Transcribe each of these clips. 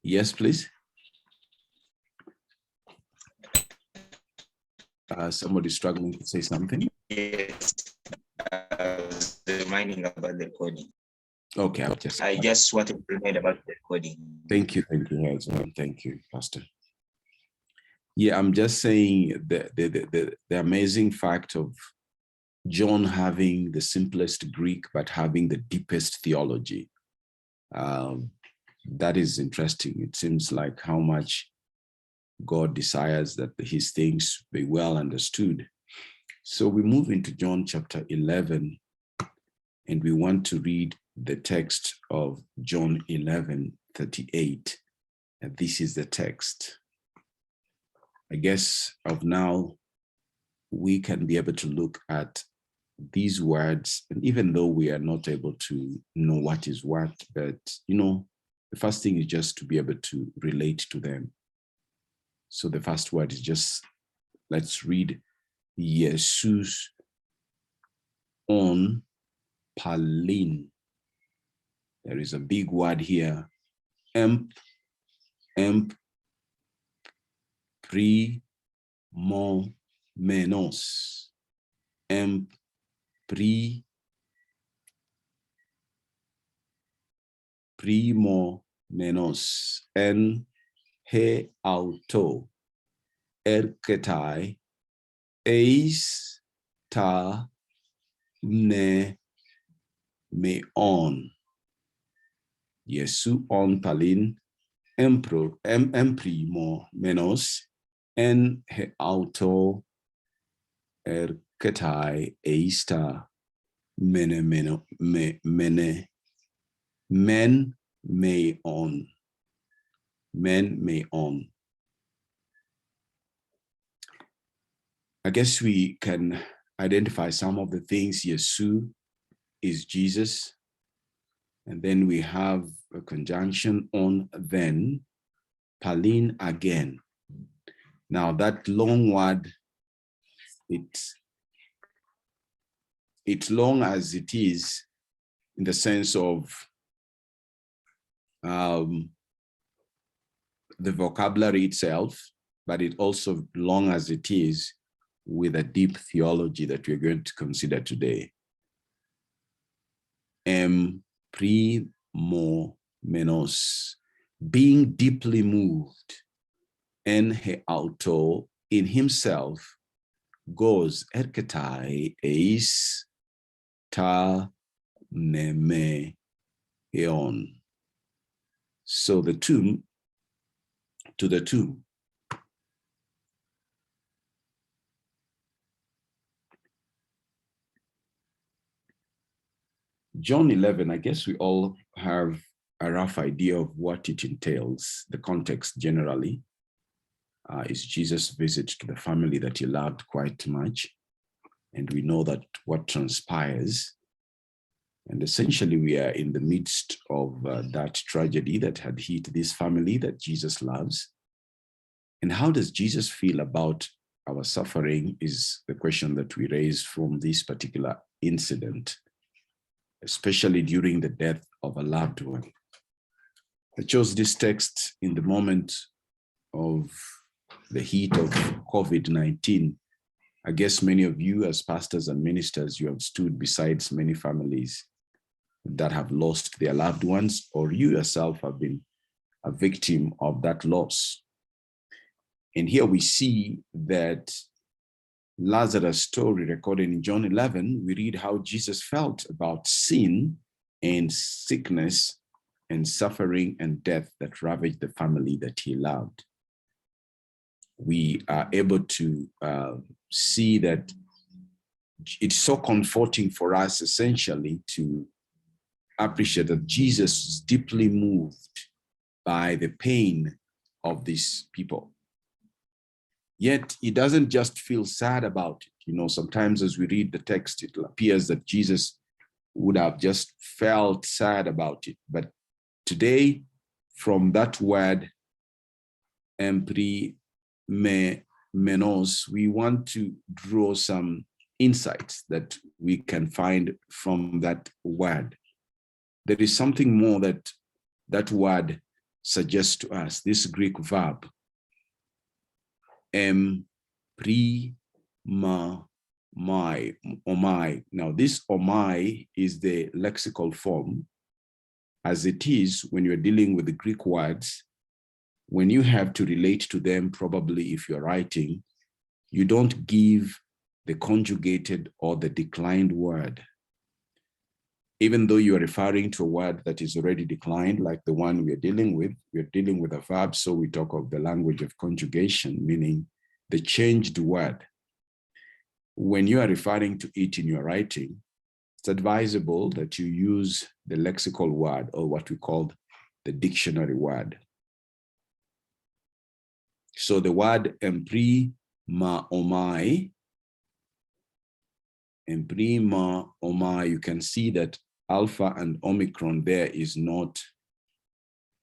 Yes, please. Somebody struggling to say something. Yes, I was reminding about the coding. Okay, I just want to remind about the coding. Thank you, thank you, Pastor. Yeah, I'm just saying the amazing fact of John having the simplest Greek, but having the deepest theology. That is interesting. It seems like how much God desires that his things be well understood. So we move into John chapter 11, and we want to read the text of John 11:38. And this is the text. I guess of now, we can be able to look at these words, and even though we are not able to know what is what, but the first thing is just to be able to relate to them. So the first word is just, let's read Jesus on Palin. There is a big word here, primomenos, primomenos, en he auto, erketai, eis ta ne meon. Jesu on Palin, primomenos, en he auto, erketai, eis ta men may on. I guess we can identify some of the things. Yesu is Jesus. And then we have a conjunction on then, Palin again. Now that long word, it's long as it is in the sense of the vocabulary itself, but it also long as it is with a deep theology that we're going to consider today. Primomenos, being deeply moved, en he auto, in himself, goes erketai eis ta neme eon. So the tomb, to the tomb. John 11, I guess we all have a rough idea of what it entails, the context generally. Is Jesus' visit to the family that he loved quite much. And we know that what transpires. And essentially, we are in the midst of that tragedy that had hit this family that Jesus loves. And how does Jesus feel about our suffering is the question that we raise from this particular incident, especially during the death of a loved one. I chose this text in the moment of the heat of COVID-19. I guess many of you as pastors and ministers, you have stood beside many families that have lost their loved ones, or you yourself have been a victim of that loss. And here we see that Lazarus' story recorded in John 11, we read how Jesus felt about sin and sickness and suffering and death that ravaged the family that he loved. We are able to see that it's so comforting for us essentially to appreciate that Jesus is deeply moved by the pain of these people. Yet he doesn't just feel sad about it. Sometimes as we read the text, it appears that Jesus would have just felt sad about it. But today, from that word, menos, we want to draw some insights that we can find from that word. there is something more that that word suggests to us, this Greek verb, omai. Now, this omai is the lexical form, as it is when you're dealing with the Greek words. When you have to relate to them, probably if you're writing, you don't give the conjugated or the declined word. Even though you are referring to a word that is already declined, like the one we're dealing with a verb, so we talk of the language of conjugation, meaning the changed word. When you are referring to it in your writing, it's advisable that you use the lexical word, or what we call the dictionary word. So the word emprima omai, you can see that alpha and omicron there is not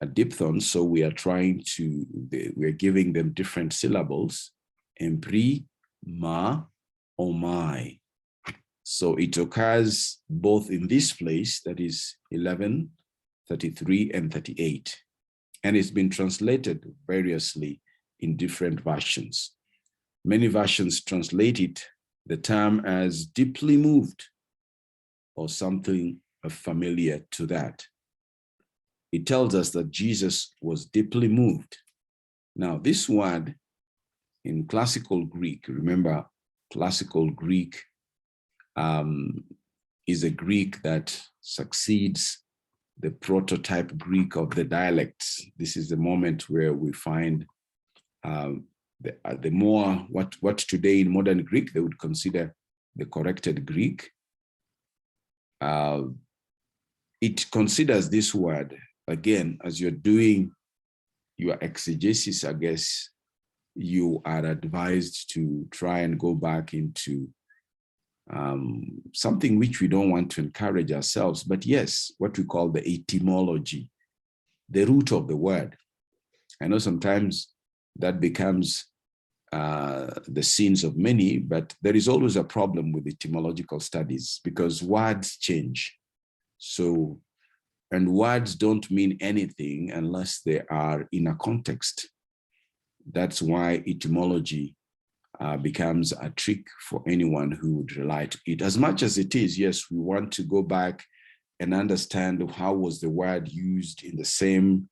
a diphthong, so we are we're giving them different syllables. Emprima omai. So it occurs both in this place, that is 11, 33, and 38. And it's been translated variously in different versions. Many versions translate it, the term, as deeply moved, or something familiar to that. It tells us that Jesus was deeply moved. Now, this word in classical Greek, remember, classical Greek is a Greek that succeeds the prototype Greek of the dialects. This is the moment where we find the more, what today in modern Greek they would consider the corrected Greek. It considers this word, again, as you're doing your exegesis, I guess, you are advised to try and go back into something which we don't want to encourage ourselves, but yes, what we call the etymology, the root of the word. I know sometimes that becomes the sins of many, but there is always a problem with etymological studies because words change. So, and words don't mean anything unless they are in a context. That's why etymology becomes a trick for anyone who would rely to it. As much as it is, yes, we want to go back and understand how was the word used in the same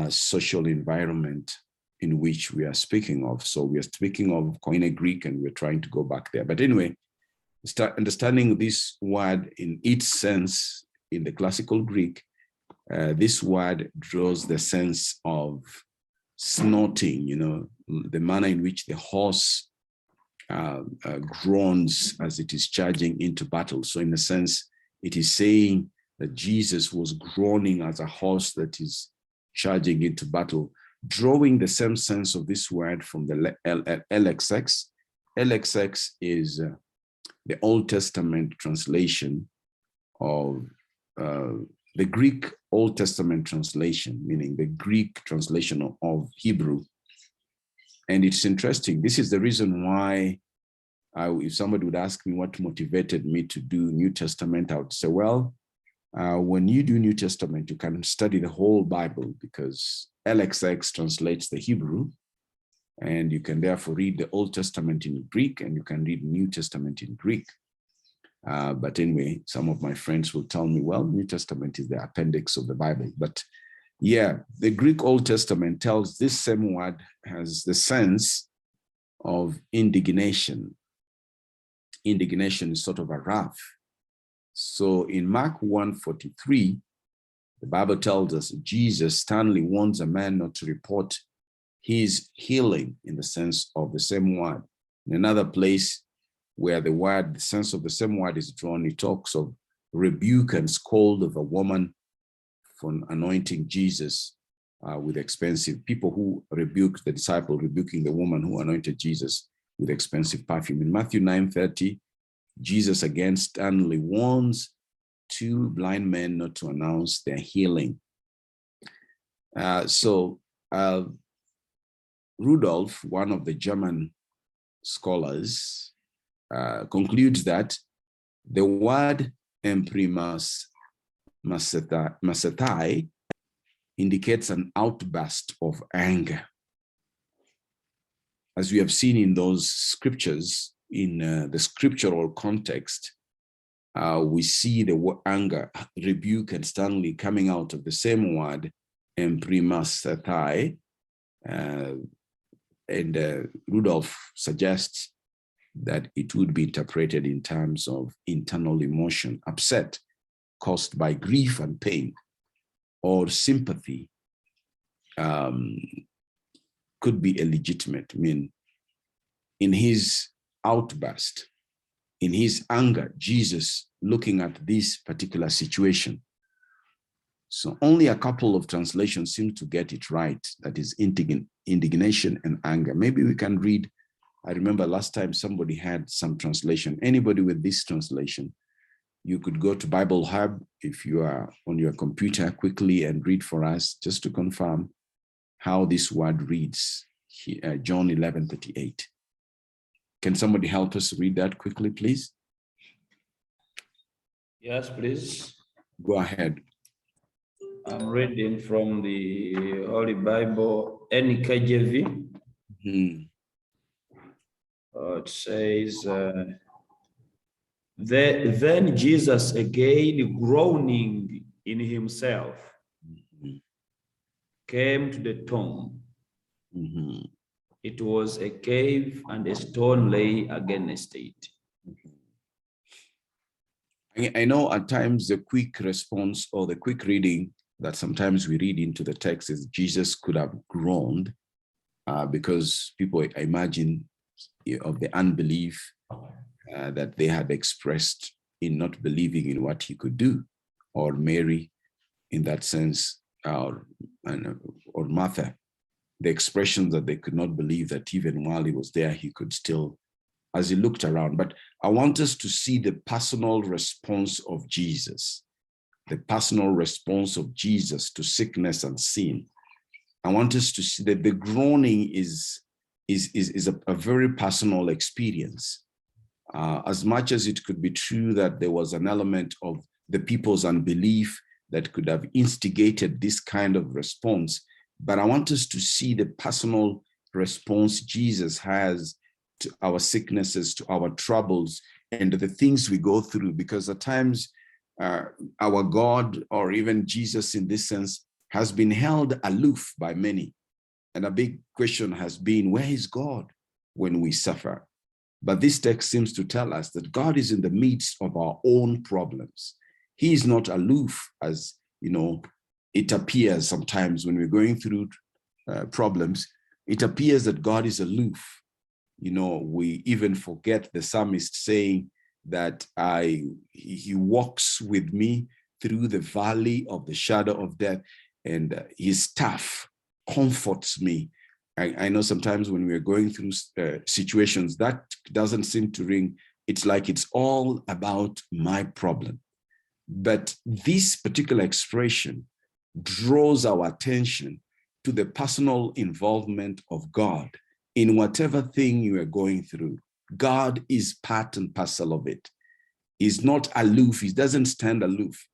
social environment in which we are speaking of. So we are speaking of Koine Greek and we're trying to go back there. But anyway, start understanding this word in its sense in the classical Greek. This word draws the sense of snorting, you know, the manner in which the horse groans as it is charging into battle. So in a sense, it is saying that Jesus was groaning as a horse that is charging into battle, drawing the same sense of this word from the LXX. LXX is the Old Testament translation of the Greek Old Testament translation, meaning the Greek translation of Hebrew. And it's interesting. This is the reason why if somebody would ask me what motivated me to do New Testament, I would say, well, when you do New Testament, you can study the whole Bible because LXX translates the Hebrew, and you can therefore read the Old Testament in Greek and you can read New Testament in Greek. But anyway, some of my friends will tell me, well, New Testament is the appendix of the Bible. But yeah, the Greek Old Testament tells this same word has the sense of indignation. Indignation is sort of a wrath. So in Mark 1:43, the Bible tells us Jesus sternly warns a man not to report his healing in the sense of the same word. In another place where the sense of the same word is drawn, it talks of rebuke and scold of a woman for anointing Jesus with expensive, people who rebuked the disciple, rebuking the woman who anointed Jesus with expensive perfume. In Matthew 9:30, Jesus again sternly warns two blind men not to announce their healing. Rudolf, one of the German scholars, concludes that the word emprimas masetai, indicates an outburst of anger. As we have seen in those scriptures, in the scriptural context, we see the word anger, rebuke, and sternly coming out of the same word, emprimasetai, and Rudolph suggests that it would be interpreted in terms of internal emotion, upset caused by grief and pain, or sympathy. Could be illegitimate. I mean, in his outburst, in his anger, Jesus looking at this particular situation. So only a couple of translations seem to get it right. That is indignation and anger. Maybe we can read. I remember last time somebody had some translation. Anybody with this translation, you could go to Bible Hub if you are on your computer quickly and read for us just to confirm how this word reads, John 11:38. Can somebody help us read that quickly, please? Yes, please. Go ahead. I'm reading from the Holy Bible, NKJV. It says, then Jesus, again groaning in himself, came to the tomb. It was a cave, and a stone lay against it. I know at times the quick response or the quick reading that sometimes we read into the text is Jesus could have groaned because people imagine of the unbelief that they had expressed in not believing in what he could do, or Mary in that sense, or Martha, the expressions that they could not believe that even while he was there, he could still, as he looked around. But I want us to see the personal response of Jesus, the personal response of Jesus to sickness and sin. I want us to see that the groaning is a very personal experience. As much as it could be true that there was an element of the people's unbelief that could have instigated this kind of response, but I want us to see the personal response Jesus has to our sicknesses, to our troubles, and the things we go through, because at times our God, or even Jesus in this sense, has been held aloof by many. And a big question has been, where is God when we suffer? But this text seems to tell us that God is in the midst of our own problems. He is not aloof, as it appears sometimes when we're going through problems. It appears that God is aloof. We even forget the psalmist saying that he walks with me through the valley of the shadow of death, and his staff comforts me. I know sometimes when we're going through situations, that doesn't seem to ring. It's like it's all about my problem. But this particular expression draws our attention to the personal involvement of God in whatever thing you are going through. God is part and parcel of it. He's not aloof. He doesn't stand aloof.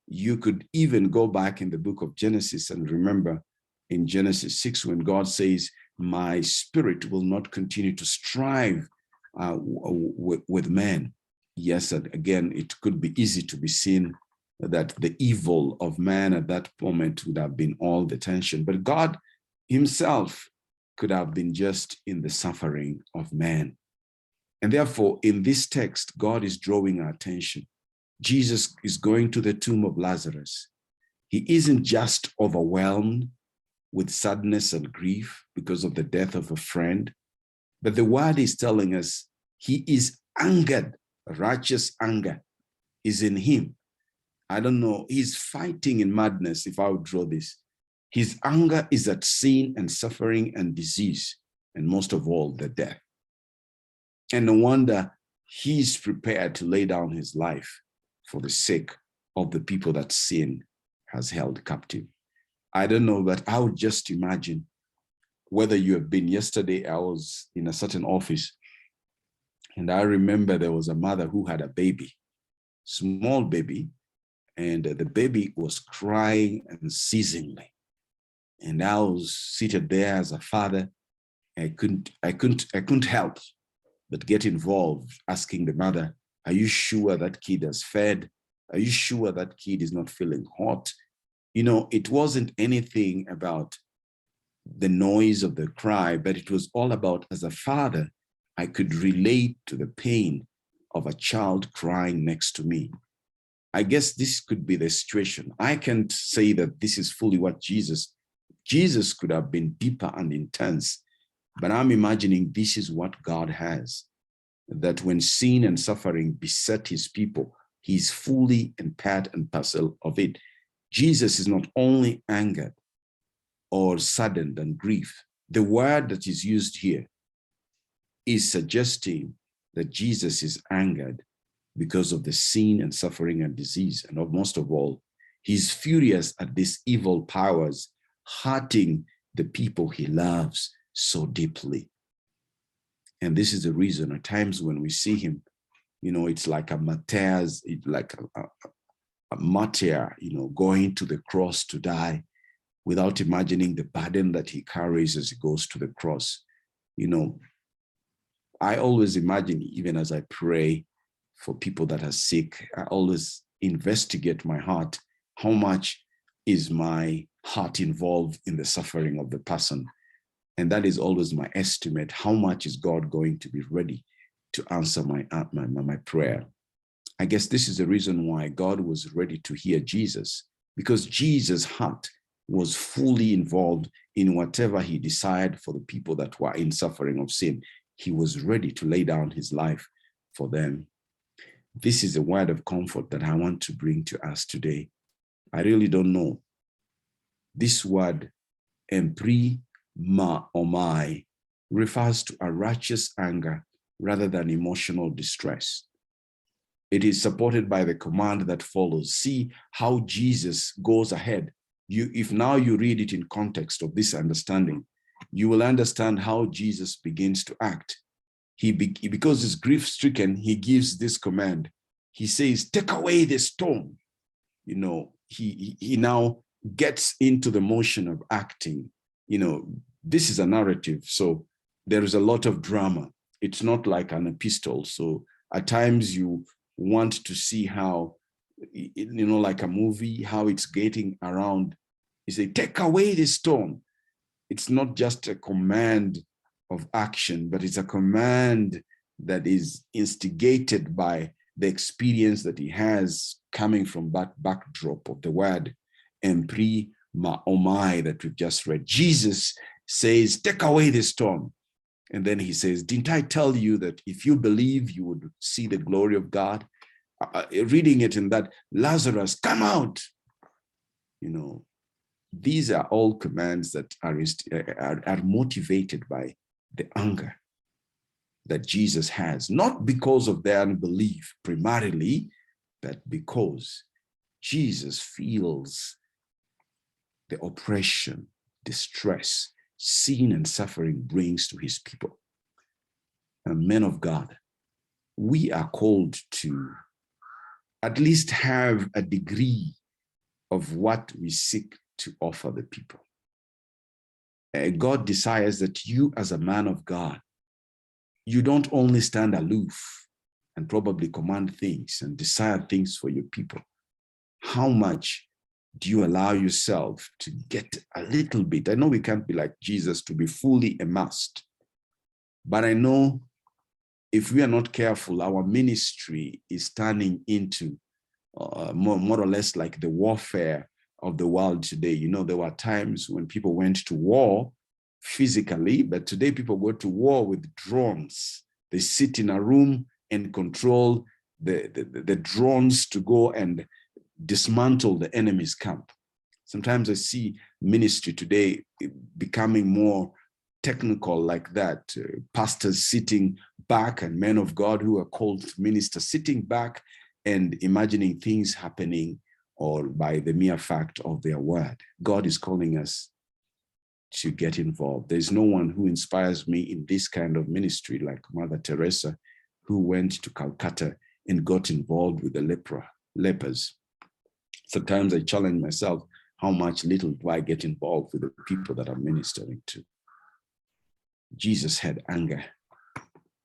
You could even go back in the book of Genesis and remember in Genesis 6 when God says, my spirit will not continue to strive with man. Yes, and again, it could be easy to be seen that the evil of man at that moment would have been all the tension, but God himself could have been just in the suffering of man. And therefore, in this text, God is drawing our attention. Jesus is going to the tomb of Lazarus. He isn't just overwhelmed with sadness and grief because of the death of a friend, but the word is telling us he is angered. Righteous anger is in him. I don't know, he's fighting in madness, if I would draw this. His anger is at sin and suffering and disease, and most of all, the death. And no wonder he's prepared to lay down his life for the sake of the people that sin has held captive. I don't know, but I would just imagine whether you have been. Yesterday, I was in a certain office, and I remember there was a mother who had a baby, small baby, and the baby was crying unceasingly. And I was seated there as a father. I couldn't help but get involved, asking the mother, are you sure that kid has fed? Are you sure that kid is not feeling hot? You know, it wasn't anything about the noise of the cry, but it was all about, as a father, I could relate to the pain of a child crying next to me. I guess this could be the situation. I can't say that this is fully what Jesus could have been deeper and intense, but I'm imagining this is what God has, that when sin and suffering beset his people, he's fully and part and parcel of it. Jesus is not only angered or saddened and grief. The word that is used here is suggesting that Jesus is angered because of the sin and suffering and disease. And most of all, he's furious at these evil powers hurting the people he loves so deeply. And this is the reason at times when we see him, you know, it's like a martyr's, like a martyr, you know, going to the cross to die without imagining the burden that he carries as he goes to the cross. You know, I always imagine, even as I pray for people that are sick, I always investigate my heart. How much is my heart involved in the suffering of the person? And that is always my estimate. How much is God going to be ready to answer my prayer? I guess this is the reason why God was ready to hear Jesus, because Jesus' heart was fully involved in whatever he desired for the people that were in suffering of sin. He was ready to lay down his life for them. This is a word of comfort that I want to bring to us today. I really don't know. This word, empri ma omai, refers to a righteous anger rather than emotional distress. It is supported by the command that follows. See how Jesus goes ahead. If now you read it in context of this understanding, you will understand how Jesus begins to act. Because he's grief-stricken, he gives this command. He says, take away the stone. You know, he now gets into the motion of acting. You know, this is a narrative, so there is a lot of drama. It's not like an epistle. So at times you want to see how, you know, like a movie, how it's getting around. You say, take away the stone. It's not just a command of action, but it's a command that is instigated by the experience that he has coming from that backdrop of the word empri ma omai that we've just read. Jesus says, take away the stone. And then he says, didn't I tell you that if you believe, you would see the glory of God? Reading it in that, Lazarus, come out. You know, these are all commands that are motivated by the anger that Jesus has, not because of their unbelief primarily, but because Jesus feels the oppression, distress, sin and suffering brings to his people. And men of God, we are called to at least have a degree of what we seek to offer the people. God desires that you, as a man of God, you don't only stand aloof and probably command things and desire things for your people. How much do you allow yourself to get a little bit? I know we can't be like Jesus to be fully immersed, but I know if we are not careful, our ministry is turning into more or less like the warfare of the world today. You know, there were times when people went to war physically, but today people go to war with drones. They sit in a room and control the drones to go and dismantle the enemy's camp. Sometimes I see ministry today becoming more technical like that. Pastors sitting back and men of God who are called to minister sitting back and imagining things happening, or by the mere fact of their word. God is calling us to get involved. There's no one who inspires me in this kind of ministry like Mother Teresa, who went to Calcutta and got involved with the lepers. Sometimes I challenge myself, how much little do I get involved with the people that I'm ministering to? Jesus had anger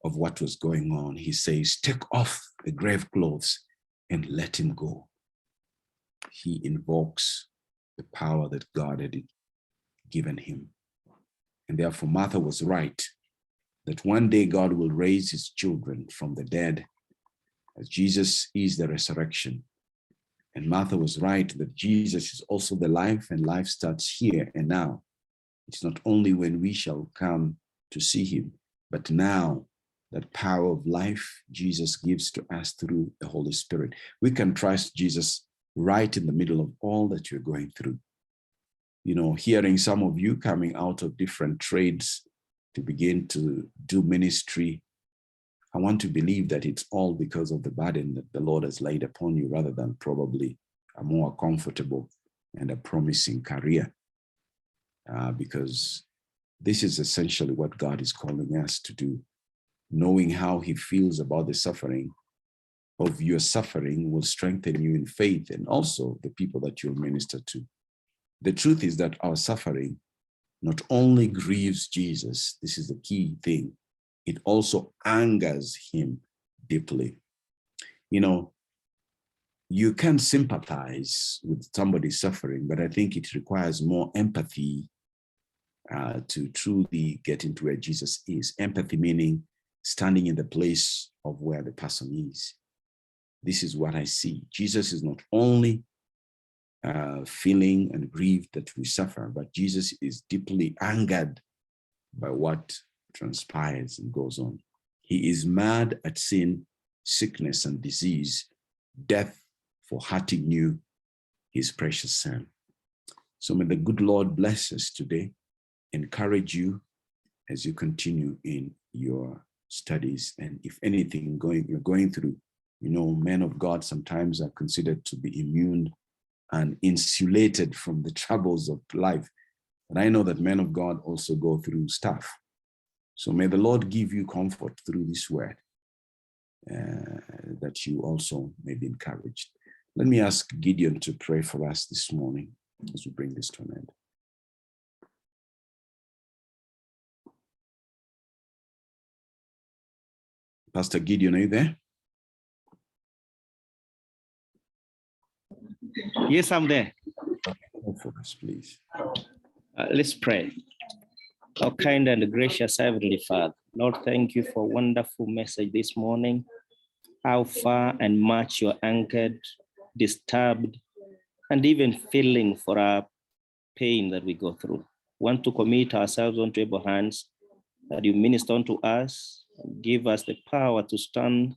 of what was going on. He says, take off the grave clothes and let him go. He invokes the power that God had given him. And therefore, Martha was right that one day God will raise his children from the dead, as Jesus is the resurrection. And Martha was right that Jesus is also the life, and life starts here and now. It's not only when we shall come to see him, but now that power of life Jesus gives to us through the Holy Spirit. We can trust Jesus right in the middle of all that you're going through. You know, hearing some of you coming out of different trades to begin to do ministry, I want to believe that it's all because of the burden that the Lord has laid upon you, rather than probably a more comfortable and a promising career. Because this is essentially what God is calling us to do. Knowing how he feels about the suffering of your suffering will strengthen you in faith, and also the people that you'll minister to. The truth is that our suffering not only grieves Jesus, this is the key thing, it also angers him deeply. You know, you can sympathize with somebody's suffering, but I think it requires more empathy to truly get into where Jesus is. Empathy meaning standing in the place of where the person is. This is what I see. Jesus is not only feeling and grieved that we suffer, but Jesus is deeply angered by what transpires and goes on. He is mad at sin, sickness and disease, death for hurting you, his precious son. So may the good Lord bless us today, encourage you as you continue in your studies. And if anything you're going through, you know, men of God sometimes are considered to be immune and insulated from the troubles of life. But I know that men of God also go through stuff. So may the Lord give you comfort through this word, that you also may be encouraged. Let me ask Gideon to pray for us this morning as we bring this to an end. Pastor Gideon, are you there? Yes, I'm there. Pray for us, please. Let's pray. Our kind and gracious Heavenly Father, Lord, thank you for a wonderful message this morning. How far and much you're anchored, disturbed, and even feeling for our pain that we go through. Want to commit ourselves onto able hands, that you minister unto us, and give us the power to stand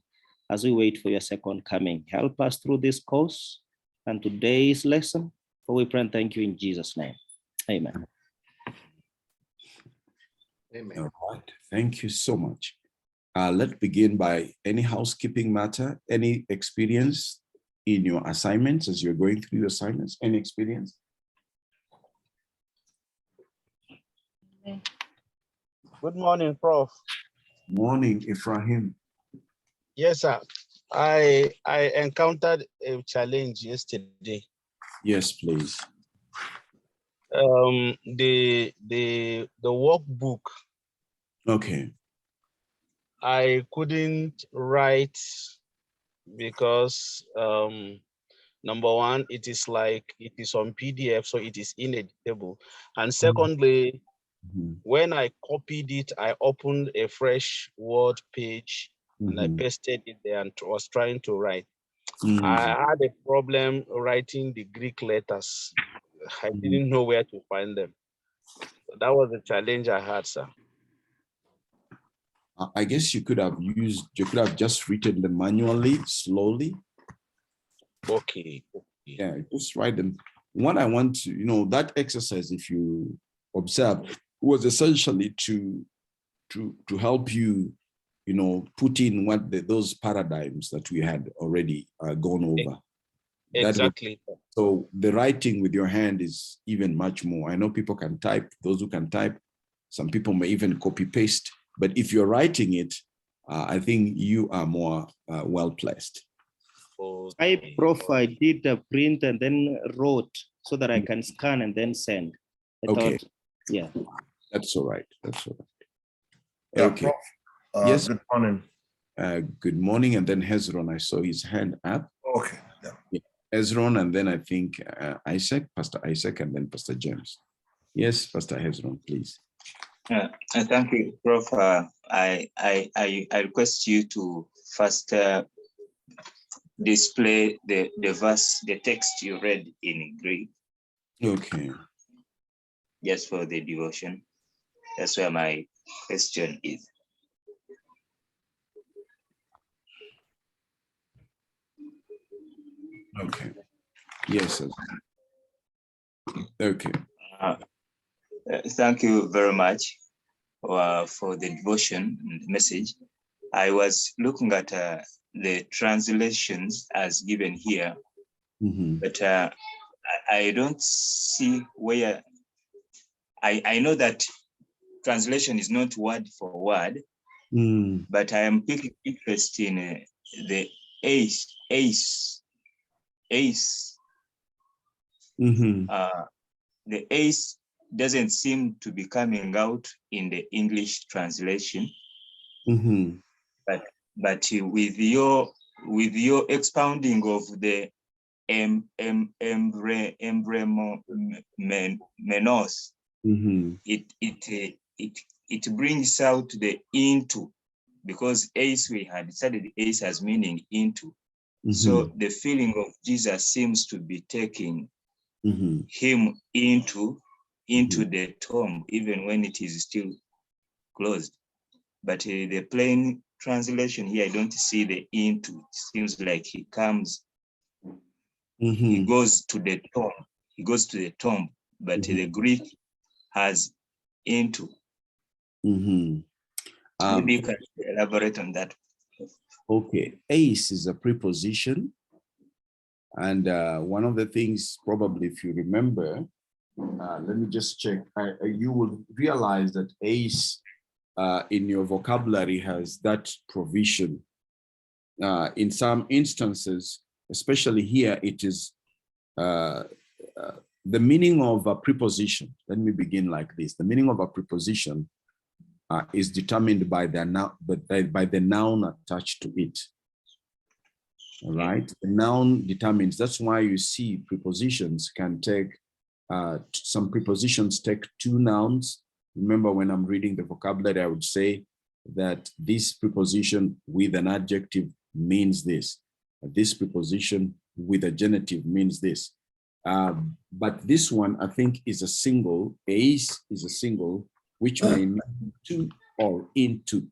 as we wait for your second coming. Help us through this course and today's lesson, for we pray and thank you in Jesus' name. Amen. Amen. All right. Thank you so much. Let's begin by any housekeeping matter, any experience in your assignments as you're going through your assignments, any experience? Good morning, Prof. Morning, Ephraim. Yes, sir. I encountered a challenge yesterday. Yes, please. The workbook. Okay. I couldn't write because number one, it is on PDF, so it is ineditable. And secondly, when I copied it, I opened a fresh Word page and I pasted it there and was trying to write. I had a problem writing the Greek letters. I didn't know where to find them. So that was the challenge I had, sir. I guess you could have just written them manually, slowly. Okay. Yeah, just write them. What I want to, that exercise, if you observe, was essentially to help you, put in those paradigms that we had already gone over. Exactly. So the writing with your hand is even much more. I know people can type, those who can type, some people may even copy paste, but if you're writing it, I think you are more well placed. for. I did a print and then wrote so that I can scan and then send. I Okay. thought, yeah. That's all right. That's all right. Yeah, Okay. Prof. Yes. Good morning. Good morning. And then Hezron, I saw his hand up. Okay. Yeah. Hezron, and then I think Isaac, Pastor Isaac, and then Pastor James. Yes, Pastor Hezron, please. Thank you, Prof. I request you to first display the verse, the text you read in Greek, Okay. just for the devotion. That's where my question is. Okay. Yes. Okay. Thank you very much for the devotion and the message. I was looking at the translations as given here, but I don't see where. I know that translation is not word for word, but I am picking interest in the ace. The ace doesn't seem to be coming out in the English translation, but with your expounding of the embremenos, it brings out the into, because ace, we had studied ace as meaning into. So the feeling of Jesus seems to be taking him into the tomb, even when it is still closed. But the plain translation here, I don't see the into. It seems like he comes, he goes to the tomb. He goes to the tomb, but the Greek has into. Maybe you can elaborate on that. Okay, ace is a preposition. And one of the things, probably if you remember, let me just check, you will realize that ace in your vocabulary has that provision. In some instances, especially here, it is the meaning of a preposition. Let me begin like this. The meaning of a preposition is determined by the noun attached to it. All right, the noun determines. That's why you see prepositions can take, some prepositions take two nouns. Remember, when I'm reading the vocabulary, I would say that this preposition with an adjective means this. This preposition with a genitive means this. But this one, I think, is a single. Ace is a single, which may mean to or into.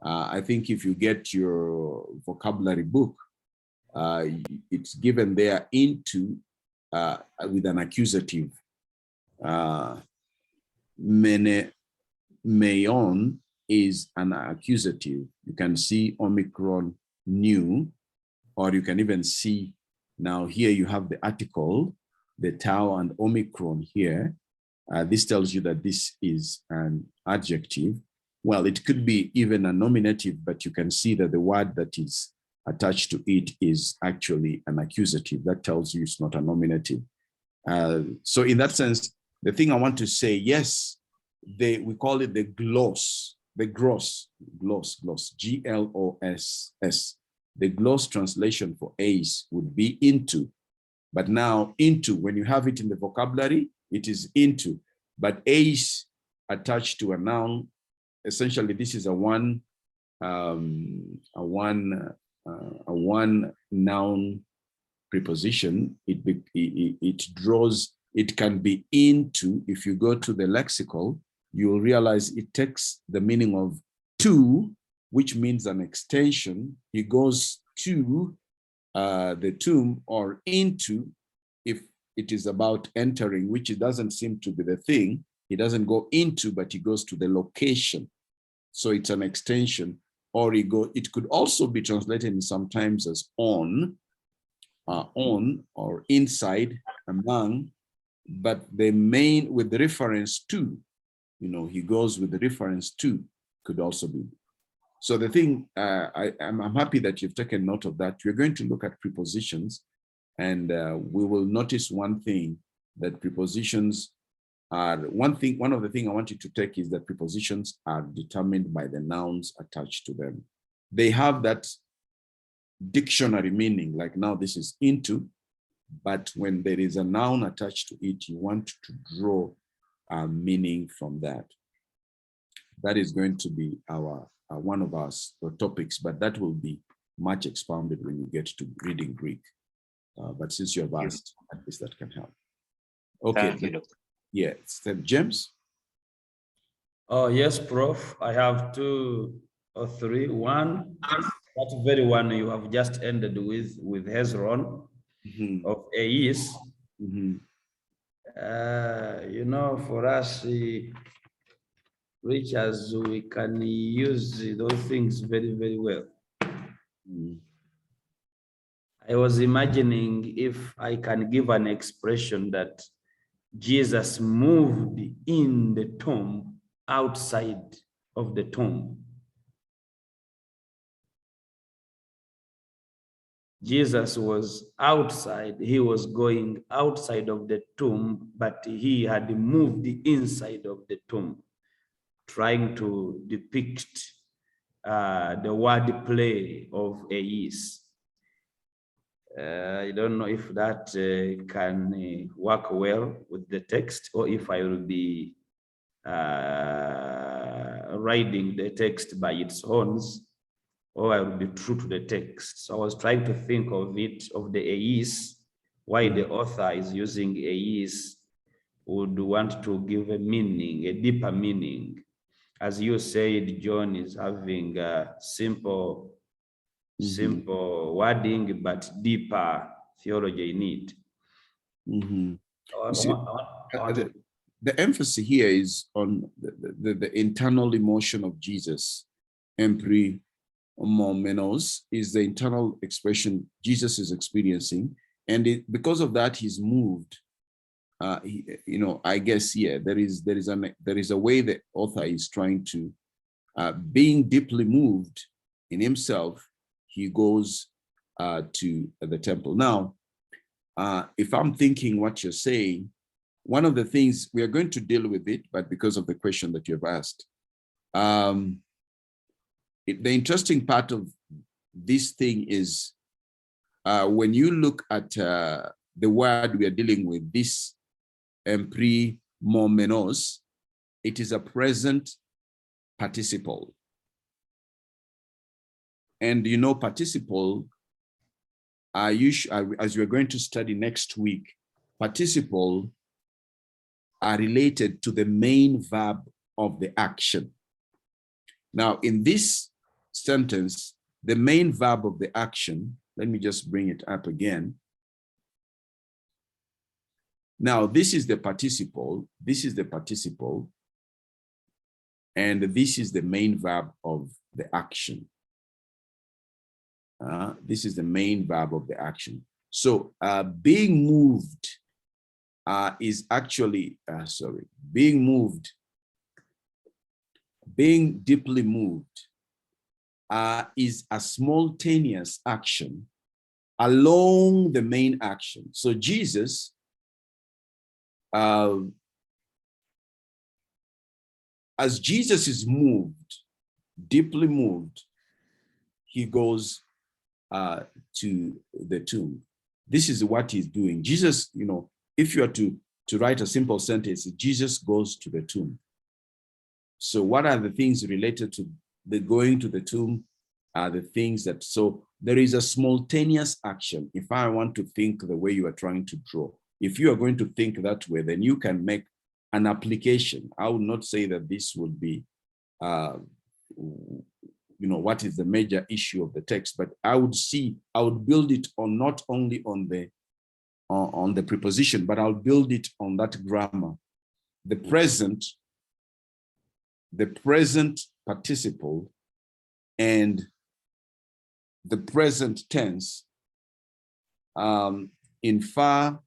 I think if you get your vocabulary book, it's given there into with an accusative. Meon is an accusative. You can see Omicron new, or you can even see, now here you have the article, the tau and Omicron here. This tells you that this is an adjective. Well, it could be even a nominative, but you can see that the word that is attached to it is actually an accusative. That tells you it's not a nominative. So in that sense, the thing I want to say, yes, we call it the gloss, gloss, G-L-O-S-S. The gloss translation for ace would be into. But now into, when you have it in the vocabulary, it is into. But ace attached to a noun, essentially this is a one noun preposition. It can be into. If you go to the lexical, you will realize it takes the meaning of to, which means an extension. He goes to the tomb, or into, if it is about entering, which it doesn't seem to be the thing. He doesn't go into, but he goes to the location. So it's an extension. Or it could also be translated sometimes as on or inside, among, but the main with the reference to, he goes with the reference to, could also be. So the thing, I'm happy that you've taken note of that. We're going to look at prepositions, and we will notice one thing, that prepositions are, one of the things I want you to take is that prepositions are determined by the nouns attached to them. They have that dictionary meaning, like now this is into, but when there is a noun attached to it, you want to draw a meaning from that. That is going to be our one of our topics, but that will be much expounded when you get to reading Greek. But since you have asked, at least that can help. Okay. Thank you, Doctor. Yeah, James. Oh, yes, Prof. I have 2 or 3. One, that very one you have just ended with Hezron of Ais. You know, for us preachers, we can use those things very, very well. I was imagining if I can give an expression that Jesus moved in the tomb, outside of the tomb. Jesus was outside, he was going outside of the tomb, but he had moved inside of the tomb, trying to depict the word play of Ais. I don't know if that can work well with the text, or if I will be writing the text by its horns, or I will be true to the text. So I was trying to think of it, of the Ais, why the author is using Ais, would want to give a meaning, a deeper meaning. As you said, John is having a simple wording, but deeper theology in it. The emphasis here is on the internal emotion of Jesus. Emprimomenos is the internal expression Jesus is experiencing, and because of that, he's moved. You know, I guess, yeah, there is a way the author is trying to, being deeply moved in himself, he goes to the temple. Now, if I'm thinking what you're saying, one of the things, we are going to deal with it, but because of the question that you've asked, the interesting part of this thing is when you look at the word we are dealing with, this emprimomenos, it is a present participle. And you know, participle, as we're going to study next week, participle are related to the main verb of the action. Now, in this sentence, the main verb of the action, let me just bring it up again. Now, this is the participle, and this is the main verb of the action. This is the main verb of the action. So being moved is actually, being deeply moved is a simultaneous action along the main action. So Jesus, as Jesus is moved, deeply moved, he goes to the tomb. This is what he's doing. Jesus, you know, if you are to write a simple sentence, Jesus goes to the tomb. So what are the things related to the going to the tomb? Are the things that, so there is a simultaneous action. If I want to think the way you are trying to draw, if you are going to think that way, then you can make an application. I would not say that this would be, you know, what is the major issue of the text, but I would build it on not only on the preposition, but I'll build it on that grammar. The present participle and the present tense infer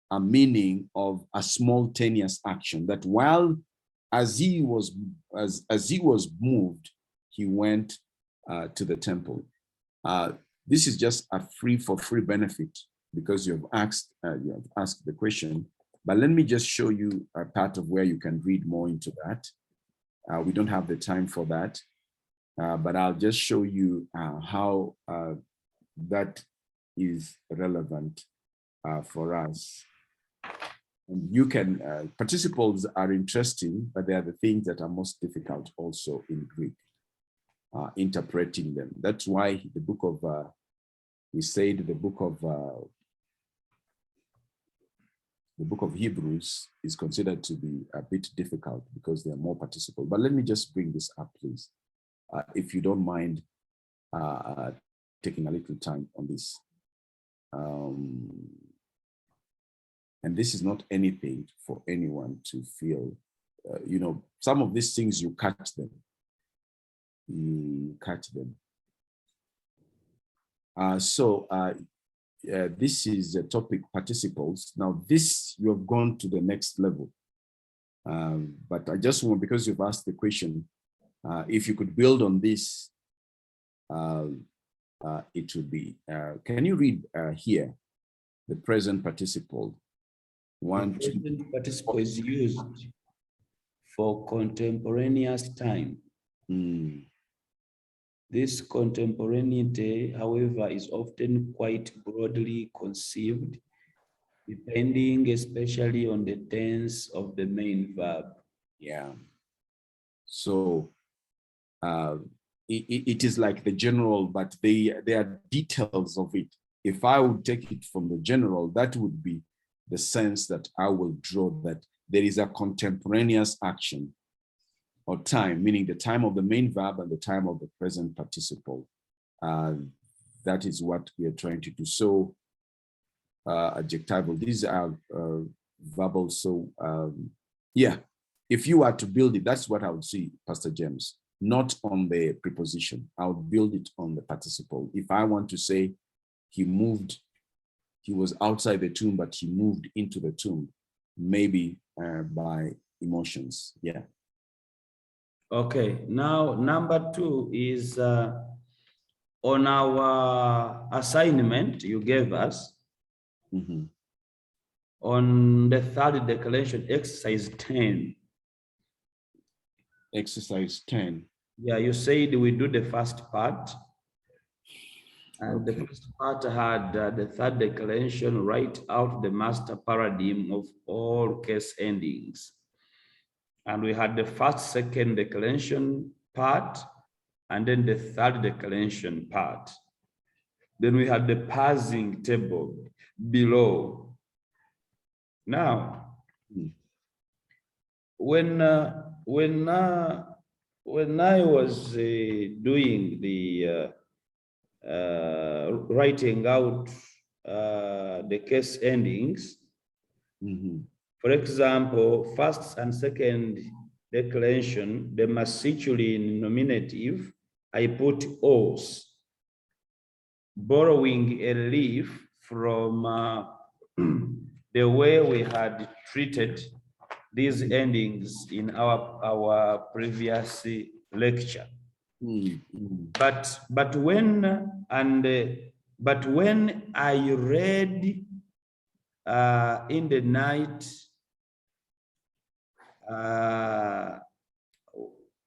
a meaning of a simultaneous action, that while as he was moved, he went to the temple. This is just a free benefit because you have asked the question. But let me just show you a part of where you can read more into that. We don't have the time for that, but I'll just show you how that is relevant for us. And you can, participles are interesting, but they are the things that are most difficult also in Greek, interpreting them. That's why the book of, we said the book of Hebrews is considered to be a bit difficult because they are more participle. But let me just bring this up, please, if you don't mind taking a little time on this. And this is not anything for anyone to feel, you know, some of these things you catch them. This is a topic, participles. Now this, you have gone to the next level. But I just want, because you've asked the question, if you could build on this, it would be, can you read here, the present participle? The present participle is used for contemporaneous time. This contemporaneity, however, is often quite broadly conceived, depending especially on the tense of the main verb. Yeah. So it is like the general, but there are details of it. If I would take it from the general, that would be the sense that I will draw, that there is a contemporaneous action or time, meaning the time of the main verb and the time of the present participle. That is what we are trying to do. So adjectival, these are verbal. So yeah, if you are to build it, that's what I would see, Pastor James, not on the preposition. I would build it on the participle. If I want to say he moved, he was outside the tomb, but he moved into the tomb, maybe by emotions. Yeah. Okay, now number 2 is on our assignment you gave us. On the third declaration, exercise 10. Exercise 10. Yeah, you said we do the first part. And Okay. the first part had the third declaration, write out the master paradigm of all case endings. And we had the first, second declaration part, and then the third declaration part. Then we had the parsing table below. Now, when I was doing the writing out the case endings, for example, first and second declaration, the masculine nominative, I put os, borrowing a leaf from the way we had treated these endings in our previous lecture. But when I read in the night,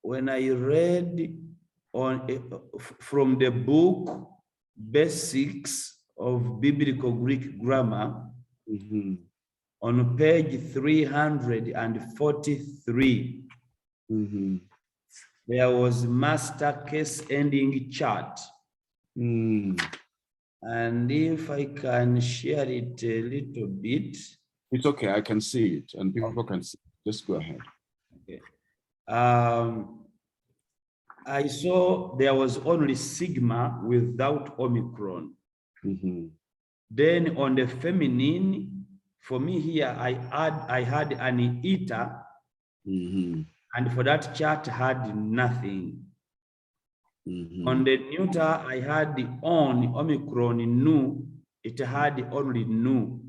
when I read from the book Basics of Biblical Greek Grammar, on page 343, there was master case ending chart. And if I can share it a little bit. It's okay, I can see it and people can see it. Just go ahead. Okay. I saw there was only sigma without omicron. Then on the feminine, for me here, I had an eta, and for that chart had nothing. On the neuter, I had the on omicron nu, it had only nu.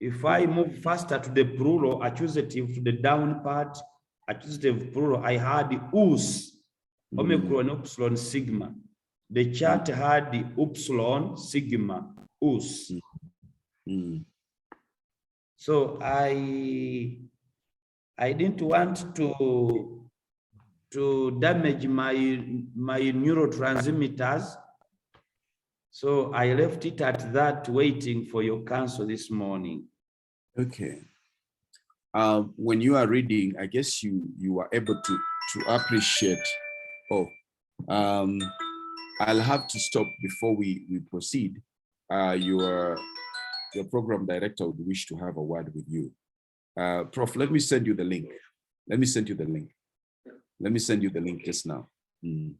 If I move faster to the plural, accusative to the down part, accusative plural, I had us. Omicron, Upsilon, Sigma. The chart had the Upsilon, Sigma, Us. So I didn't want to damage my neurotransmitters. So I left it at that, waiting for your counsel this morning. Okay. When you are reading, I guess you are able to appreciate. Oh, I'll have to stop before we proceed. Your program director would wish to have a word with you. Prof, let me send you the link. Let me send you the link. Let me send you the link just now. Okay.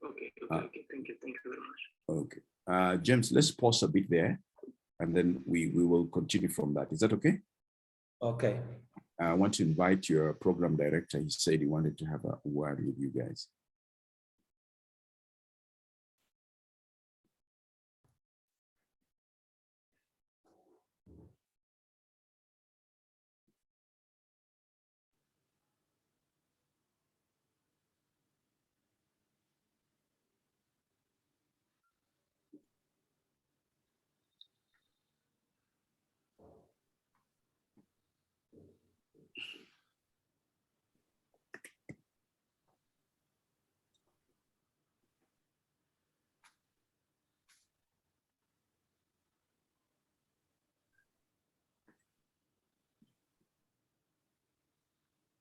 Thank you very much. Okay. James, let's pause a bit there, and then we will continue from that. Is that okay? Okay. I want to invite your program director. He said he wanted to have a word with you guys.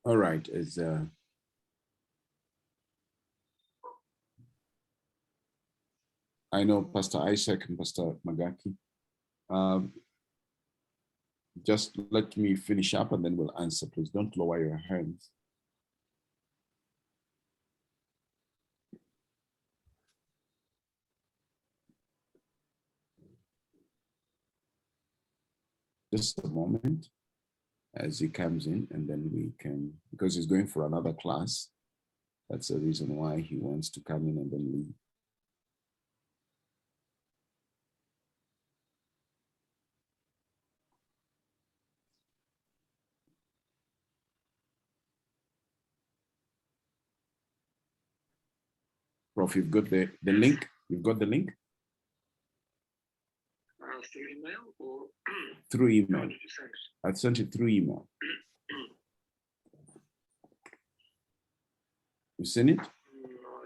All right, I know Pastor Isaac and Pastor Magaki. Just let me finish up and then we'll answer. Please don't lower your hands. Just a moment as he comes in, and then we can, because he's going for another class. That's the reason why he wants to come in and then leave. Prof, you've got the link? You've got the link? Through email or? Through email. I sent it through email. You seen it? No,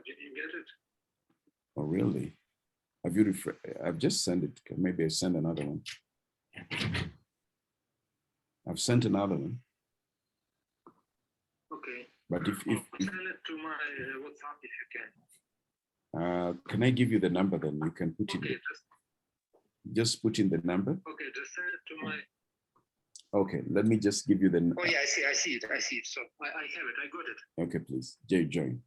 did you get it? Oh, really? Have you I've just sent it. Maybe I send another one. I've sent another one. Okay. But if send it to my WhatsApp if you can. Can I give you the number, then you can put Okay, it. Just put in the number. Okay, just send it to my. Okay, let me just give you the. Oh yeah, I see it. So I have it. I got it. Okay, please, Jay, join.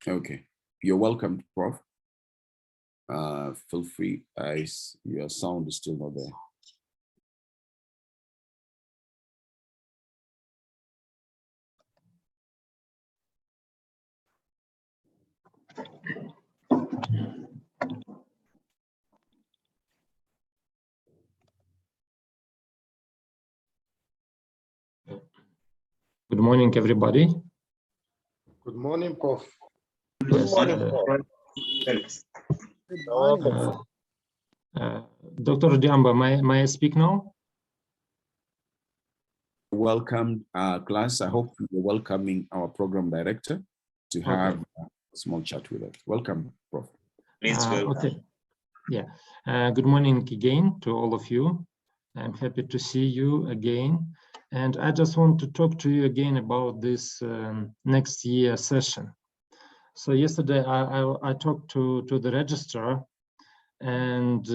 Okay, you're welcome, Prof. Feel free, your sound is still not there. Good morning, everybody. Good morning, Prof. Yes, Dr. Diamba, may I speak now? Welcome, class. I hope you're welcoming our program director to have a small chat with us. Welcome, Prof. Okay. Yeah. Good morning again to all of you. I'm happy to see you again. And I just want to talk to you again about this next year session. So yesterday I talked to the registrar, and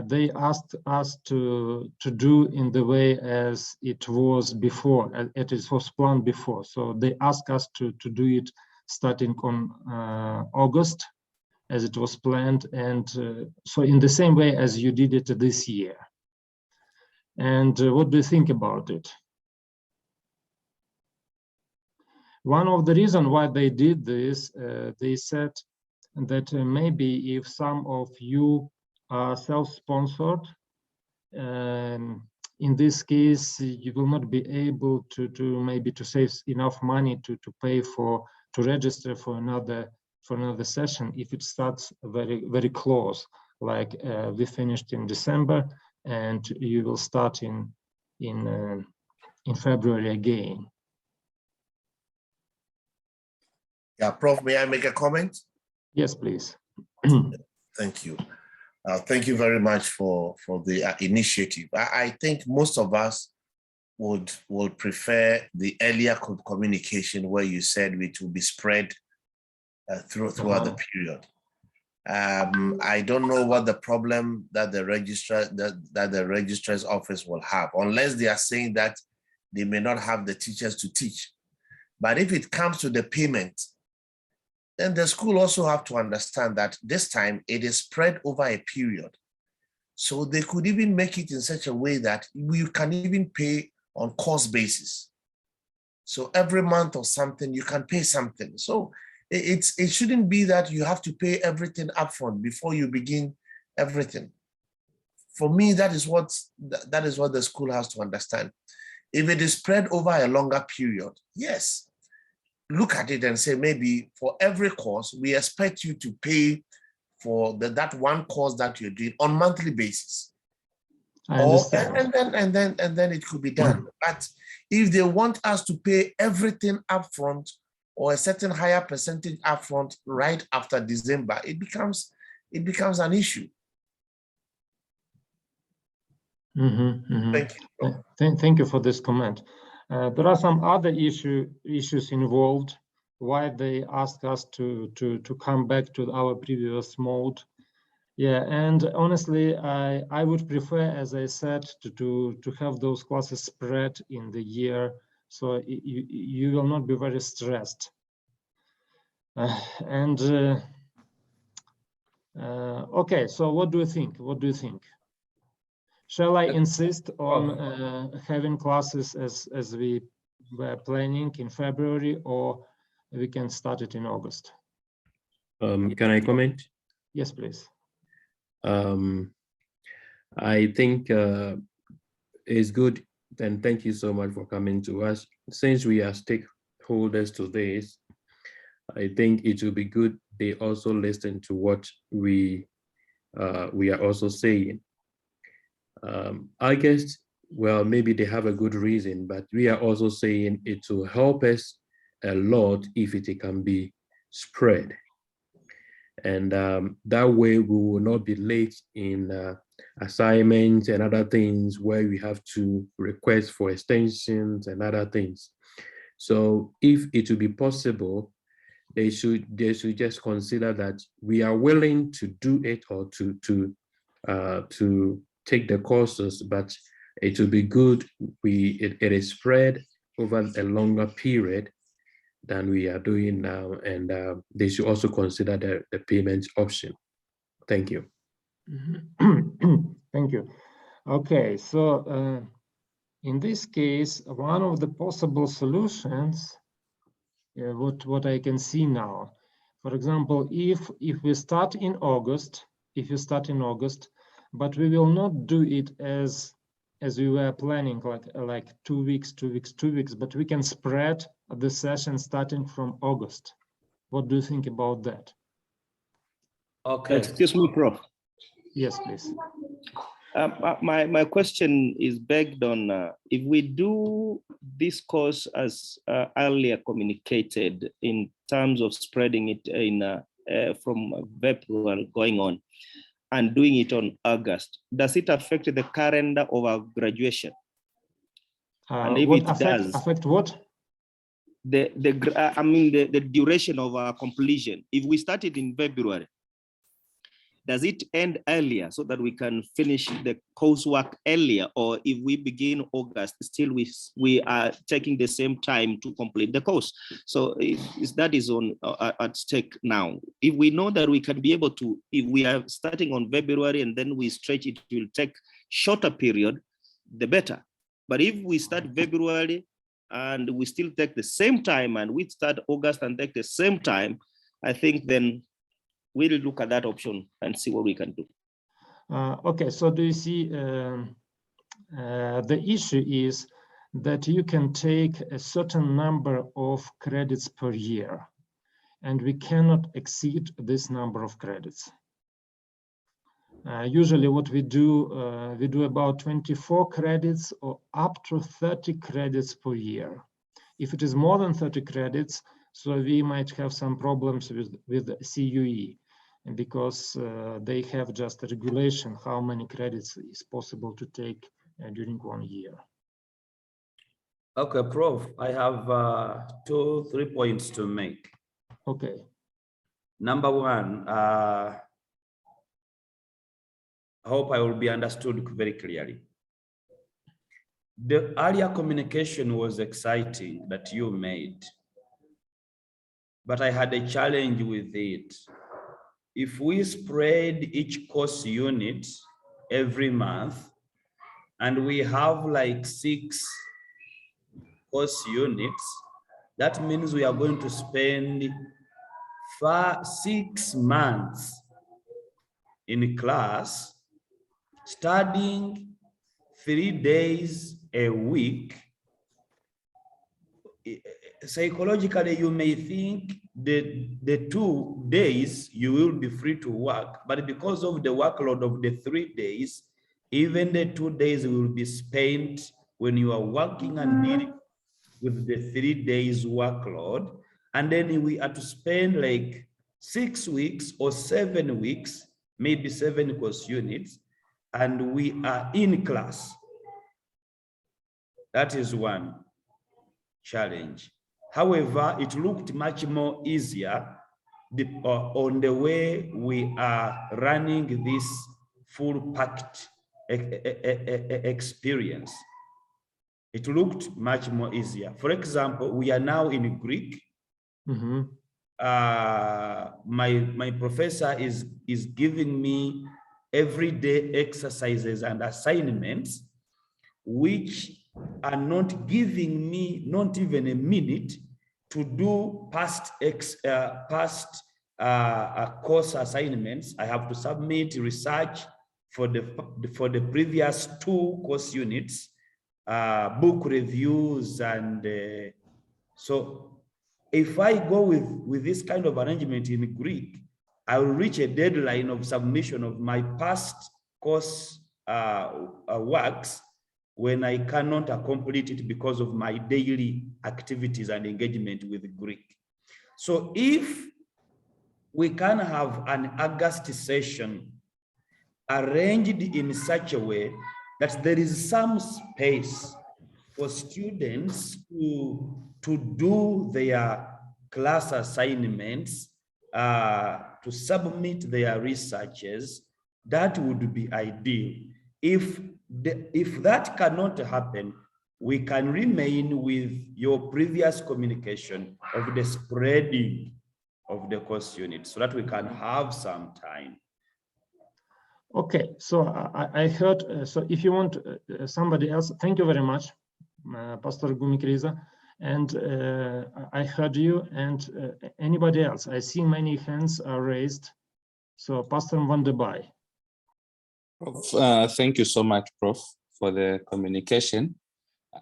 they asked us to do in the way as it was before, it was planned before. So they asked us to do it starting on August, as it was planned, and so in the same way as you did it this year. And what do you think about it? One of the reasons why they did this, they said that maybe if some of you are self-sponsored. In this case, you will not be able to maybe to save enough money to pay to register for another session if it starts very close, like we finished in December, and you will start in February again. Yeah, Prof, may I make a comment? Yes, please. Thank you. Thank you very much for the initiative. I think most of us would prefer the earlier communication where you said it will be spread throughout the period. I don't know what the problem that the registrar's office will have, unless they are saying that they may not have the teachers to teach. But if it comes to the payment, then the school also have to understand that this time it is spread over a period. So they could even make it in such a way that you can even pay on course basis. So every month or something, you can pay something. So it shouldn't be that you have to pay everything upfront before you begin everything. For me, that is what the school has to understand. If it is spread over a longer period, yes, look at it and say, maybe for every course, we expect you to pay for that one course that you're doing on monthly basis. And then it could be done. But if they want us to pay everything upfront or a certain higher percentage upfront right after December, it becomes an issue. Thank you. Thank you for this comment. There are some other issues involved. Why they ask us to come back to our previous mode. Yeah, and honestly, I would prefer, as I said, to have those classes spread in the year, so you will not be very stressed. Okay, so what do you think? What do you think? Shall I insist on having classes as we were planning in February, or we can start it in August? Can I comment? Yes, please. I think it's good, and thank you so much for coming to us. Since we are stakeholders to this, I think it will be good they also listen to what we are also saying. I guess, well, maybe they have a good reason, but we are also saying it will help us a lot if it can be spread. And that way we will not be late in assignments and other things where we have to request for extensions and other things. So if it will be possible, they should just consider that we are willing to do it or to take the courses, but it will be good it is spread over a longer period than we are doing now, and they should also consider the payment option. Thank you. Thank you. Okay, so in this case, one of the possible solutions, what I can see now, for example, if we start in August, but we will not do it as we were planning, like 2 weeks, but we can spread the session starting from August. What do you think about that? Okay. Excuse me, Prof. Yes, please. My question is based on if we do this course as earlier communicated in terms of spreading it in from February going on and doing it on August, does it affect the calendar of our graduation? And if it does, affect what? The duration of our completion. If we started in February, does it end earlier so that we can finish the coursework earlier? Or if we begin August, still we are taking the same time to complete the course? So that is on at stake now. If we know that we can be able to, if we are starting on February and then we stretch it will take shorter period, the better. But if we start February and we still take the same time and we start August and take the same time, I think then we'll look at that option and see what we can do. Okay, so do you see the issue is that you can take a certain number of credits per year, and we cannot exceed this number of credits. Usually what we do about 24 credits or up to 30 credits per year. If it is more than 30 credits, so we might have some problems with CUE, because they have just a regulation how many credits is possible to take during 1 year. Okay, Prof, I have 3 points to make. Okay. Number one, I hope I will be understood very clearly. The earlier communication was exciting that you made, but I had a challenge with it. If we spread each course unit every month, and we have like 6 course units, that means we are going to spend 6 months in class studying 3 days a week. Psychologically, you may think the 2 days you will be free to work, but because of the workload of the 3 days, even the 2 days will be spent when you are working and dealing with the 3 days workload. And then we are to spend like 6 weeks or 7 weeks, maybe 7 course units, and we are in class. That is one challenge. However, it looked much more easier on the way we are running this full packed experience. It looked much more easier. For example, we are now in Greek. Mm-hmm. My professor is giving me everyday exercises and assignments, which are not giving me not even a minute to do past course assignments. I have to submit research for the previous 2 course units, book reviews, and so if I go with this kind of arrangement in Greek, I will reach a deadline of submission of my past course works when I cannot complete it because of my daily activities and engagement with Greek. So if we can have an August session arranged in such a way that there is some space for students to do their class assignments, to submit their researches, that would be ideal. If that cannot happen, we can remain with your previous communication of the spreading of the course unit so that we can have some time. Okay, so I heard, so if you want somebody else, thank you very much, Pastor Gumikriza, and I heard you, and anybody else? I see many hands are raised. So Pastor Van der Bay. Thank you so much, Prof, for the communication.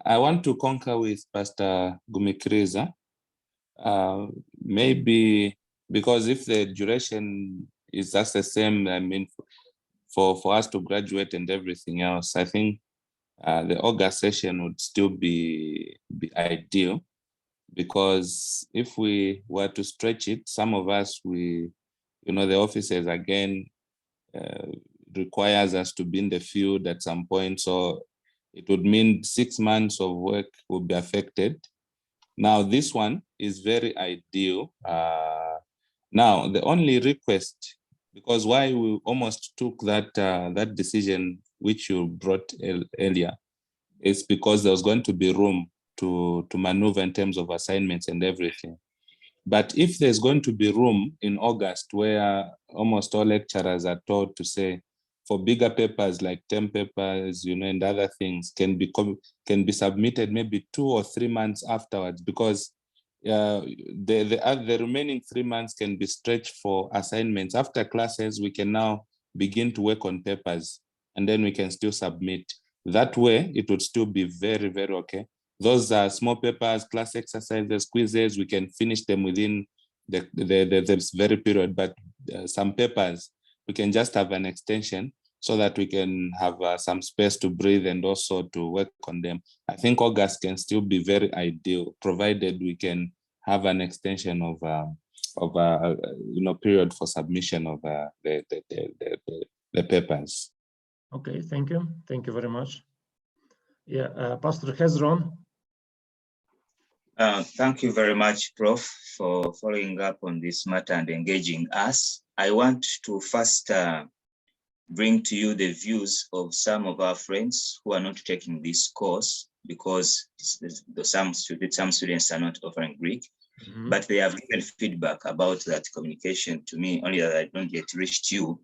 I want to concur with Pastor Gumikriza. Maybe because if the duration is just the same, I mean, for us to graduate and everything else, I think the August session would still be ideal, because if we were to stretch it, some of us, the offices again requires us to be in the field at some point. So it would mean 6 months of work would be affected. Now, this one is very ideal. Now, the only request, because why we almost took that decision which you brought earlier, is because there was going to be room to maneuver in terms of assignments and everything. But if there's going to be room in August, where almost all lecturers are told to say, for bigger papers like term papers, and other things can be submitted maybe 2 or 3 months afterwards, because the remaining 3 months can be stretched for assignments. After classes, we can now begin to work on papers, and then we can still submit. That way, it would still be very, very okay. Those are small papers, class exercises, quizzes, we can finish them within the very period, but some papers, we can just have an extension so that we can have some space to breathe and also to work on them. I think August can still be very ideal, provided we can have an extension of period for submission of the papers. Okay, thank you. Thank you very much. Yeah, Pastor Hezron. Thank you very much, Prof, for following up on this matter and engaging us. I want to first bring to you the views of some of our friends who are not taking this course because some students are not offering Greek, but they have given feedback about that communication to me, only that I don't yet reached you.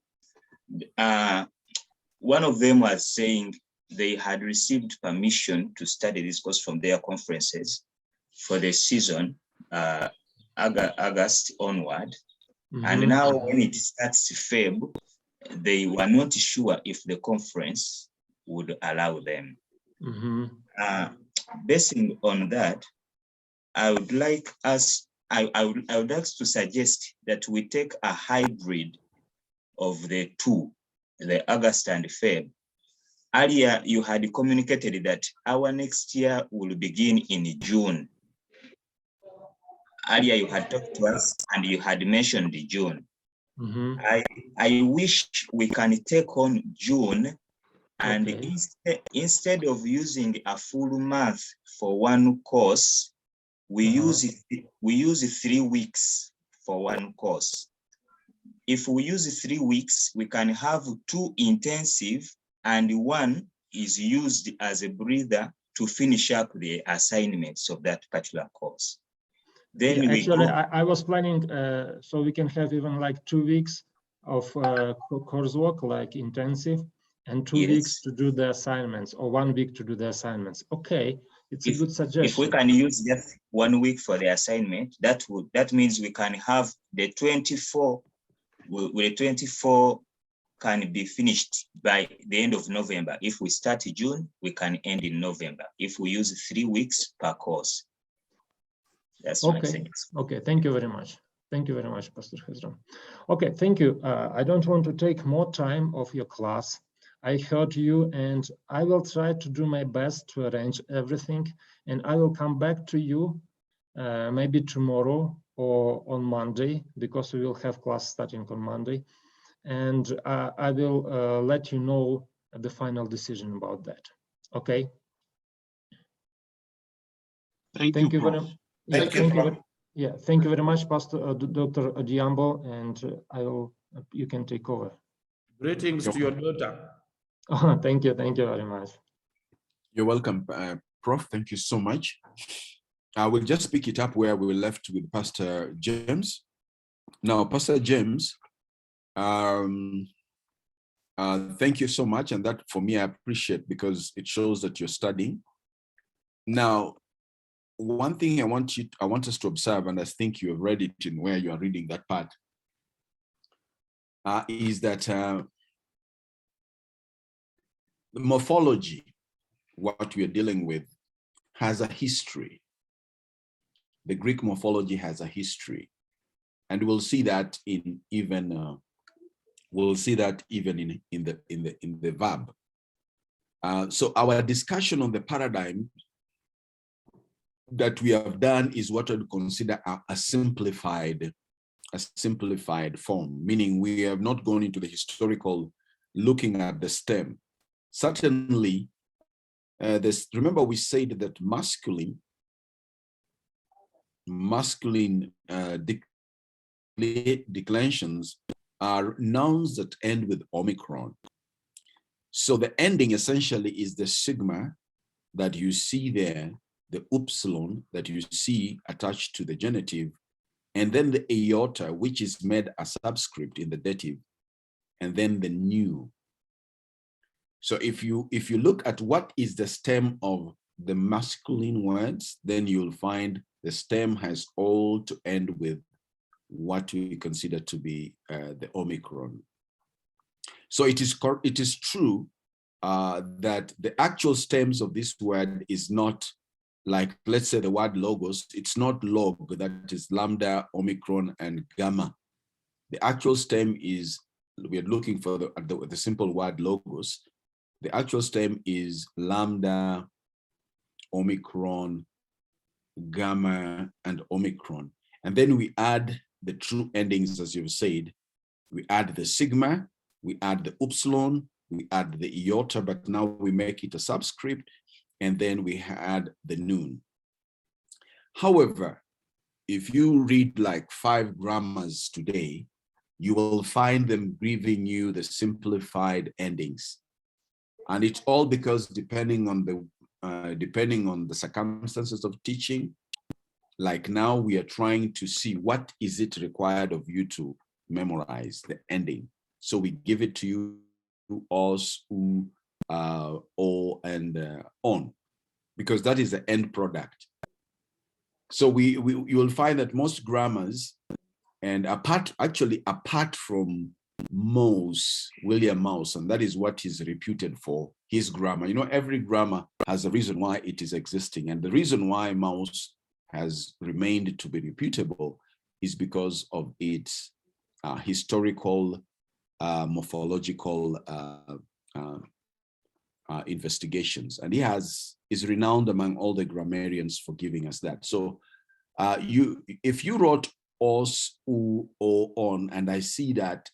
One of them was saying they had received permission to study this course from their conferences for the season, August onward. And now when it starts Feb, they were not sure if the conference would allow them. Basing on that, I would like us, I would like to suggest that we take a hybrid of the two, the August and Feb. Earlier, you had communicated that our next year will begin in June. Earlier, you had talked to us and you had mentioned June. I wish we can take on June, and instead of using a full month for one course, we use 3 weeks for one course. If we use 3 weeks, we can have 2 intensive and 1 is used as a breather to finish up the assignments of that particular course. Then actually, I was planning so we can have even like 2 weeks of coursework, like intensive, and 2 weeks to do the assignments, or 1 week to do the assignments. Okay, it's a good suggestion. If we can use just 1 week for the assignment, that means we can have the 24. The 24 can be finished by the end of November. If we start in June, we can end in November. If we use 3 weeks per course. That's my sense. Okay, thank you very much. Thank you very much, Pastor Hezron. Okay, thank you. I don't want to take more time of your class. I heard you, and I will try to do my best to arrange everything, and I will come back to you maybe tomorrow or on Monday, because we will have class starting on Monday, and I will let you know the final decision about that. Okay. Thank you very much. Thank you very much, Pastor Dr. Diambo, and you can take over. Greetings to your daughter. Oh, thank you very much. You're welcome, Prof. Thank you so much. I will just pick it up where we were left with Pastor James. Now, Pastor James, thank you so much, and that for me I appreciate, because it shows that you're studying. Now, one thing I want us to observe, and I think you have read it in where you are reading that part, is that the morphology, what we are dealing with, has a history. The Greek morphology has a history, and we'll see that in the verb. So our discussion on the paradigm that we have done is what I would consider a simplified form, meaning we have not gone into the historical looking at the stem. Certainly, remember we said that masculine declensions are nouns that end with omicron. So the ending essentially is the sigma that you see there, the upsilon that you see attached to the genitive, and then the aorta, which is made a subscript in the dative, and then the nu. So if you look at what is the stem of the masculine words, then you'll find the stem has all to end with what we consider to be the omicron. So it is true that the actual stems of this word is not like, let's say the word logos, it's not log, that is lambda, omicron, and gamma. The actual stem is, we're looking for the simple word logos. The actual stem is lambda, omicron, gamma, and omicron. And then we add the true endings, as you've said. We add the sigma, we add the upsilon, we add the iota, but now we make it a subscript, and then we add the nun. However, if you read like 5 grammars today, you will find them giving you the simplified endings. And it's all because depending on the circumstances of teaching, like now we are trying to see what is it required of you to memorize the ending. So we give it to you, os, u, o, and on, because that is the end product. So you will find that most grammars, and apart from William Mouse, and that is what he's reputed for, his grammar. You know, every grammar has a reason why it is existing. And the reason why Mouse has remained to be reputable is because of its historical, morphological investigations. And he is renowned among all the grammarians for giving us that. So if you wrote os, u, o, on, and I see that,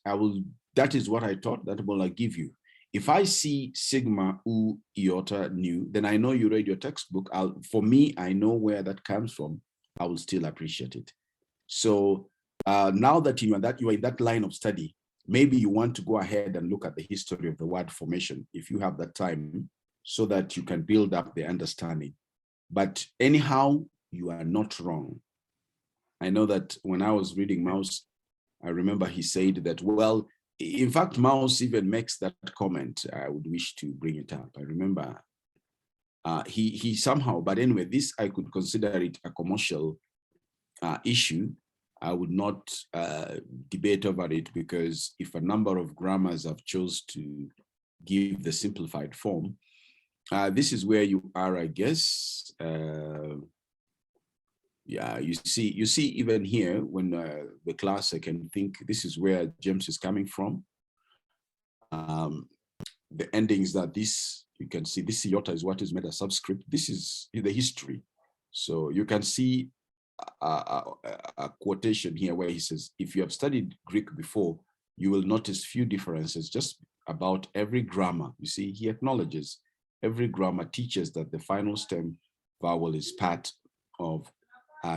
that is what I taught, that will I give you. If I see sigma, u, iota, nu, then I know you read your textbook. For me, I know where that comes from. I will still appreciate it. So now that you are in that line of study, maybe you want to go ahead and look at the history of the word formation, if you have that time, so that you can build up the understanding. But anyhow, you are not wrong. I know that when I was reading Mouse, I remember he said that, well, in fact, Mouse even makes that comment. I would wish to bring it up. I remember he somehow, but anyway, this I could consider it a commercial issue. I would not debate over it, because if a number of grammars have chose to give the simplified form, this is where you are, I guess. Yeah, you see even here when the class, I can think this is where James is coming from. The endings that you can see this iota is what is made a subscript. This is the history. So you can see a quotation here where he says, if you have studied Greek before, you will notice few differences just about every grammar. You see, he acknowledges every grammar teaches that the final stem vowel is part of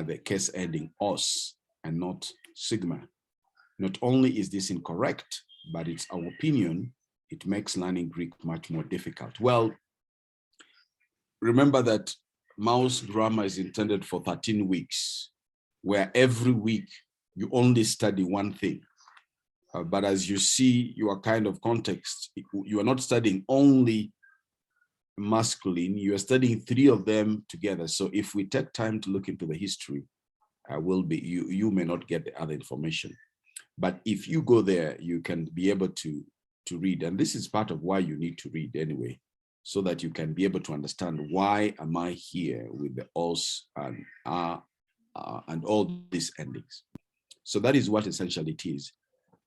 the case ending os and not sigma. Not only is this incorrect, but it's our opinion, it makes learning Greek much more difficult. Well, remember that Mouse grammar is intended for 13 weeks, where every week you only study one thing. But as you see, your kind of context, you are not studying only masculine, you are studying 3 of them together. So if we take time to look into the history, you may not get the other information. But if you go there, you can be able to read. And this is part of why you need to read anyway, so that you can be able to understand why am I here with the os and all these endings. So that is what essentially it is.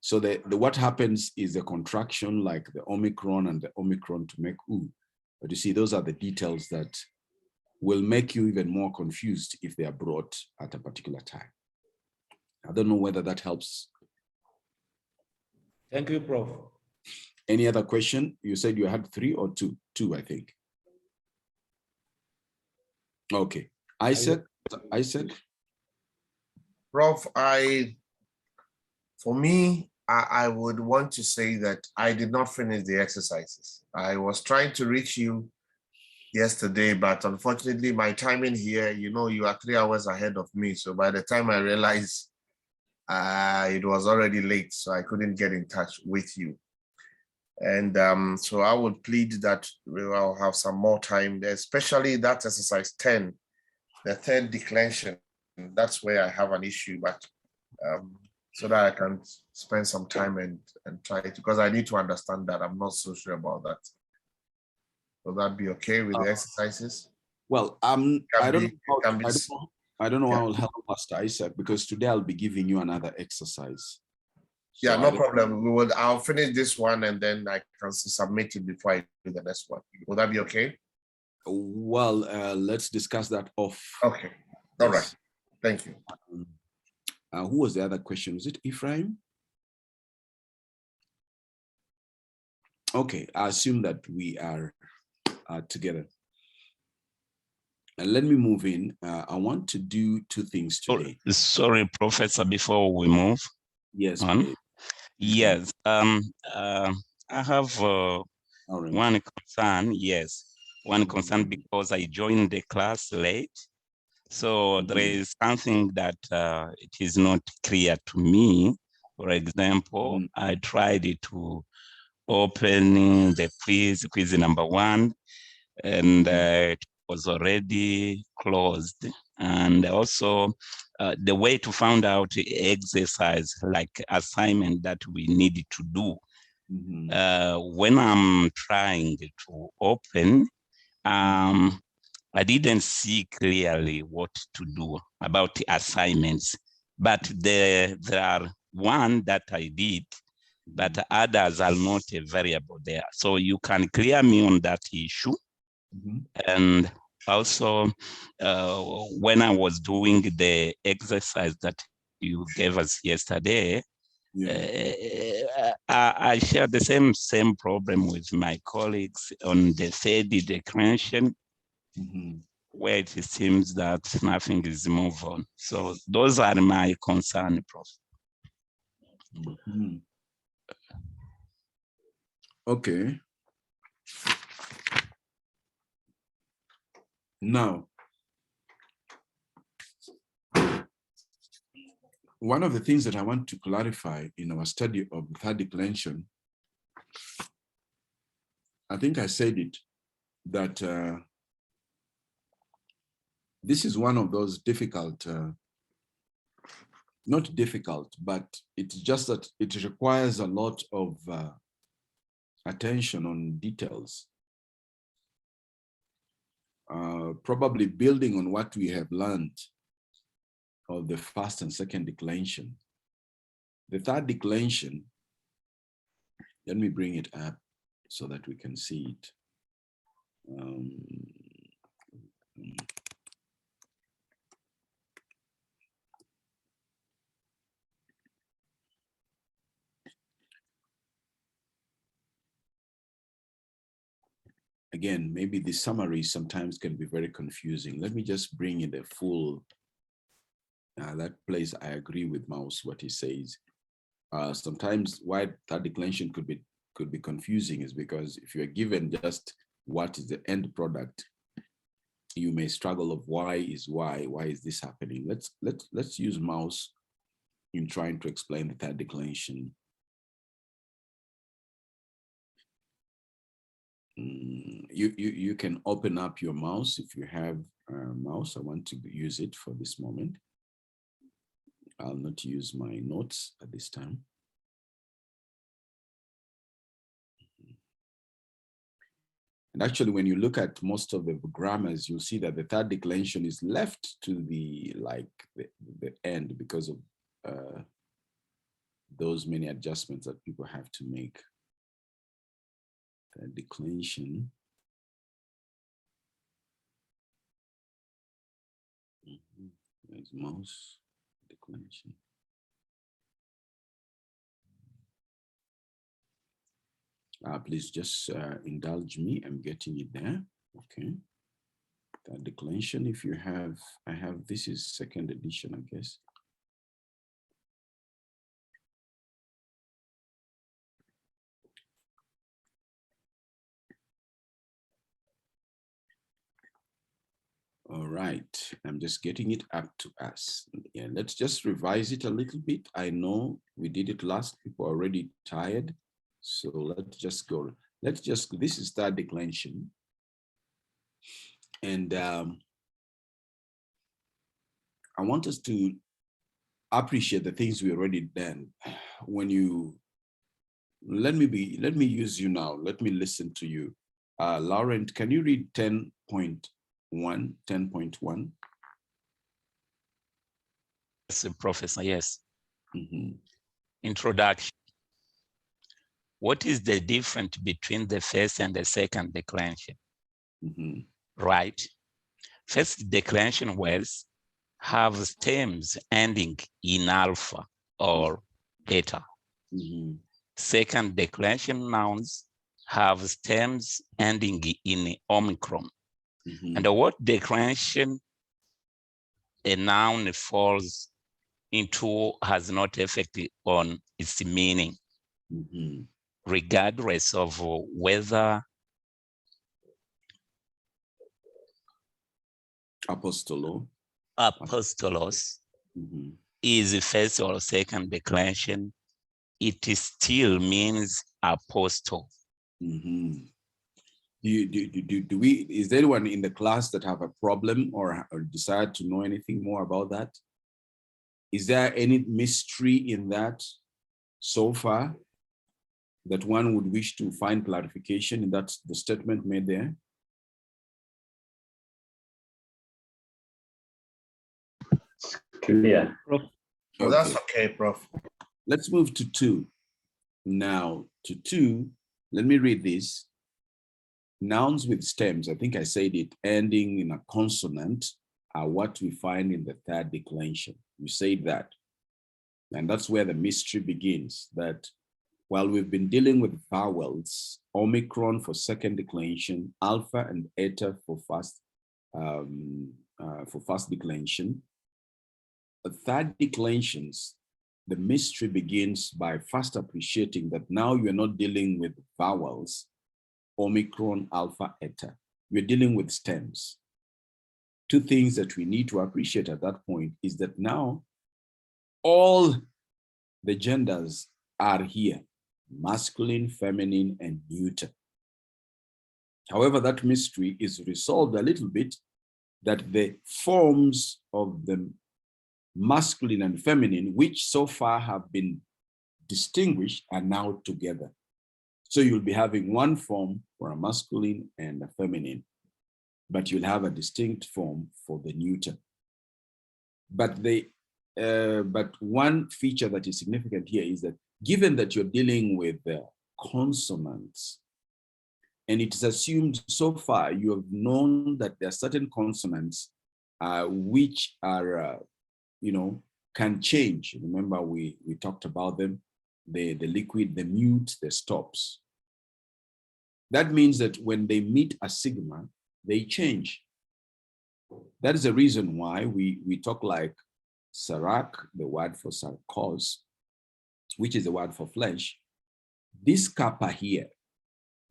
So what happens is the contraction, like the omicron and the omicron to make u. But you see, those are the details that will make you even more confused if they are brought at a particular time. I don't know whether that helps. Thank you, Prof. Any other question? You said you had 3 or 2? 2, I think. Okay. Isaac? Prof, for me, I would want to say that I did not finish the exercises. I was trying to reach you yesterday, but unfortunately my timing here, you are 3 hours ahead of me. So by the time I realized it was already late, so I couldn't get in touch with you. And so I would plead that we'll have some more time, especially that exercise 10, the third declension. That's where I have an issue, but so that I can spend some time and try it, because I need to understand that. I'm not so sure about that. Will that be okay with the exercises? Well, I don't know Yeah. how I'll help Pastor Isaac, because today I'll be giving you another exercise. Yeah, So no problem. I'll finish this one and then I can submit it before I do the next one. Will that be okay? Well, let's discuss that off. Okay. All right. Thank you. Who was the other question? Was it Ephraim? Okay, I assume that we are together. And let me move in. I want to do two things today. Sorry, Professor, before we move. Yes, on. Yes. I have one concern. Yes, one concern because I joined the class late. So there is something that it is not clear to me. For example, I tried to open the quiz number 1, and it was already closed. And also the way to find out the exercise, like assignment that we need to do. When I'm trying to open, I didn't see clearly what to do about the assignments, but there are one that I did, but others are not a variable there. So you can clear me on that issue. And also, when I was doing the exercise that you gave us yesterday, I shared the same problem with my colleagues on the third declension, where it seems that nothing is moved on. So those are my concerns, Prof. Okay. Now, one of the things that I want to clarify in our study of the third declension, I think I said it, that this is one of those difficult, not difficult, but it's just that it requires a lot of attention on details. Probably building on what we have learned of the first and second declension. The third declension, let me bring it up so that we can see it. Again, maybe the summary sometimes can be very confusing. Let me just bring in the full, that place I agree with Mouse, what he says. Sometimes why third declension could be confusing is because if you're given just what is the end product, you may struggle of why is this happening? Let's use Mouse in trying to explain the third declension. You can open up your mouse if you have a mouse. I want to use it for this moment. I'll not use my notes at this time. And actually, when you look at most of the grammars, you'll see that the third declension is left to the end because of those many adjustments that people have to make. Third declension. There's mouse declension. Please just indulge me. I'm getting it there. Okay. That declension, if you have, this is second edition, I guess. All right, I'm just getting it up to us. Yeah, let's just revise it a little bit. I know we did it last, people are already tired. So let's just go. This is third declension. And I want us to appreciate the things we already done. When you, let me use you now. Let me listen to you. Laurent, can you read 10.1, 10.1? Yes, Professor, yes. Introduction. What is the difference between the first and the second declension? Right. First declension words have stems ending in alpha or beta. Second declension nouns have stems ending in omicron. And what declension a noun falls into has not effect on its meaning, regardless of whether apostolos is first or second declension, it still means apostle. Is there anyone in the class that have a problem or desire to know anything more about that? Is there any mystery in that so far that one would wish to find clarification in that the statement made there? Clear. Oh, that's okay, Prof. Let's move to 2. Now, to 2, let me read this. Nouns with stems, I think I said it, ending in a consonant are what we find in the third declension. We said that. And that's where the mystery begins, that while we've been dealing with vowels, omicron for second declension, alpha and eta for first declension, the third declensions, the mystery begins by first appreciating that now you're not dealing with vowels, omicron, alpha, eta. We're dealing with stems. 2 things that we need to appreciate at that point is that now all the genders are here, masculine, feminine, and neuter. However, that mystery is resolved a little bit, that the forms of the masculine and feminine, which so far have been distinguished, are now together. So you'll be having one form for a masculine and a feminine, but you'll have a distinct form for the neuter. But one feature that is significant here is that given that you're dealing with consonants, and it is assumed so far you have known that there are certain consonants which are, can change. Remember, we talked about them, the liquid, the mute, the stops. That means that when they meet a sigma, they change. That is the reason why we talk like sarak, the word for sarkos, which is the word for flesh. This kappa here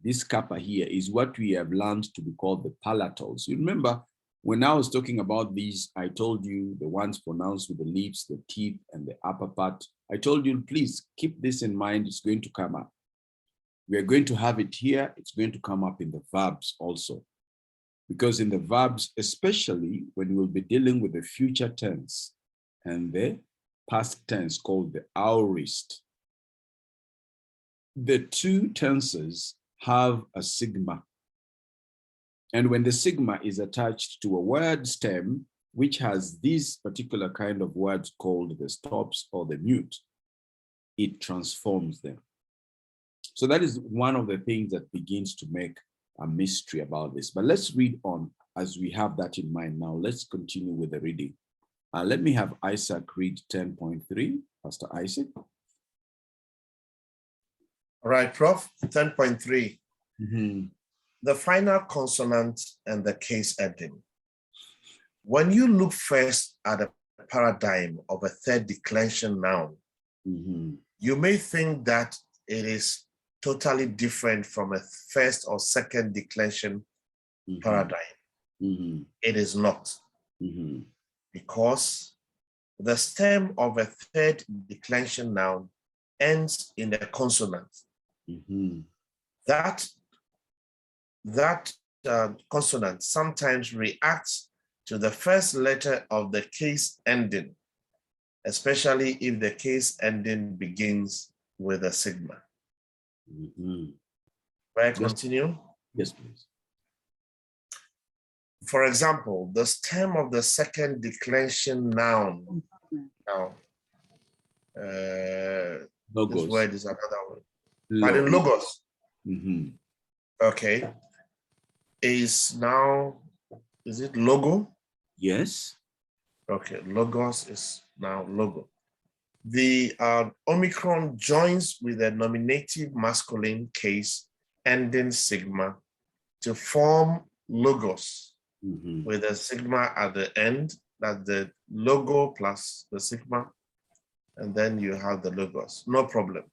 is what we have learned to be called the palatals. You remember, when I was talking about these, I told you the ones pronounced with the lips, the teeth, and the upper part. I told you, please keep this in mind. It's going to come up. We are going to have it here. It's going to come up in the verbs also. Because in the verbs, especially when we'll be dealing with the future tense and the past tense called the aorist, the 2 tenses have a sigma. And when the sigma is attached to a word stem, which has this particular kind of words called the stops or the mute, it transforms them. So that is one of the things that begins to make a mystery about this. But let's read on as we have that in mind now. Let's continue with the reading. Let me have Isaac read 10.3. Pastor Isaac. All right, Prof. 10.3. The final consonant and the case ending. When you look first at the paradigm of a third declension noun, you may think that it is totally different from a first or second declension paradigm. It is not, because the stem of a third declension noun ends in a consonant. That consonant sometimes reacts to the first letter of the case ending especially if the case ending begins with a sigma. May I continue? Yes, please. For example, the stem of the second declension noun. Now, this word is another word. But in logos, okay, is now, is it logo? Yes. Okay, logos is now logo. The Omicron joins with a nominative masculine case ending sigma to form logos with a sigma at the end. That's the logo plus the sigma, and then you have the logos, no problem.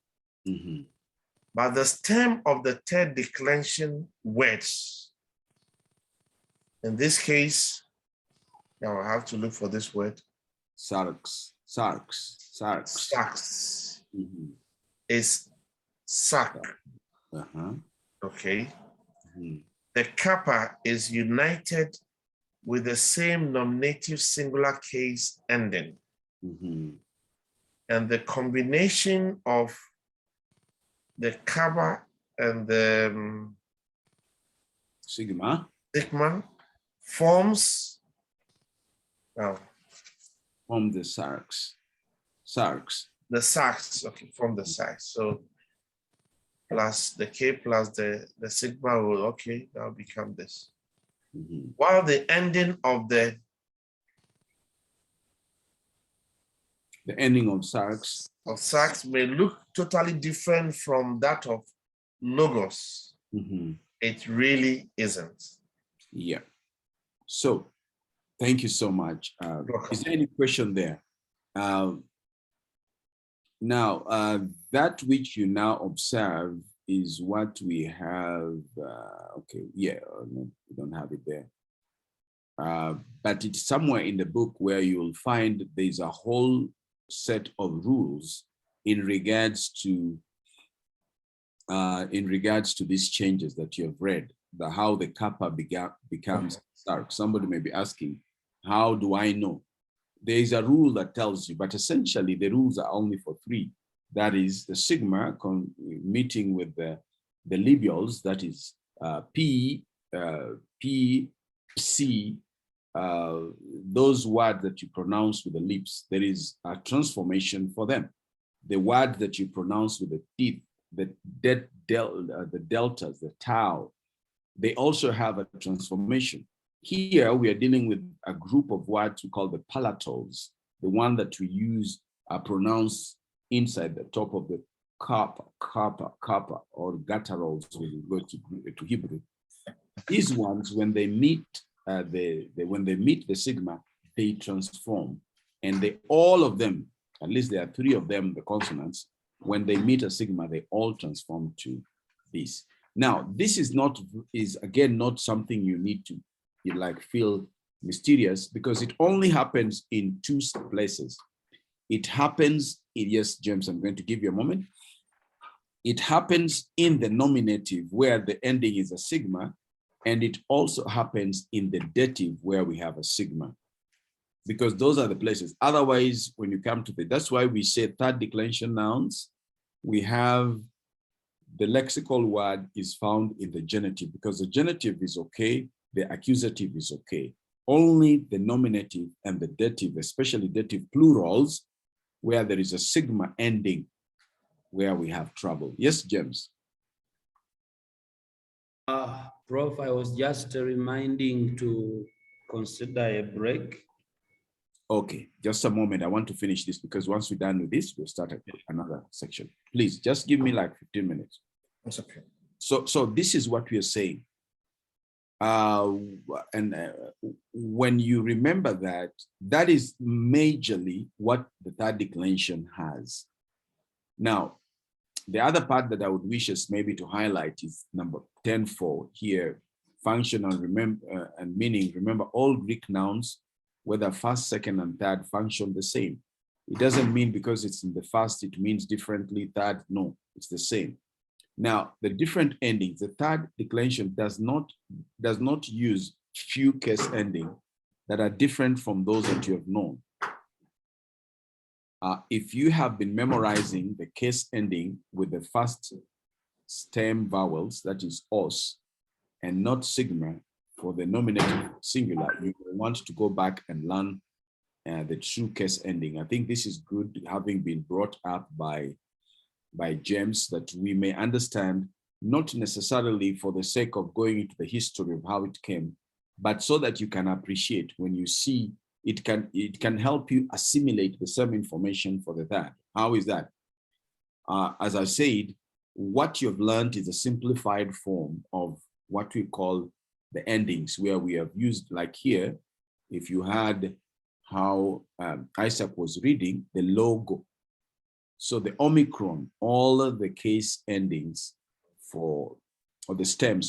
But the stem of the third declension words, in this case, now I have to look for this word. Sarx. Is sac. Okay. The kappa is united with the same nominative singular case ending. And the combination of the kappa and the sigma forms from the sarx. The sarx, okay, from the sarx. So plus the K plus the sigma will, okay, that'll become this. While the ending of the ending of sarx may look totally different from that of logos. It really isn't. Yeah. So thank you so much. Is there any question there? Now, that which you now observe is what we have. Okay, yeah, no, we don't have it there. But it's somewhere in the book where you'll find there's a whole set of rules in regards to these changes that you have read, how the kappa becomes sarx. Somebody may be asking, how do I know? There is a rule that tells you, but essentially the rules are only for three. That is the sigma meeting with the labials, that is P, P, C, those words that you pronounce with the lips, there is a transformation for them. The words that you pronounce with the teeth, the deltas, the tau, they also have a transformation. Here we are dealing with a group of words we call the palatals, the one that we use pronounced inside the top of the kappa, or gutturals when you go to Hebrew. These ones, when they meet the sigma, they transform, and all of them, at least there are three of them, the consonants, when they meet a sigma, they all transform to this. Now, this is again not something you need to feel mysterious, because it only happens in two places. It happens in, yes, James, I'm going to give you a moment. It happens in the nominative where the ending is a sigma, and it also happens in the dative where we have a sigma, because those are the places. Otherwise, when you come to that's why we say third declension nouns, we have the lexical word is found in the genitive, because the genitive is okay, the accusative is okay. Only the nominative and the dative, especially dative plurals, where there is a sigma ending, where we have trouble. Yes, James. Prof, I was just reminding to consider a break. Okay, just a moment. I want to finish this, because once we're done with this, we'll start another section. Please, just give me like 15 minutes. That's okay. So this is what we are saying. When you remember that, that is majorly what the third declension has. Now, the other part that I would wish us maybe to highlight is number 10.4 here, function and meaning. Remember, all Greek nouns, whether first, second, and third, function the same. It doesn't mean because it's in the first, it means differently. Third, no, it's the same. Now, the different endings, the third declension does not use few case ending that are different from those that you have known. If you have been memorizing the case ending with the first stem vowels, that is os, and not sigma for the nominative singular, you will want to go back and learn the true case ending. I think this is good, having been brought up by James, that we may understand, not necessarily for the sake of going into the history of how it came, but so that you can appreciate when you see it can help you assimilate the same information for the third. How is that? As I said, what you've learned is a simplified form of what we call the endings, where we have used, like here, if you had how Isaac was reading, the logo. So the Omicron, all of the case endings for, or the stem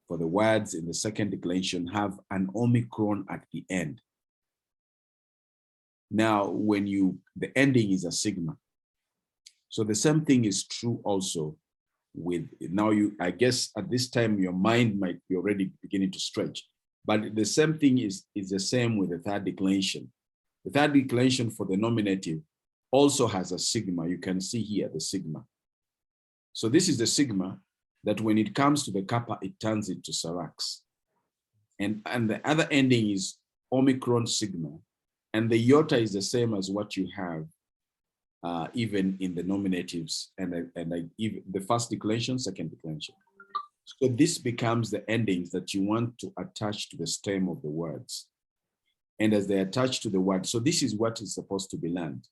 for the words in the second declension have an Omicron at the end. Now, when the ending is a sigma. So the same thing is true also with, now I guess at this time your mind might be already beginning to stretch, but the same thing is the same with the third declension. The third declension for the nominative also has a sigma. You can see here the sigma. So this is the sigma that when it comes to the kappa, it turns into sarax. And the other ending is Omicron sigma. And the iota is the same as what you have even in the nominatives and even the first declension, second declension. So this becomes the endings that you want to attach to the stem of the words. And as they attach to the word, so this is what is supposed to be learned.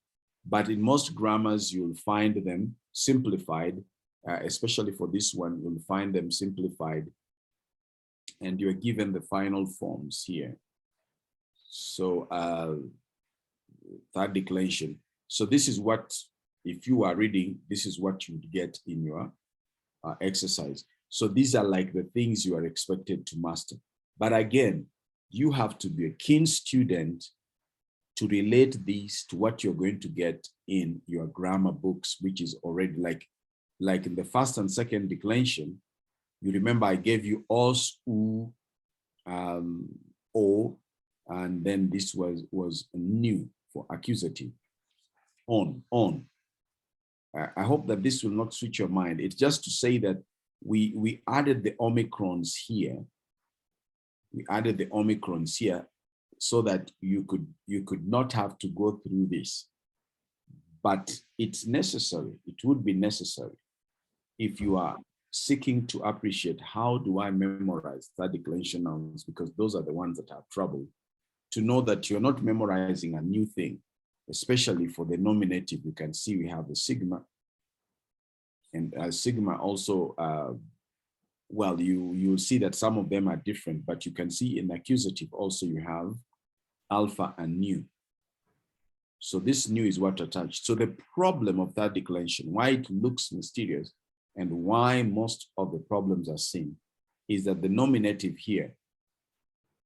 But in most grammars, you'll find them simplified, especially for this one, you'll find them simplified, and you're given the final forms here. So third declension. So this is what, if you are reading, this is what you would get in your exercise. So these are like the things you are expected to master. But again, you have to be a keen student to relate these to what you're going to get in your grammar books, which is already like in the first and second declension. You remember I gave you os, u, o, and then this was new for accusative. On. I hope that this will not switch your mind. It's just to say that we added the omicrons here. We added the omicrons here so that you could not have to go through this. But it's necessary. It would be necessary if you are seeking to appreciate how do I memorize third declension nouns, because those are the ones that have trouble, to know that you're not memorizing a new thing, especially for the nominative. You can see we have the sigma, and sigma also, well, you'll see that some of them are different, but you can see in accusative also you have alpha and nu. So this nu is what attached. So the problem of third declension, why it looks mysterious and why most of the problems are seen, is that the nominative here,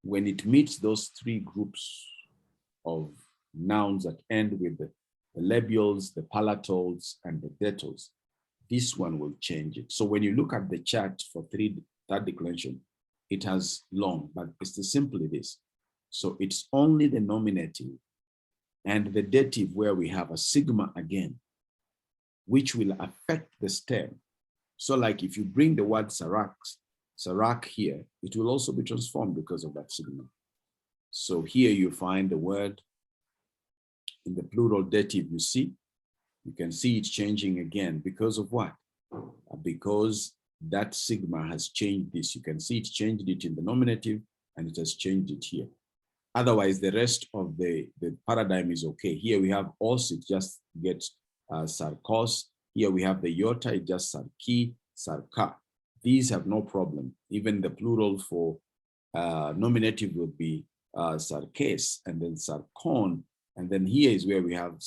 when it meets those three groups of nouns that end with the labials, the palatals, and the dentals, this one will change it. So when you look at the chart for third declension, it has long, but it's simply this. So it's only the nominative and the dative where we have a sigma again, which will affect the stem. So like if you bring the word sarak here, it will also be transformed because of that sigma. So here you find the word in the plural dative, you can see it changing again because of what? Because that sigma has changed this. You can see it changed it in the nominative and it has changed it here. Otherwise, the rest of the paradigm is okay. Here we have os, it just gets sarkos. Here we have the iota, it just sarki, sarka. These have no problem. Even the plural for nominative will be sarkes and then sarkon. And then here is where we have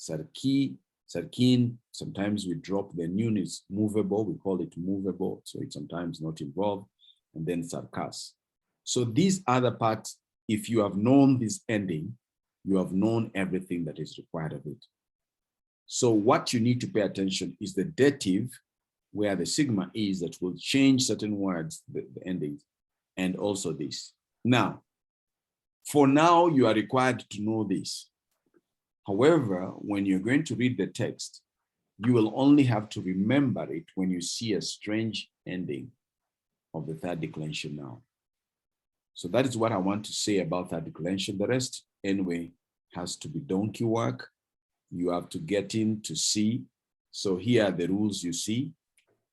sarki, sarkin. Sometimes we drop the nun is movable. We call it movable. So it's sometimes not involved. And then sarkas. So these other parts, if you have known this ending, you have known everything that is required of it. So what you need to pay attention is the dative, where the sigma is, that will change certain words, the endings, and also this. Now, For now, you are required to know this. However, when you're going to read the text, you will only have to remember it when you see a strange ending of the third declension now. So that is what I want to say about third declension. The rest, anyway, has to be donkey work. You have to get in to see. So here are the rules you see.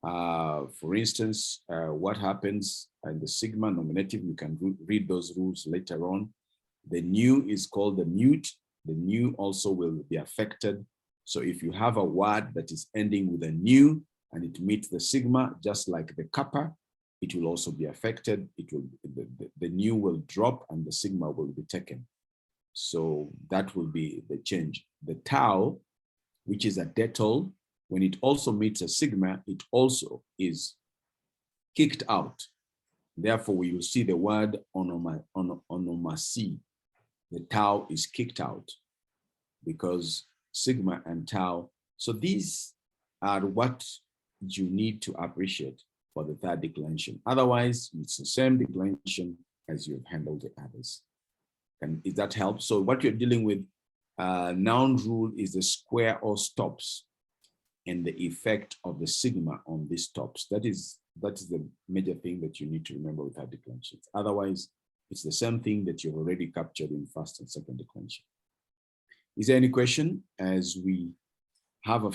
For instance, what happens in the sigma nominative, you can read those rules later on. The new is called the mute. The new also will be affected. So if you have a word that is ending with a new and it meets the sigma, just like the kappa, it will also be affected. It will the new will drop and the sigma will be taken. So that will be the change. The tau, which is a detol, when it also meets a sigma, it also is kicked out. Therefore, we will see the word onomasi. The tau is kicked out because sigma and tau. So these are what you need to appreciate for the third declension. Otherwise, it's the same declension as you've handled the others. And if that helps, so what you're dealing with, noun rule is the square or stops and the effect of the sigma on these stops. That is the major thing that you need to remember with third declensions. Otherwise, it's the same thing that you've already captured in first and second declension. Is there any question as we have a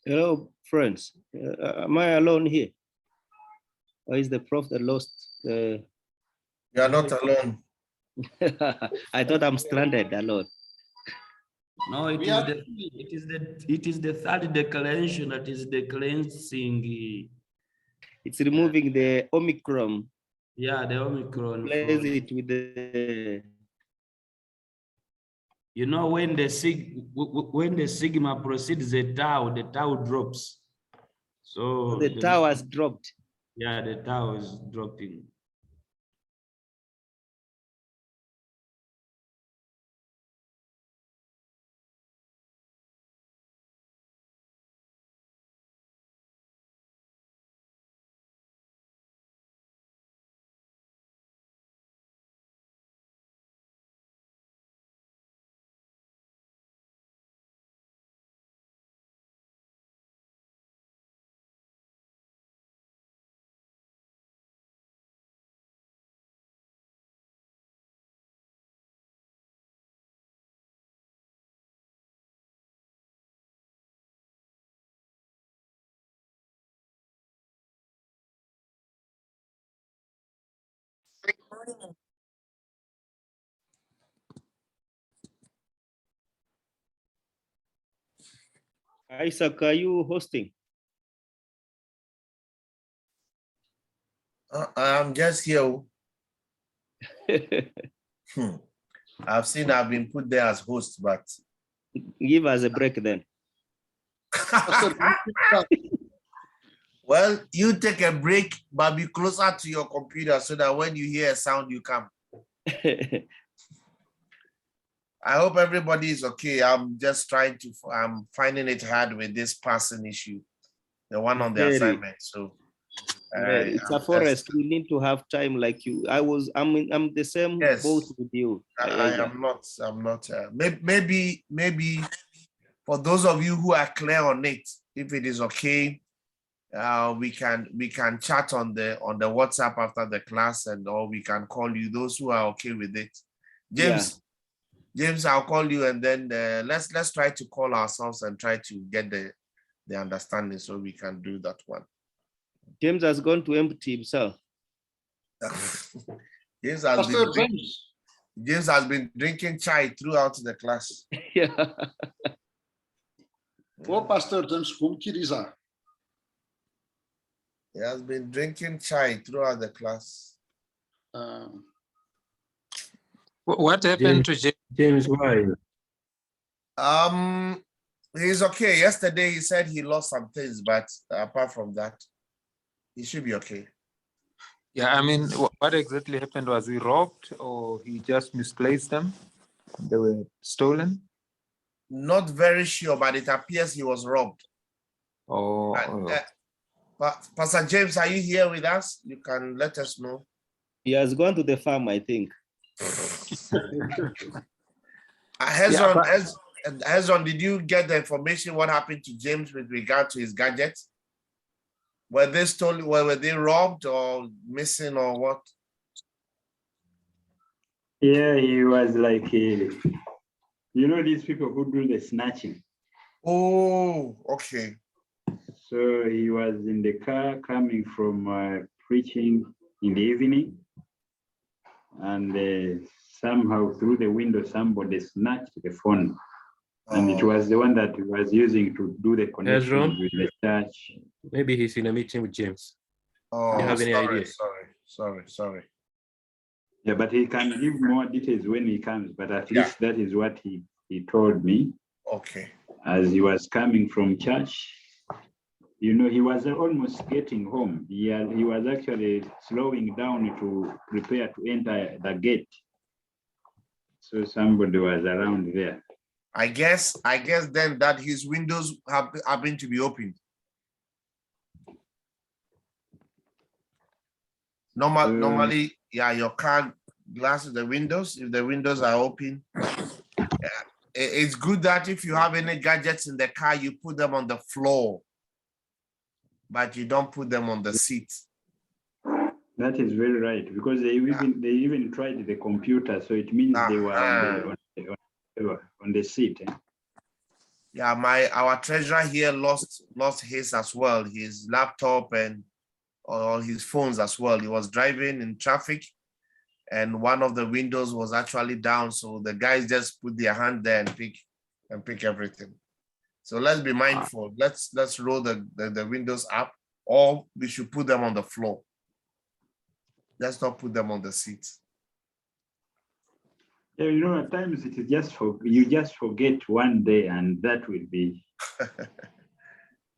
Hello, friends. Am I alone here? Or is the prof that lost the... You are not alone. I thought I'm stranded alone. No, it is the third declension that is the cleansing. It's removing the Omicron. Yeah, the Omicron. Replace it with the... You know, when the sigma precedes the tau drops. So the tau has dropped. Yeah, the tau is dropping. Isaac, are you hosting? I'm just here. I've seen I've been put there as host, but give us a break then. Well, you take a break, but be closer to your computer so that when you hear a sound, you come. I hope everybody is okay. I'm just I'm finding it hard with this passing issue, the one on the assignment. So it's a forest. We need to have time like you. I'm the same boat with you. I'm not. Maybe for those of you who are clear on it, if it is okay, we can chat on the WhatsApp after the class, or we can call you. Those who are okay with it, James, I'll call you, and then let's try to call ourselves and try to get the understanding so we can do that one. James has gone to empty himself. James has been drinking chai throughout the class. Yeah. Oh, Pastor James, whom Kiriza? He has been drinking chai throughout the class. What happened to James? James, why? He's okay. Yesterday he said he lost some things, but apart from that, he should be okay. Yeah, I mean, what exactly happened? Was he robbed or he just misplaced them? They were stolen? Not very sure, but it appears he was robbed. Oh, Pastor James, are you here with us? You can let us know. He has gone to the farm, I think. Hezron, did you get the information what happened to James with regard to his gadgets? Were they stolen? Were they robbed or missing or what? Yeah, he was like, you know, these people who do the snatching. Oh, okay. So he was in the car coming from preaching in the evening, and somehow through the window, somebody snatched the phone. And it was the one that he was using to do the connection with the church. Maybe he's in a meeting with James. Oh, Do you have any idea? Sorry. Yeah, but he can give more details when he comes, but at least that is what he told me. Okay. As he was coming from church, you know, he was almost getting home. He was actually slowing down to prepare to enter the gate. So somebody was around there. I guess then that his windows have been to be opened. Normally, yeah, your car glasses, the windows, if the windows are open, it's good that if you have any gadgets in the car, you put them on the floor, but you don't put them on the seat. That is very right, because they even tried the computer, so it means they were on the seat. Yeah, our treasurer here lost his as well, his laptop and all his phones as well. He was driving in traffic, and one of the windows was actually down, so the guys just put their hand there and pick everything. So let's be mindful. Let's roll the windows up, or we should put them on the floor. Let's not put them on the seat. Yeah, you know, at times it is you just forget one day, and that will be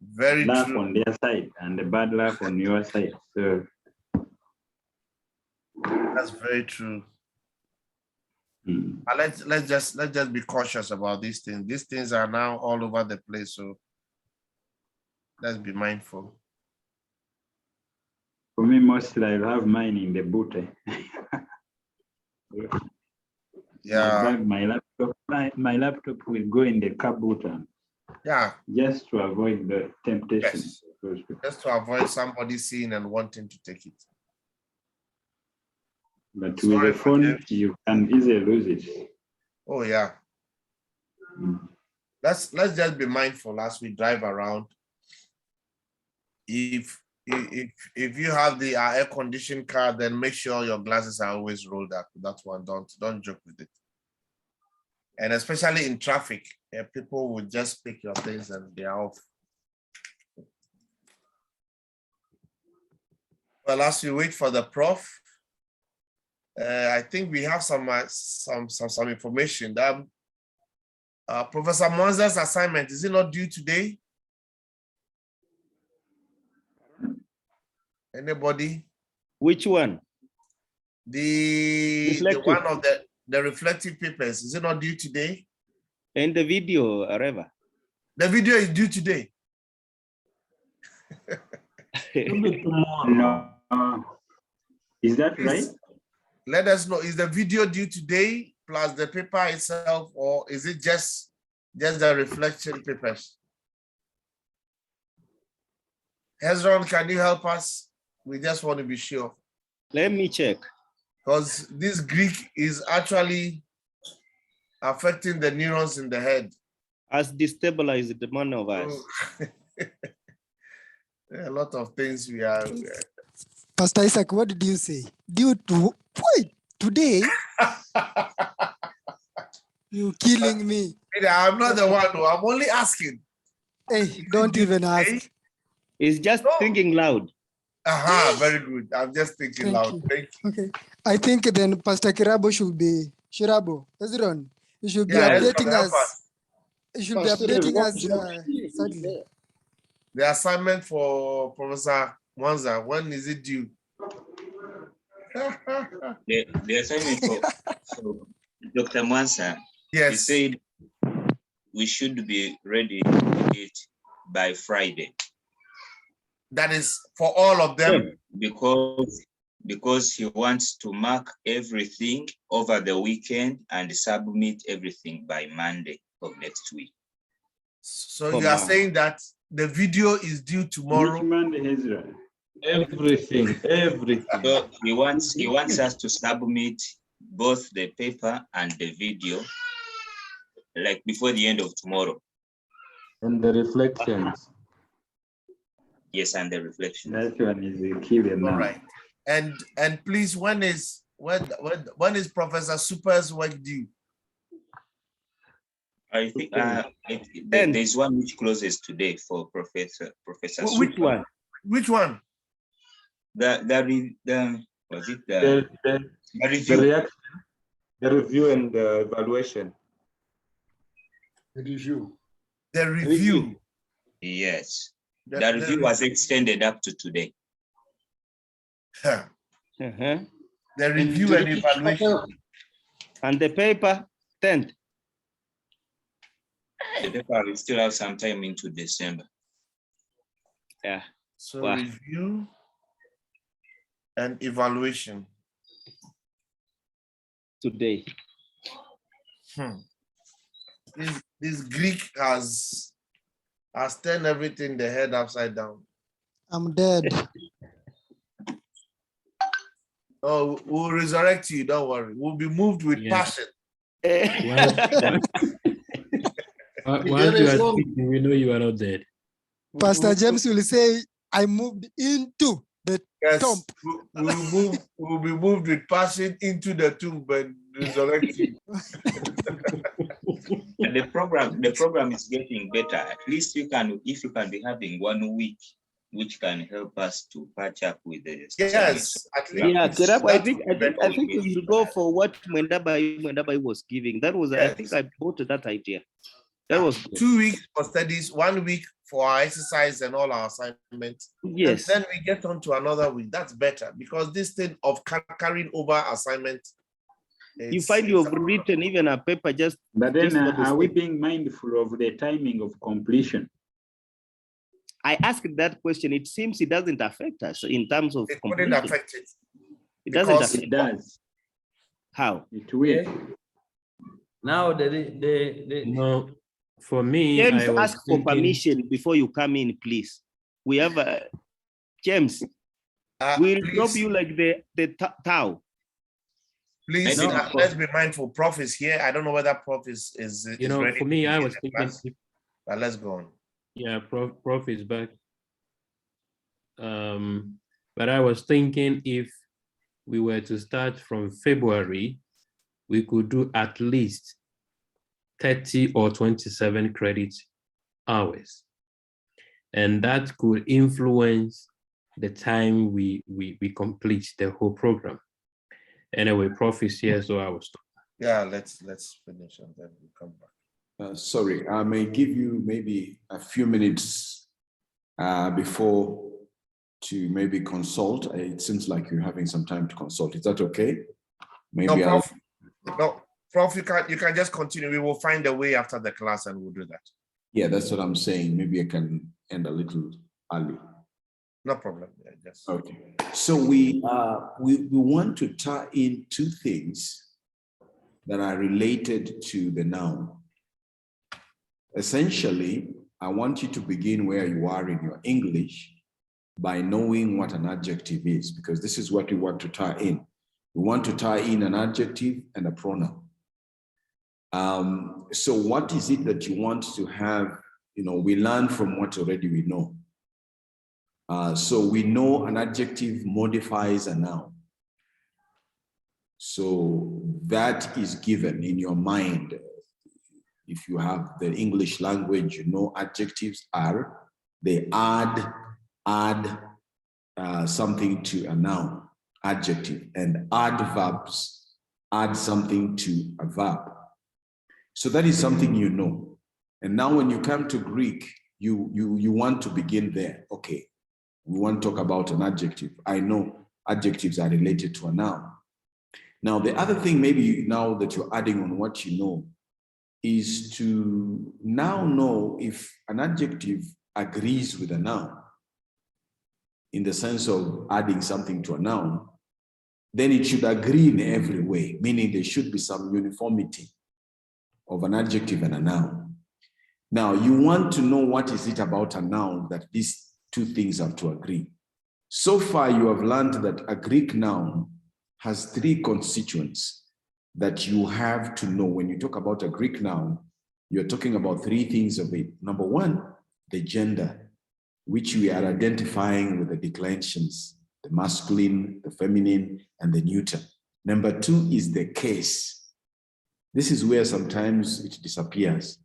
very luck true on their side and the bad luck on your side. So that's very true. Let's just be cautious about these things. These things are now all over the place, so let's be mindful. For me, mostly I have mine in the boot. Yeah. My laptop will go in the car boot. Yeah. Just to avoid the temptation. Yes. Just to avoid somebody seeing and wanting to take it. But with the phone, you can easily lose it. Oh yeah. Let's just be mindful as we drive around. If you have the air-conditioned car, then make sure your glasses are always rolled up. That's one. Don't joke with it. And especially in traffic, people will just pick your things and they are off. Well, as we wait for the prof, I think we have some information. That Professor Mwanza's assignment, is it not due today? Anybody? Which one? The one of the reflective papers, is it not due today? And the video, Reva. The video is due today. No. Is that right? Let us know, is the video due today plus the paper itself, or is it just the reflection papers? Hezron, can you help us? We just want to be sure. Let me check. Because this Greek is actually affecting the neurons in the head. Has destabilized the one of us. A lot of things we are. Pastor Isaac, what did you say? Due to wait today? You killing me. I'm not the one. I'm only asking. Hey, don't even ask. He's just thinking loud. Aha, very good. I'm just thinking Thank loud. you. Thank you. Okay. I think then Pastor Kirabo should be Shirabo. Hezron, you should be Yeah, updating help us. You should be updating us sadly. The assignment for Professor Mwanza, when is it due? The assignment for Dr. Mwanza, yes, he said we should be ready with it by Friday. That is for all of them? Because he wants to mark everything over the weekend and submit everything by Monday of next week. So you are saying that the video is due tomorrow? Which Monday, Ezra? Everything. So he wants us to submit both the paper and the video like before the end of tomorrow. And the reflections. Yes, and the reflection. That one is a key. All right. And please, when is Professor Super's work due? I think there's one which closes today for Professor Which Super. one? Which one? The review, the review and the evaluation. The review. The review. Yes. The review was extended up to today. The review and evaluation. And the paper, 10th. The paper will still have some time into December. Yeah. So review and evaluation. Today. This Greek has turned everything the head upside down. I'm dead. Oh, we'll resurrect you, don't worry. We'll be moved with passion. Once you are speaking, we know you are not dead. Pastor James will say, I moved into the tomb. We'll be moved with passion into the tomb and resurrect you. And the program is getting better. At least if you can be having 1 week, which can help us to patch up with the yes. At least. Yeah, Kerab, I think we will go for what Mwendabai was giving. That was, yes. I think I bought that idea. That was good. 2 weeks for studies, 1 week for our exercise and all our assignments. Yes. And then we get on to another week. That's better because this thing of carrying over assignments. You find you've written even a paper just. But then are we being mindful of the timing of completion? I asked that question. It seems it doesn't affect us in terms of it completion. Wouldn't affect it. It doesn't affect it. Does. How? It will. Now no, for me, James, I was ask for permission before you come in, please. We have James. We'll drop you like the towel. Please, let's be mindful. Prof is here. I don't know whether Prof is ready. For me, I was thinking. But let's go on. Yeah, Prof is back. But I was thinking if we were to start from February, we could do at least 30 or 27 credit hours. And that could influence the time we complete the whole program. Anyway, Prof is here, so I was talking. Yeah, let's finish and then we'll come back. Sorry, I may give you maybe a few minutes before to maybe consult. It seems like you're having some time to consult. Is that okay? Maybe Prof, you can just continue. We will find a way after the class and we'll do that. Yeah, that's what I'm saying. Maybe I can end a little early. No problem. Yeah, just okay. So we want to tie in two things that are related to the noun. Essentially, I want you to begin where you are in your English by knowing what an adjective is, because this is what we want to tie in. We want to tie in an adjective and a pronoun. So what is it that you want to have? We learn from what already we know. So we know an adjective modifies a noun. So that is given in your mind. If you have the English language, adjectives they add something to a noun, adjective, and adverbs add something to a verb. So that is something you know. And now when you come to Greek, you want to begin there. Okay, we want to talk about an adjective. I know adjectives are related to a noun. Now, the other thing maybe now that you're adding on what you know is to now know if an adjective agrees with a noun in the sense of adding something to a noun, then it should agree in every way, meaning there should be some uniformity of an adjective and a noun. Now, you want to know what is it about a noun that these two things have to agree. So far, you have learned that a Greek noun has three constituents that you have to know. When you talk about a Greek noun, you're talking about three things of it. Number one, the gender, which we are identifying with the declensions, the masculine, the feminine, and the neuter. Number two is the case. This is where sometimes it disappears,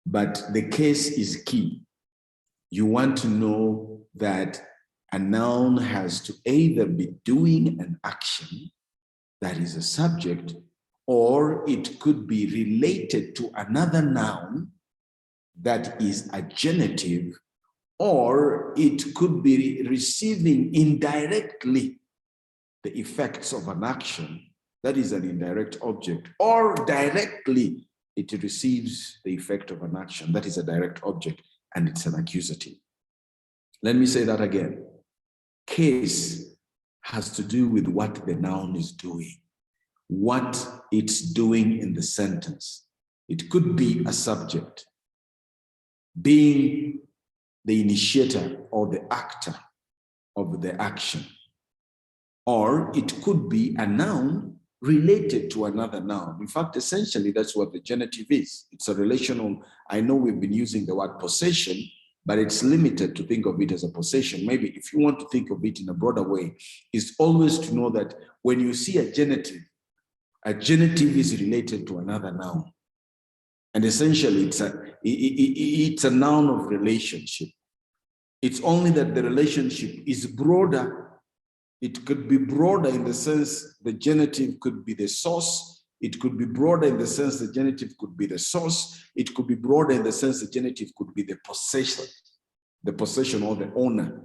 but the case is key. You want to know that a noun has to either be doing an action that is a subject, or it could be related to another noun that is a genitive, or it could be receiving indirectly the effects of an action that is an indirect object, or directly it receives the effect of an action that is a direct object and it's an accusative. Let me say that again. Case has to do with what the noun is doing, what it's doing in the sentence. It could be a subject being the initiator or the actor of the action, or it could be a noun related to another noun. In fact, essentially, that's what the genitive is. It's a relational. I know we've been using the word possession, but it's limited to think of it as a possession. Maybe if you want to think of it in a broader way, is always to know that when you see a genitive is related to another noun. And essentially, it's a noun of relationship. It's only that the relationship is broader. It could be broader in the sense the genitive could be the source. It could be broader in the sense the genitive could be the source. It could be broader in the sense the genitive could be the possession or the owner.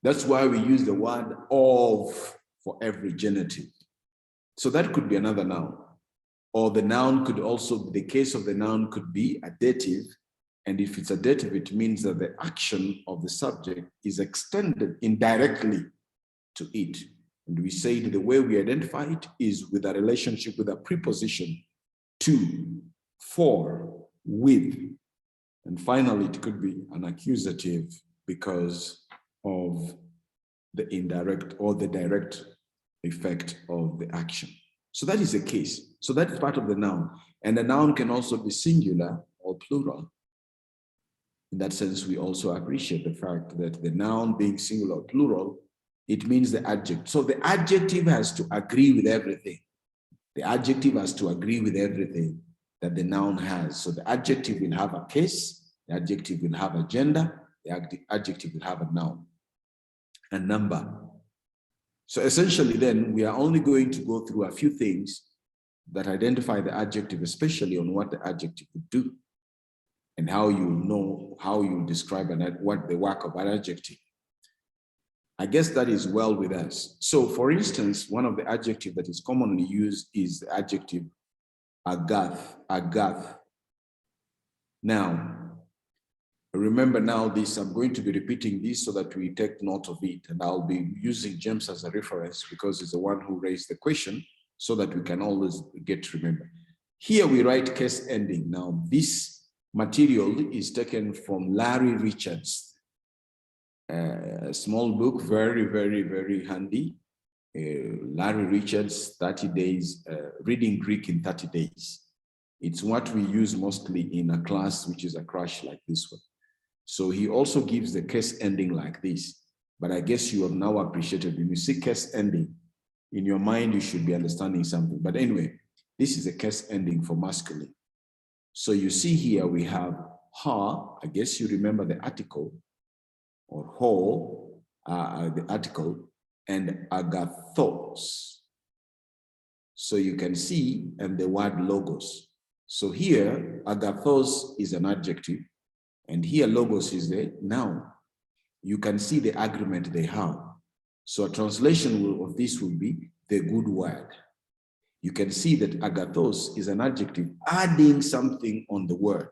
That's why we use the word of for every genitive. So that could be another noun. Or the noun could also, the case of the noun could be a dative. And if it's a dative, it means that the action of the subject is extended indirectly to it. And we say that the way we identify it is with a relationship with a preposition to, for, with. And finally, it could be an accusative because of the indirect or the direct effect of the action. So that is a case. So that is part of the noun. And the noun can also be singular or plural. In that sense, we also appreciate the fact that the noun being singular or plural, it means the adjective. So the adjective has to agree with everything. The adjective has to agree with everything that the noun has. So the adjective will have a case, the adjective will have a gender, the adjective will have a noun, a number. So essentially then, we are only going to go through a few things that identify the adjective, especially on what the adjective would do and how you know, how you describe what the work of an adjective. I guess that is well with us. So for instance, one of the adjectives that is commonly used is the adjective agath. Now, remember now this, I'm going to be repeating this so that we take note of it, and I'll be using James as a reference because he's the one who raised the question so that we can always get to remember. Here we write case ending. Now this material is taken from Larry Richards, a small book, very, very, very handy. Larry Richards, 30 days, reading Greek in 30 days. It's what we use mostly in a class, which is a crash like this one. So he also gives the case ending like this, but I guess you have now appreciated when you see case ending, in your mind, you should be understanding something. But anyway, this is a case ending for masculine. So you see here we have ha, I guess you remember the article, or ho, the article, and agathos. So you can see, and the word logos. So here, agathos is an adjective, and here logos is the noun. You can see the agreement they have. So a translation of this will be the good word. You can see that agathos is an adjective adding something on the word.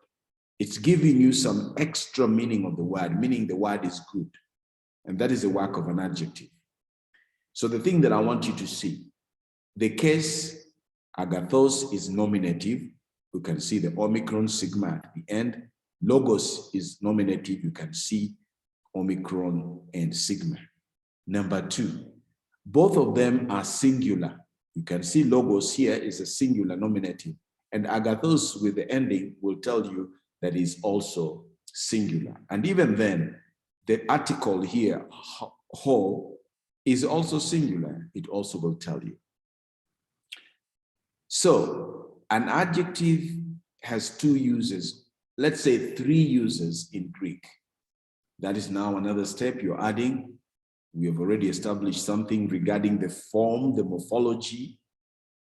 It's giving you some extra meaning of the word, meaning the word is good. And that is the work of an adjective. So the thing that I want you to see, the case agathos is nominative. You can see the omicron sigma at the end. Logos is nominative. You can see omicron and sigma. Number two, both of them are singular. You can see logos here is a singular nominative, and agathos with the ending will tell you that is also singular. And even then, the article here, ho, is also singular. It also will tell you. So an adjective has two uses, let's say 3 uses in Greek. That is now another step you're adding. We have already established something regarding the form, the morphology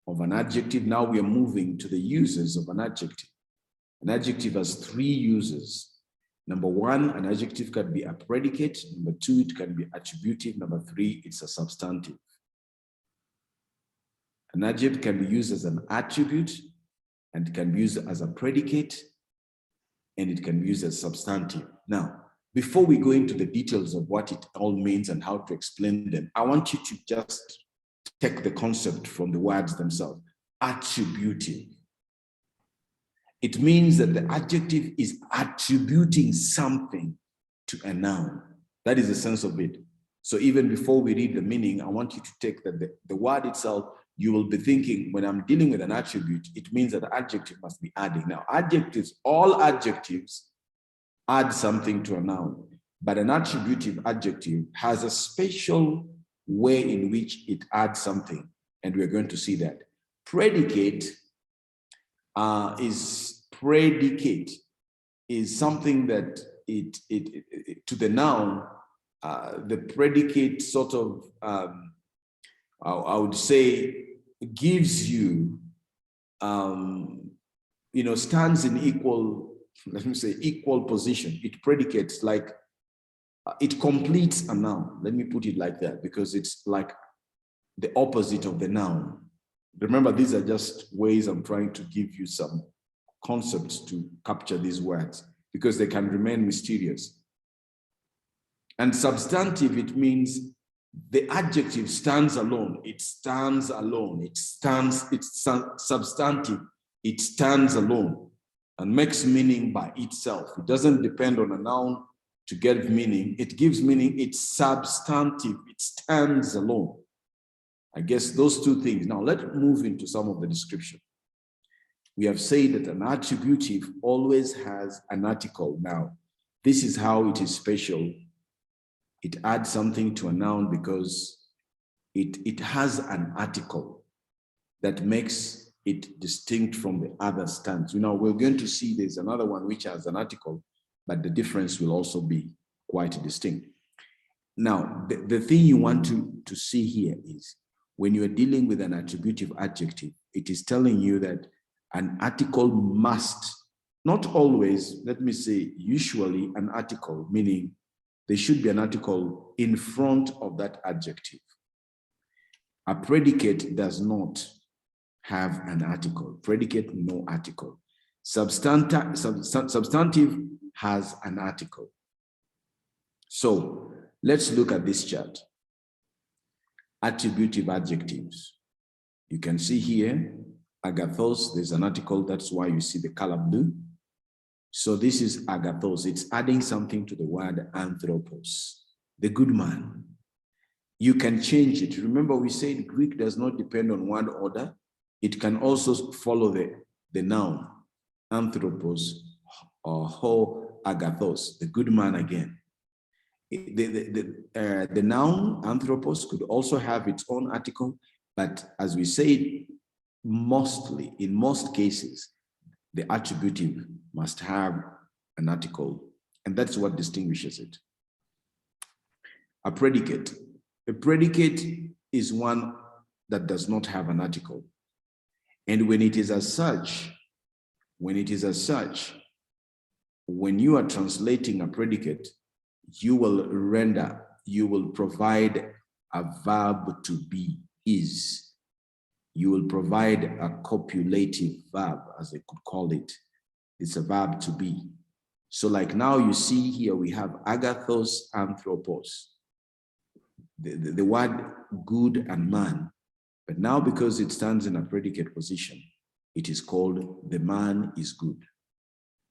of an adjective. Now we are moving to the uses of an adjective. An adjective has 3 uses. Number 1, an adjective can be a predicate. Number 2, it can be attributive. Number 3, it's a substantive. An adjective can be used as an attribute, and it can be used as a predicate, and it can be used as substantive. Now, before we go into the details of what it all means and how to explain them, I want you to just take the concept from the words themselves. Attributive. It means that the adjective is attributing something to a noun. That is the sense of it. So even before we read the meaning, I want you to take that the word itself, you will be thinking, when I'm dealing with an attribute, it means that the adjective must be adding. Now, adjectives, all adjectives add something to a noun, but an attributive adjective has a special way in which it adds something, and we're going to see that. Predicate is something that to the noun, the predicate sort of, I would say, gives you, stands in equal, let me say, equal position. It predicates, like, it completes a noun. Let me put it like that, because it's like the opposite of the noun. Remember, these are just ways I'm trying to give you some concepts to capture these words, because they can remain mysterious. And substantive, it means the adjective stands alone. It stands alone. It's substantive. It stands alone and makes meaning by itself. It doesn't depend on a noun to get meaning. It gives meaning. It's substantive. It stands alone. I guess those 2 things. Now let's move into some of the description. We have said that an attributive always has an article. Now, this is how it is special. It adds something to a noun because it has an article that makes it distinct from the other stands. We're going to see there's another one which has an article, but the difference will also be quite distinct. Now, the thing you want to see here is when you're dealing with an attributive adjective, it is telling you that an article must, not always, let me say, usually an article, meaning there should be an article in front of that adjective. A predicate does not have an article. Predicate, no article. Substantive has an article. So let's look at this chart. Attributive adjectives. You can see here, agathos, there's an article, that's why you see the color blue. So this is agathos. It's adding something to the word anthropos, the good man. You can change it. Remember, we said Greek does not depend on one order. It can also follow the noun, anthropos, or ho agathos, the good man again. The noun anthropos could also have its own article, but as we said, mostly, in most cases, the attributive must have an article, and that's what distinguishes it. A predicate. A predicate is one that does not have an article. And when it is as such, when you are translating a predicate, you will provide a verb to be, is. You will provide a copulative verb, as they could call it. It's a verb to be. So like now you see here, we have agathos, anthropos. The word good and man, but now because it stands in a predicate position, it is called the man is good.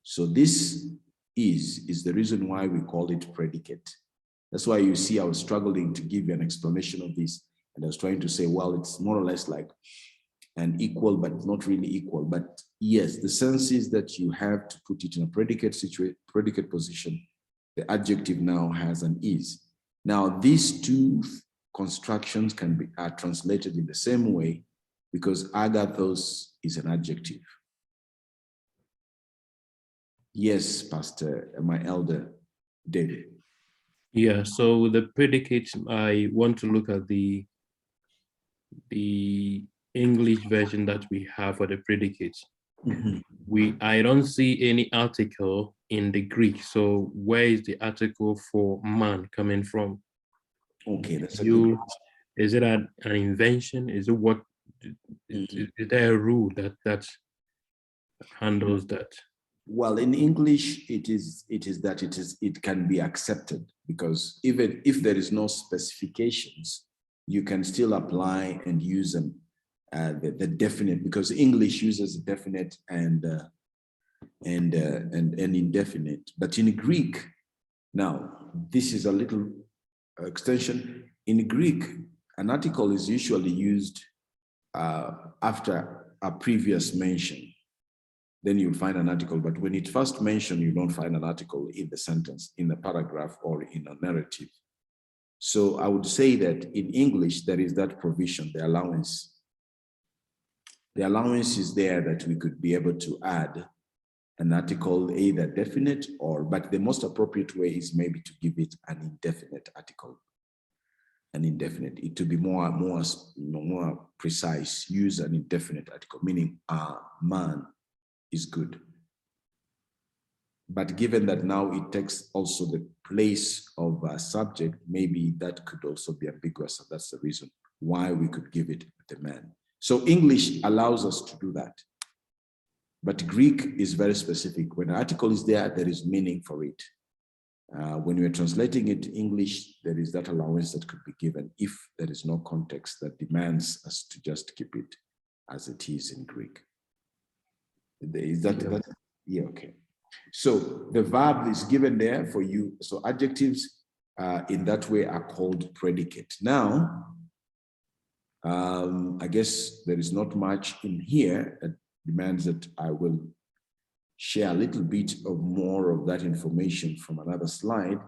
So this is the reason why we call it predicate. That's why you see I was struggling to give you an explanation of this. And I was trying to say, well, it's more or less like an equal, but not really equal. But yes, the sense is that you have to put it in a predicate position. The adjective now has an is. Now, these two constructions are translated in the same way because agathos is an adjective. Yes, Pastor, my elder, David. Yeah, so the predicate, I want to look at the English version that we have for the predicate. I don't see any article in the Greek. So where is the article for man coming from? Okay, that's a good. Is it an invention? Is it what? Is there a rule that handles that? Well, in English, it can be accepted because even if there is no specifications, you can still apply and use them, the definite, because English uses definite and indefinite. But in Greek, now this is a little extension. In Greek, an article is usually used after a previous mention. Then you'll find an article, but when it first mentioned, you don't find an article in the sentence, in the paragraph, or in a narrative. So I would say that in English, there is that provision, the allowance. The allowance is there that we could be able to add an article, either definite but the most appropriate way is maybe to give it an indefinite article. An indefinite, it to be more precise, use an indefinite article, meaning man is good. But given that now it takes also the place of a subject, maybe that could also be ambiguous, and that's the reason why we could give it the man. So English allows us to do that. But Greek is very specific. When an article is there, there is meaning for it. When we're translating it to English, there is that allowance that could be given if there is no context that demands us to just keep it as it is in Greek. Is that, yeah, okay. So the verb is given there for you. So adjectives in that way are called predicate. Now, I guess there is not much in here that demands that I will share a little bit of more of that information from another slide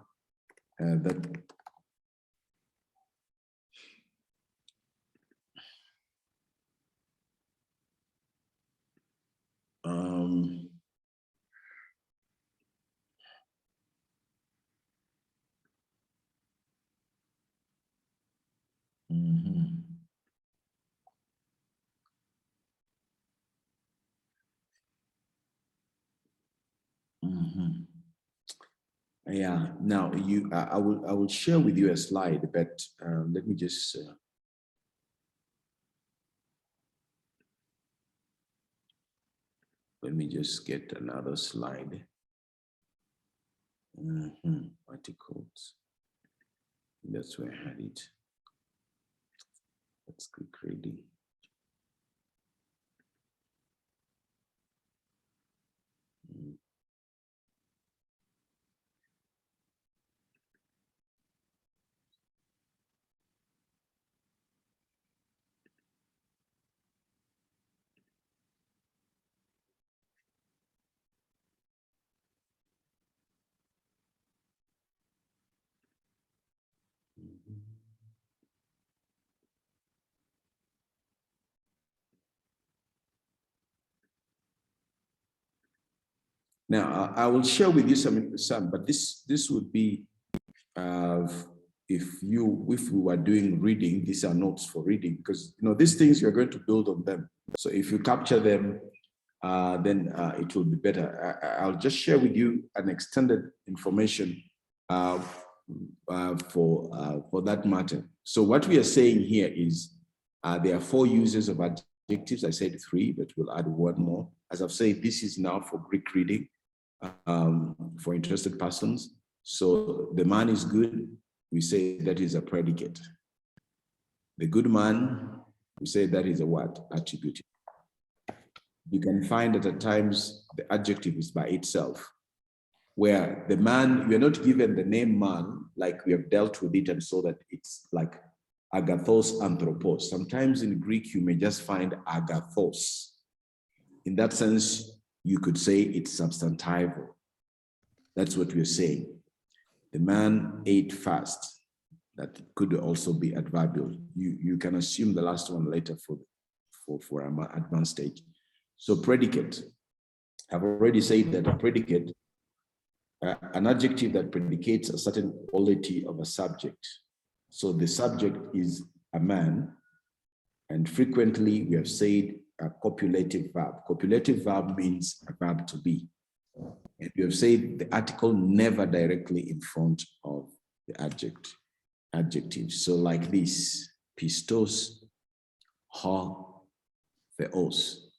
yeah, now I will share with you a slide, but let me just get another slide. Articles. That's where I had it. Let's click reading. Now, I will share with you some, but this would be if we were doing reading, these are notes for reading, because these things you're going to build on them. So if you capture them, then it will be better. I'll just share with you an extended information for that matter. So what we are saying here is there are 4 uses of adjectives. I said 3, but we'll add 1 more. As I've said, this is now for Greek reading for interested persons. So the man is good, we say that is a predicate. The good man, we say that is a what? Attribute. You can find that at times the adjective is by itself, where the man, you're not given the name man, like we have dealt with it and so that it's like agathos anthropos. Sometimes in Greek, you may just find agathos. In that sense, you could say it's substantival. That's what we're saying. The man ate fast. That could also be adverbial. You can assume the last one later for an advanced stage. So predicate. I've already said that a predicate, an adjective that predicates a certain quality of a subject. So the subject is a man, and frequently we have said a copulative verb. Copulative verb means a verb to be. And we have said the article never directly in front of the adjective. So like this, pistos, ho, theos.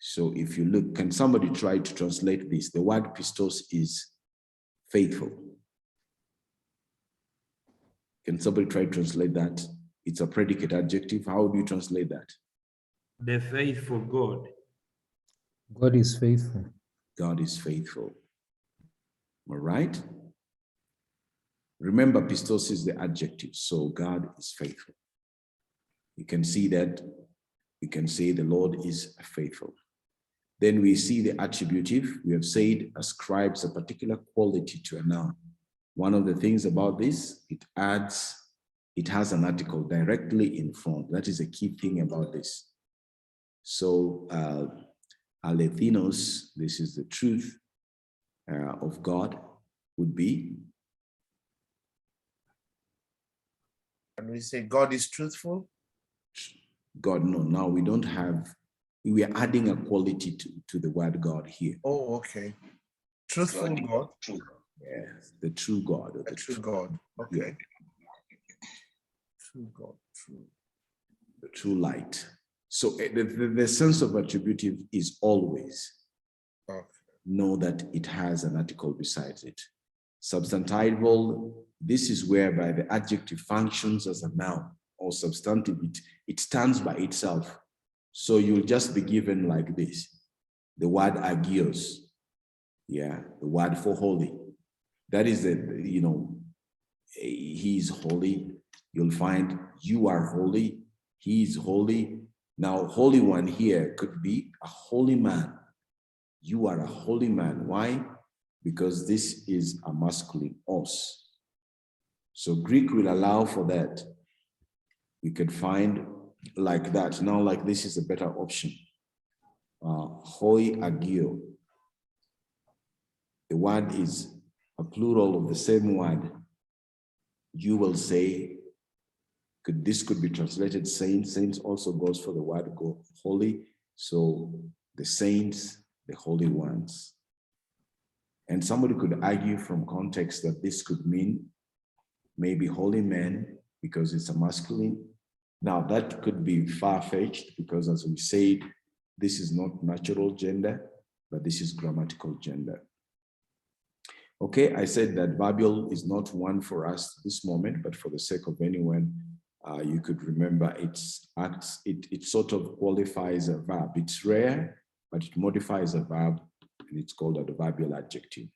So if you look, can somebody try to translate this? The word pistos is faithful. Can somebody try to translate that? It's a predicate adjective. How do you translate that? The faithful God. God is faithful. God is faithful. All right. Remember, pistos is the adjective, so God is faithful. You can see that. You can say the Lord is faithful. Then we see the attributive. We have said ascribes a particular quality to a noun. One of the things about this, it has an article directly in front. That is a key thing about this. So alethinos, this is the truth of God, would be. And we say God is truthful? God, no, now we don't have, we are adding a quality to the word God here. Oh, okay. Truthful God? Yes, the true God. The true God, okay. Yeah. True God, true. The true light. So the sense of attributive is always know that it has an article besides it. Substantival, this is whereby the adjective functions as a noun or substantive. It stands by itself. So you'll just be given like this. The word agios, yeah, the word for holy. That is he is holy. You'll find you are holy, he is holy. Now, holy one here could be a holy man. You are a holy man. Why? Because this is a masculine os. So Greek will allow for that. You could find like that. Now, like this is a better option. Hoi agio. The word is a plural of the same word. You will say, this could be translated saints. Saints also goes for the word go holy. So the saints, the holy ones. And somebody could argue from context that this could mean maybe holy men because it's a masculine. Now that could be far-fetched because as we said, this is not natural gender, but this is grammatical gender. Okay, I said that adverbial is not one for us this moment, but for the sake of anyone, you could remember it sort of qualifies a verb. It's rare, but it modifies a verb, and it's called an adverbial adjective.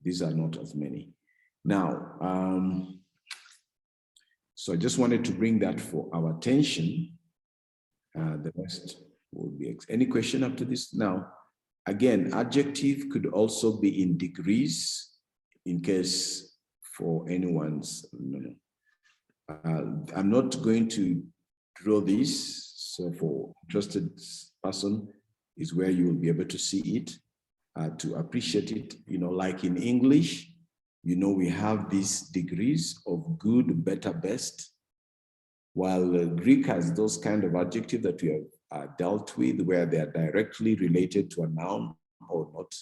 These are not as many. Now, so I just wanted to bring that for our attention. The rest will be, any question up to this? Now, again, adjective could also be in degrees in case for anyone's, I'm not going to draw this, so for interested person is where you will be able to see it, to appreciate it, like in English, You know, we have these degrees of good, better, best, while Greek has those kind of adjectives that we have dealt with where they are directly related to a noun or not.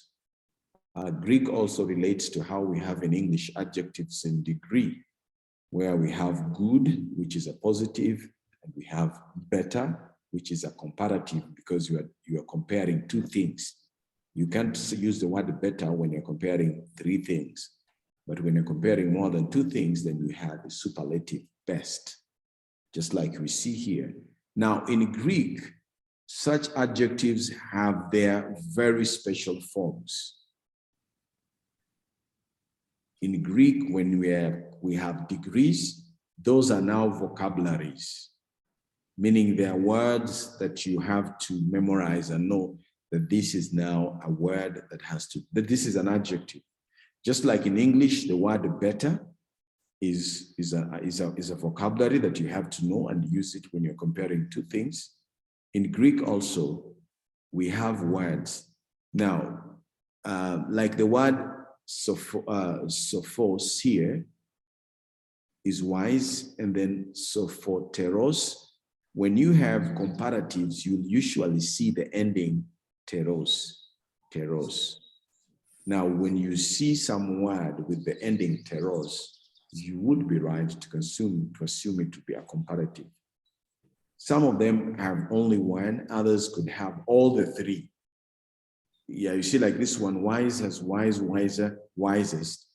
Greek also relates to how we have in English adjectives in degree, where we have good, which is a positive, and we have better, which is a comparative, because you are comparing two things. You can't use the word better when you're comparing three things, but when you're comparing more than two things, then you have the superlative best, just like we see here. Now, in Greek, such adjectives have their very special forms. In Greek, when we have degrees, those are now vocabularies, meaning they are words that you have to memorize and know that this is now a word that this is an adjective. Just like in English, the word better is a vocabulary that you have to know and use it when you're comparing two things. In Greek also, we have words. Now, like the word sophos here is wise, and then sophoteros. When you have comparatives, you'll usually see the ending teros. Now, when you see some word with the ending teros, you would be right to assume it to be a comparative. Some of them have only one, others could have all the three. Yeah, you see like this one, wise has wise, wiser, wisest.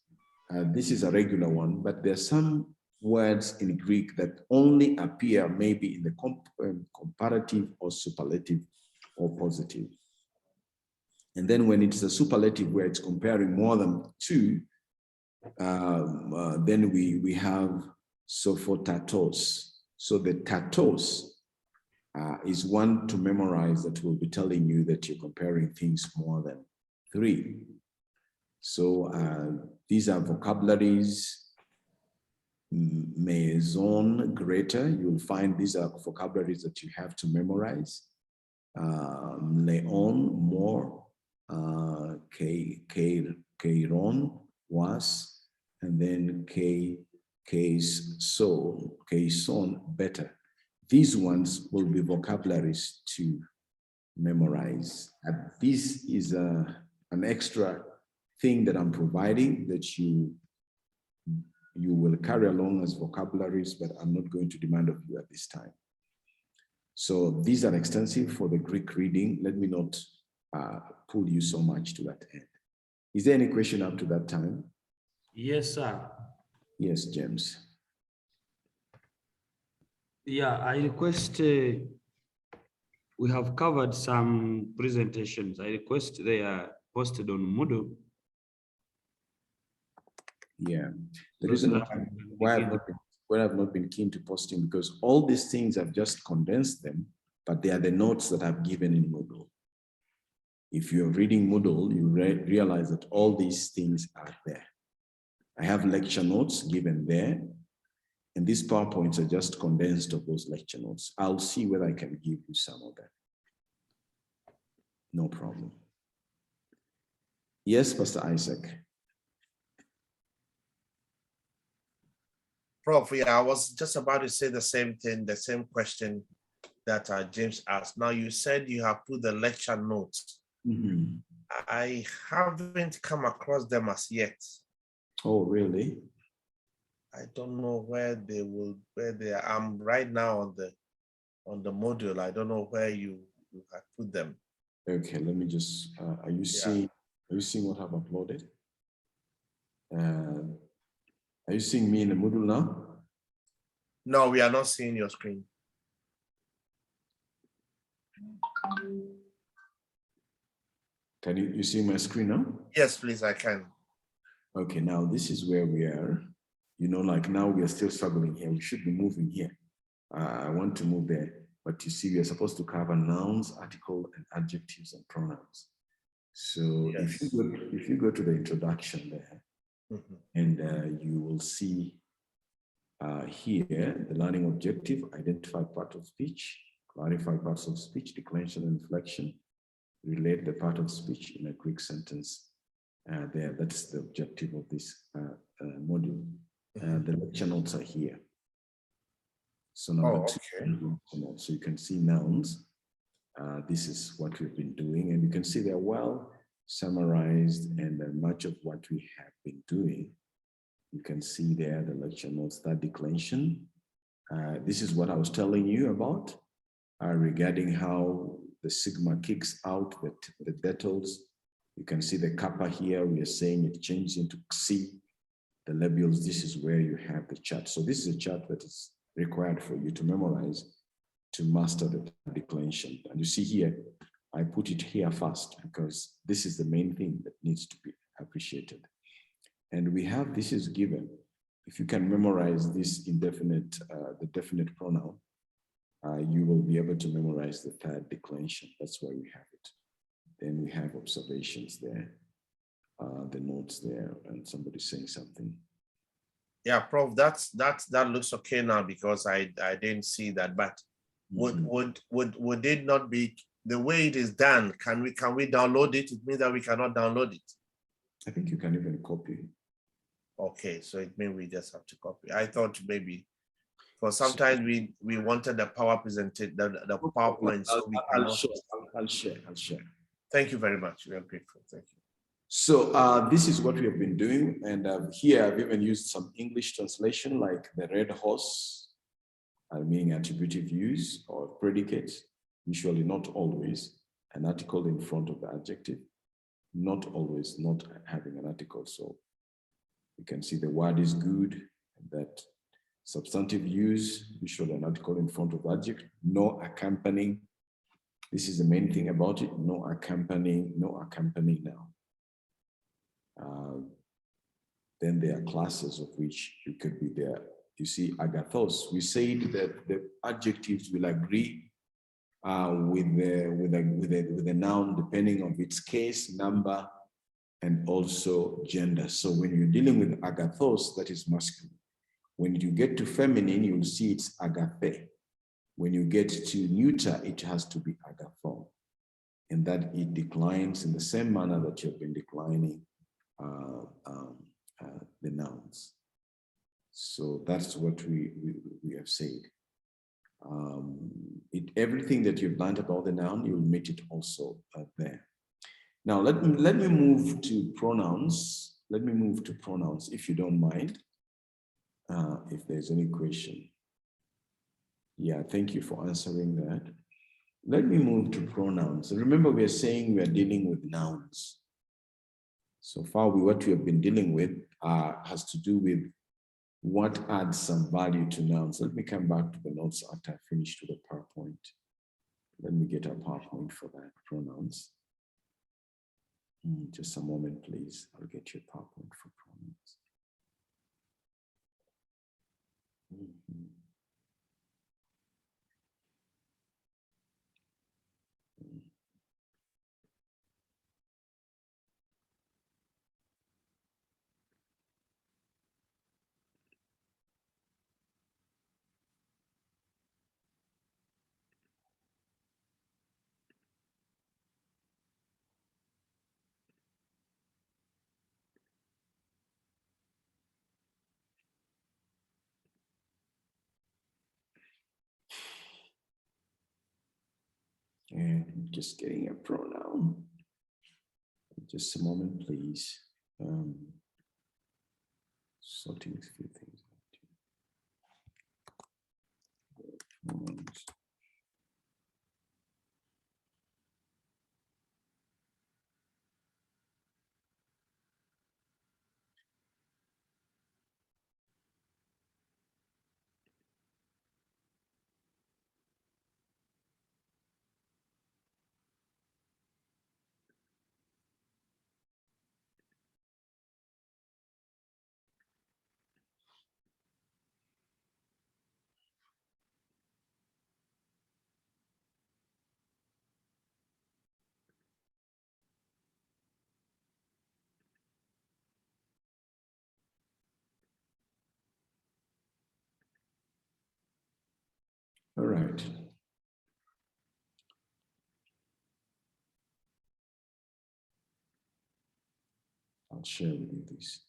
This is a regular one, but there are some words in Greek that only appear maybe in the comparative or superlative or positive. And then when it's a superlative where it's comparing more than two, then we have sophotatos. So the tatos is one to memorize that will be telling you that you're comparing things more than three. So these are vocabularies. Maison, greater, you'll find these are vocabularies that you have to memorize. Leon, more. Keiron, was, and then Keison, better. These ones will be vocabularies to memorize. And this is an extra thing that I'm providing that you will carry along as vocabularies, but I'm not going to demand of you at this time. So these are extensive for the Greek reading. Let me not pull you so much to that end. Is there any question up to that time? Yes, sir. Yes, James. Yeah, I request, we have covered some presentations. I request they are posted on Moodle. Yeah, the reason why I've not been keen to posting, because all these things I've just condensed them, but they are the notes that I've given in Moodle. If you're reading Moodle, you realize that all these things are there. I have lecture notes given there, and these PowerPoints are just condensed of those lecture notes. I'll see whether I can give you some of them. No problem. Yes, Pastor Isaac. Prof, yeah, I was just about to say the same thing, the same question that James asked. Now, you said you have put the lecture notes. Mm-hmm. I haven't come across them as yet. Oh, really? I don't know where they are. I'm right now on the module. I don't know where you have put them. Okay, let me just, are you seeing what I've uploaded? Are you seeing me in the Moodle now? No, we are not seeing your screen. Can you see my screen now? Yes, please, I can. Okay, now this is where we are. You know, like now we are still struggling here. We should be moving here. I want to move there, but you see, we are supposed to cover nouns, article, and adjectives and pronouns. So yes. if you go to the introduction there, and you will see here the learning objective: identify part of speech, clarify parts of speech, declension and inflection, relate the part of speech in a Greek sentence, there. That's the objective of this module. The lecture notes are here. So number two, so you can see nouns. This is what we've been doing, and you can see they're well summarized, and much of what we have been doing. You can see there the lecture notes, that declension. This is what I was telling you about regarding how the sigma kicks out the dentals. You can see the kappa here. We are saying it changes into C. The labials, this is where you have the chart. So this is a chart that is required for you to memorize to master the declension. And you see here, I put it here first because this is the main thing that needs to be appreciated. And we have, this is given. If you can memorize this indefinite, the definite pronoun, you will be able to memorize the third declension. That's why we have it. Then we have observations there, the notes there, and somebody saying something. Yeah, Prof, that looks okay now because I didn't see that. But would it not be the way it is done? Can we download it? It means that we cannot download it. I think you can even copy. Okay, so it means we just have to copy. I thought maybe, because sometimes we wanted the power presented, the PowerPoint, so we can also. I'll share. Thank you very much. We are grateful. Thank you. So this is what we have been doing, and here I've even used some English translation like the red horse, meaning attributive use or predicate, usually not always, an article in front of the adjective, not always not having an article. So you can see the word is good, that substantive use, usually an article in front of adjective, no accompanying. This is the main thing about it, no accompanying now. Then there are classes of which you could be there. You see, agathos, we said that the adjectives will agree with the noun depending on its case, number, and also gender. So when you're dealing with agathos, that is masculine. When you get to feminine, you'll see it's agathe. When you get to neuter, it has to be agathon, and that it declines in the same manner that you've been declining the nouns. So that's what we have said. Everything that you've learned about the noun, you'll meet it also there. Now let me move to pronouns. Let me move to pronouns, if you don't mind. If there's any question. Yeah, thank you for answering that. Let me move to pronouns. Remember, we are saying we are dealing with nouns. So far, what we have been dealing with has to do with what adds some value to nouns. Let me come back to the notes after I finish with the PowerPoint. Let me get a PowerPoint for that, pronouns. Just a moment, please. I'll get you a PowerPoint for pronouns. And just getting a pronoun. Just a moment, please. Sorting a few things out. All right. I'll share with you this.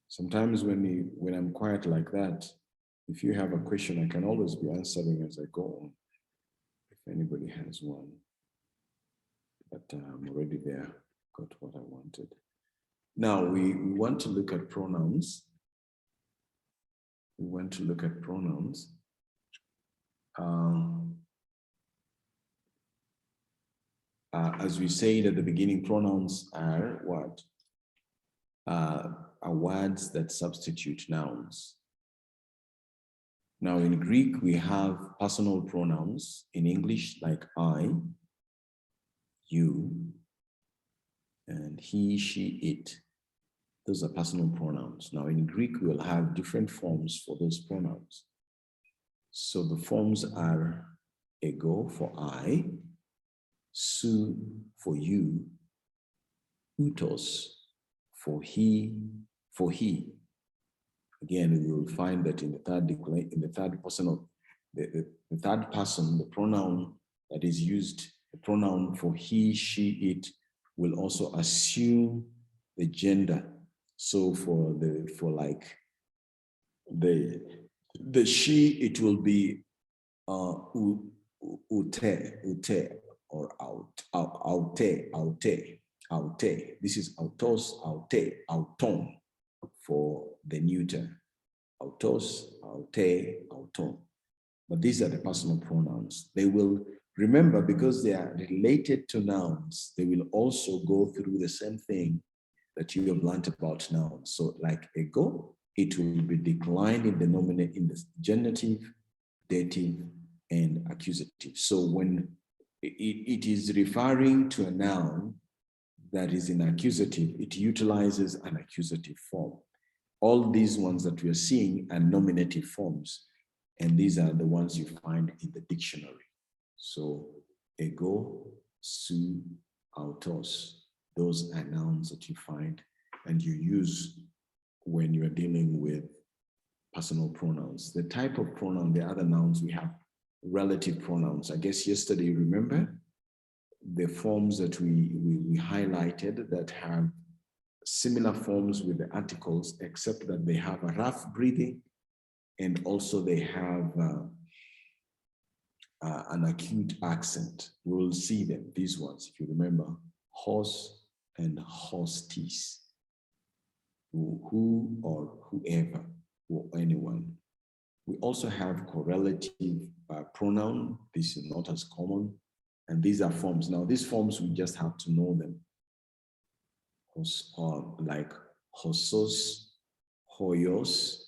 Sometimes when I'm quiet like that, if you have a question, I can always be answering as I go on, if anybody has one. But I'm already there, got what I wanted. Now we want to look at pronouns. We want to look at pronouns. As we said at the beginning, pronouns are what? Are words that substitute nouns. Now in Greek, we have personal pronouns. In English, like I, you, and he, she, it. Those are personal pronouns. Now in Greek, we will have different forms for those pronouns. So the forms are ego for I, su for you, utos for he, Again, we will find that in the third person of the third person, the pronoun that is used, the pronoun for he, she, it, will also assume the gender. So for the she, it will be ute or aute. This is autos, aute, auton for the neuter. Autos, aute, auton. But these are the personal pronouns. They will, remember, because they are related to nouns, they will also go through the same thing that you have learned about nouns. So like ego, it will be declined in the nominative, in the genitive, dative, and accusative. So when it is referring to a noun that is in accusative, it utilizes an accusative form. All these ones that we are seeing are nominative forms, and these are the ones you find in the dictionary. So ego, su, autos, those are nouns that you find and you use when you are dealing with personal pronouns. The type of pronoun, the other nouns, we have relative pronouns. I guess yesterday, you remember the forms that we highlighted that have similar forms with the articles, except that they have a rough breathing and also they have an acute accent. We'll see them, these ones, if you remember, horse and hostis, who or whoever, or anyone. We also have correlative pronoun. This is not as common, and these are forms. Now these forms, we just have to know them. Like hosos, hoyos,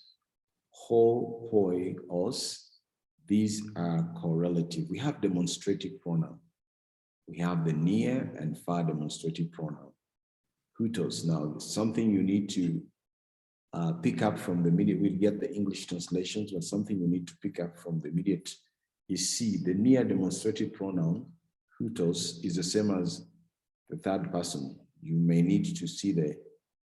ho, hoi, os. These are correlative. We have demonstrative pronoun. We have the near and far demonstrative pronoun. Hutos. Now, something you need to pick up from the immediate, we'll get the English translations, but something you need to pick up from the immediate is C. The near demonstrative pronoun, hutos, is the same as the third person. You may need to see the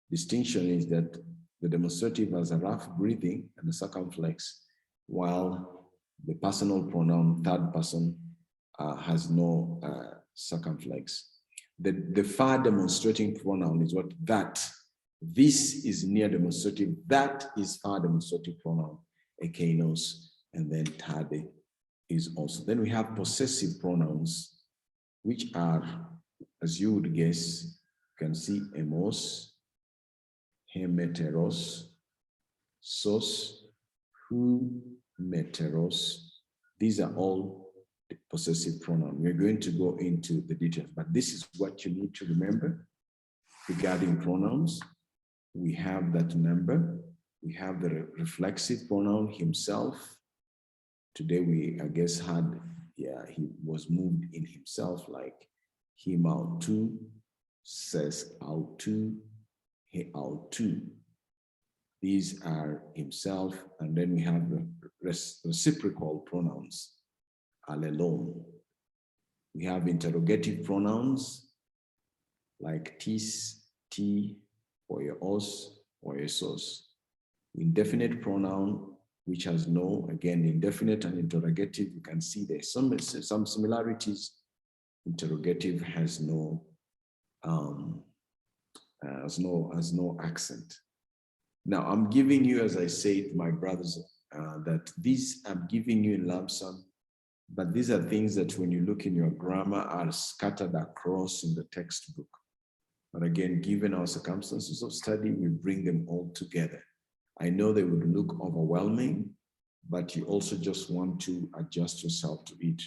distinction is that the demonstrative has a rough breathing and a circumflex, while the personal pronoun, third person, has no circumflex. The far demonstrating pronoun is what? That. This is near demonstrative. That is far demonstrative pronoun, ekeinos, and then tade is also. Then we have possessive pronouns, which are, as you would guess, you can see emos, hemeteros, sos, hu, meteros. These are all the possessive pronouns. We're going to go into the details, but this is what you need to remember regarding pronouns. We have that number. We have the reflexive pronoun himself, Today we, I guess, had, yeah, he was moved in himself, like him out too, says out too, he out too. These are himself, and then we have the reciprocal pronouns, alone. We have interrogative pronouns like tis, ti, or your os, or your sos. Indefinite pronoun, which has no, again, indefinite and interrogative, you can see there's some similarities. Interrogative has no accent. Now, I'm giving you, as I said, my brothers, that these I'm giving you in lump sum, but these are things that when you look in your grammar are scattered across in the textbook. But again, given our circumstances of study, we bring them all together. I know they would look overwhelming, but you also just want to adjust yourself to it.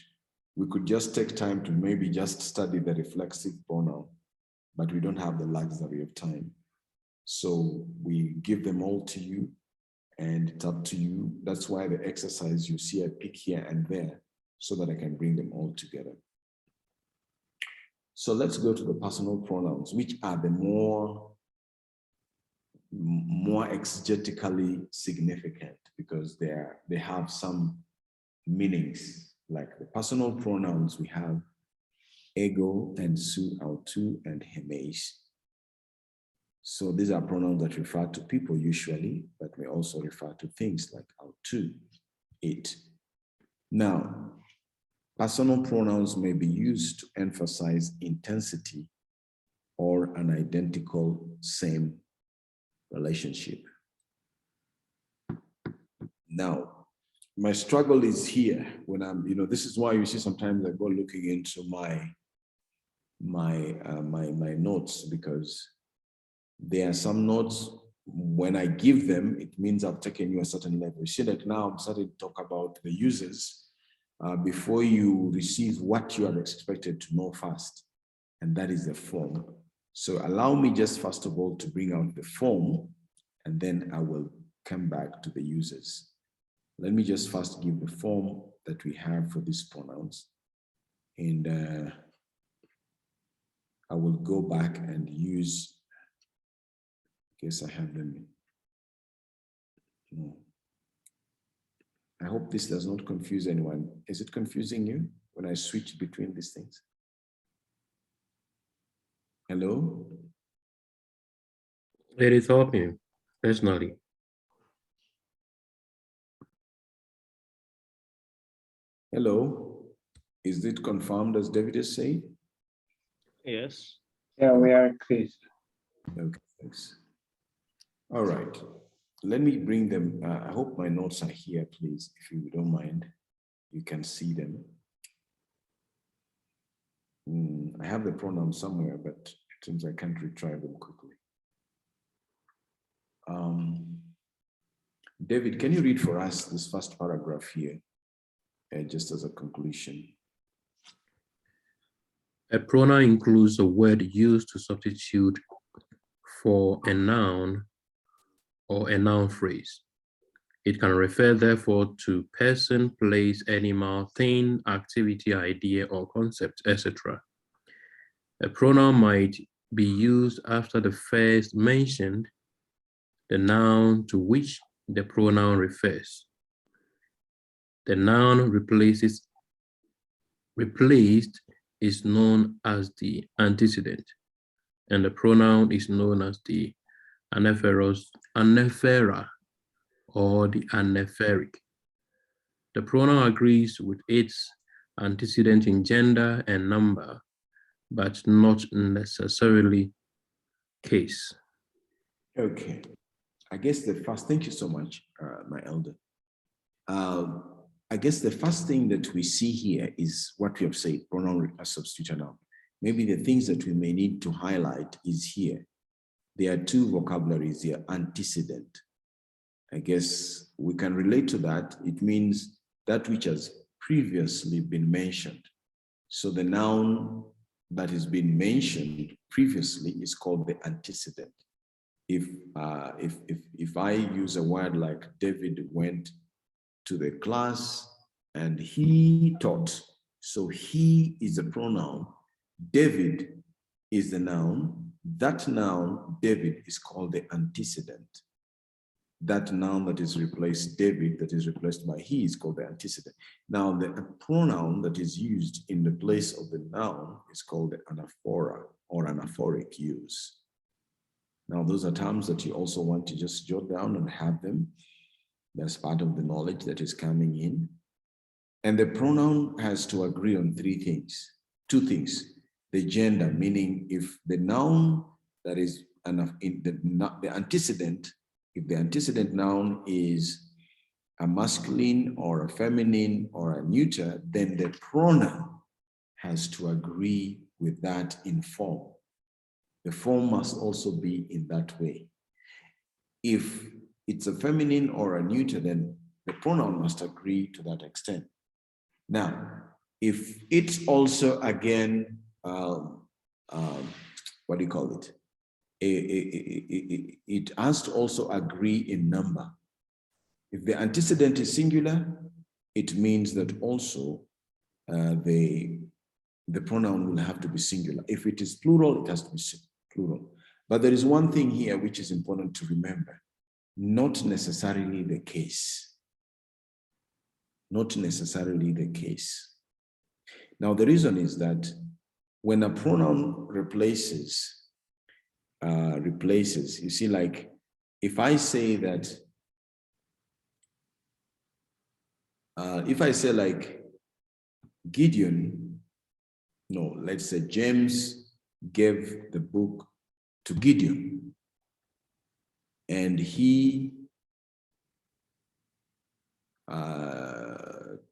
We could just take time to maybe just study the reflexive pronoun, but we don't have the luxury of time. So we give them all to you, and it's up to you. That's why the exercise you see I pick here and there, so that I can bring them all together. So let's go to the personal pronouns, which are the more exegetically significant, because they have some meanings. Like the personal pronouns, we have ego and su, autu, and hemeis. So these are pronouns that refer to people usually, but may also refer to things like autu, it. Now, personal pronouns may be used to emphasize intensity or an identical same relationship. Now, my struggle is here when I'm, this is why you see sometimes I go looking into my notes, because there are some notes, when I give them, it means I've taken you a certain level. You see that now I'm starting to talk about the users before you receive what you are expected to know first, and that is the form. So allow me just first of all to bring out the form, and then I will come back to the users. Let me just first give the form that we have for these pronouns, and I will go back and use, I guess I have them. No. I hope this does not confuse anyone. Is it confusing you when I switch between these things? Hello? It is helping, personally. Hello? Is it confirmed as David has said? Yes. Yeah, we are clear. Okay, thanks. All right. Let me bring them. I hope my notes are here, please. If you don't mind, you can see them. I have the pronouns somewhere, but it seems I can't retrieve them quickly. David, can you read for us this first paragraph here, just as a conclusion? A pronoun includes a word used to substitute for a noun or a noun phrase. It can refer, therefore, to person, place, animal, thing, activity, idea, or concept, etc. A pronoun might be used after the first mentioned, the noun to which the pronoun refers. The noun replaced is known as the antecedent, and the pronoun is known as the anephera or the anepheric. The pronoun agrees with its antecedent in gender and number, but not necessarily case. Okay. I guess the first, thank you so much, my elder. I guess the first thing that we see here is what we have said, pronoun substitute noun. Maybe the things that we may need to highlight is here. There are two vocabularies here, antecedent. I guess we can relate to that. It means that which has previously been mentioned. So the noun that has been mentioned previously is called the antecedent. If I use a word like David went to the class, and he taught. So he is a pronoun. David is the noun. That noun, David, is called the antecedent. That noun that is replaced, David, that is replaced by he, is called the antecedent. Now, the pronoun that is used in the place of the noun is called the anaphora or anaphoric use. Now, those are terms that you also want to just jot down and have them. That's part of the knowledge that is coming in. And the pronoun has to agree on three things, two things. The gender, meaning if the noun that is in the antecedent, if the antecedent noun is a masculine or a feminine or a neuter, then the pronoun has to agree with that in form. The form must also be in that way. If it's a feminine or a neuter, then the pronoun must agree to that extent. Now, if it's also again, what do you call it? It has to also agree in number. If the antecedent is singular, it means that also the pronoun will have to be singular. If it is plural, it has to be plural. But there is one thing here which is important to remember. Not necessarily the case. Not necessarily the case. Now, the reason is that when a pronoun replaces, you see, like, if I say that, if I say like Gideon, no, let's say James gave the book to Gideon, and he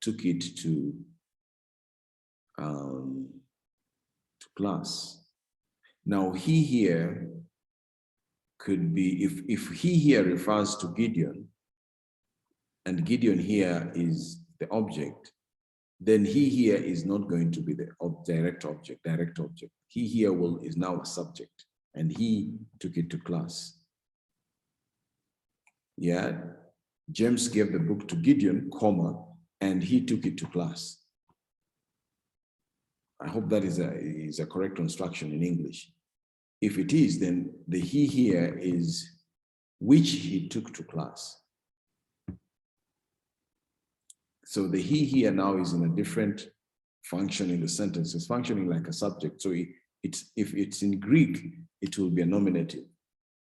took it to class. Now, he here could be, if he here refers to Gideon, and Gideon here is the object, then he here is not going to be the direct object. He here is now a subject, and he took it to class. Yeah, James gave the book to Gideon, comma, and he took it to class. I hope that is a correct construction in English. If it is, then the he here is which he took to class. So the he here now is in a different function in the sentence. It's functioning like a subject. So if it's in Greek, it will be a nominative.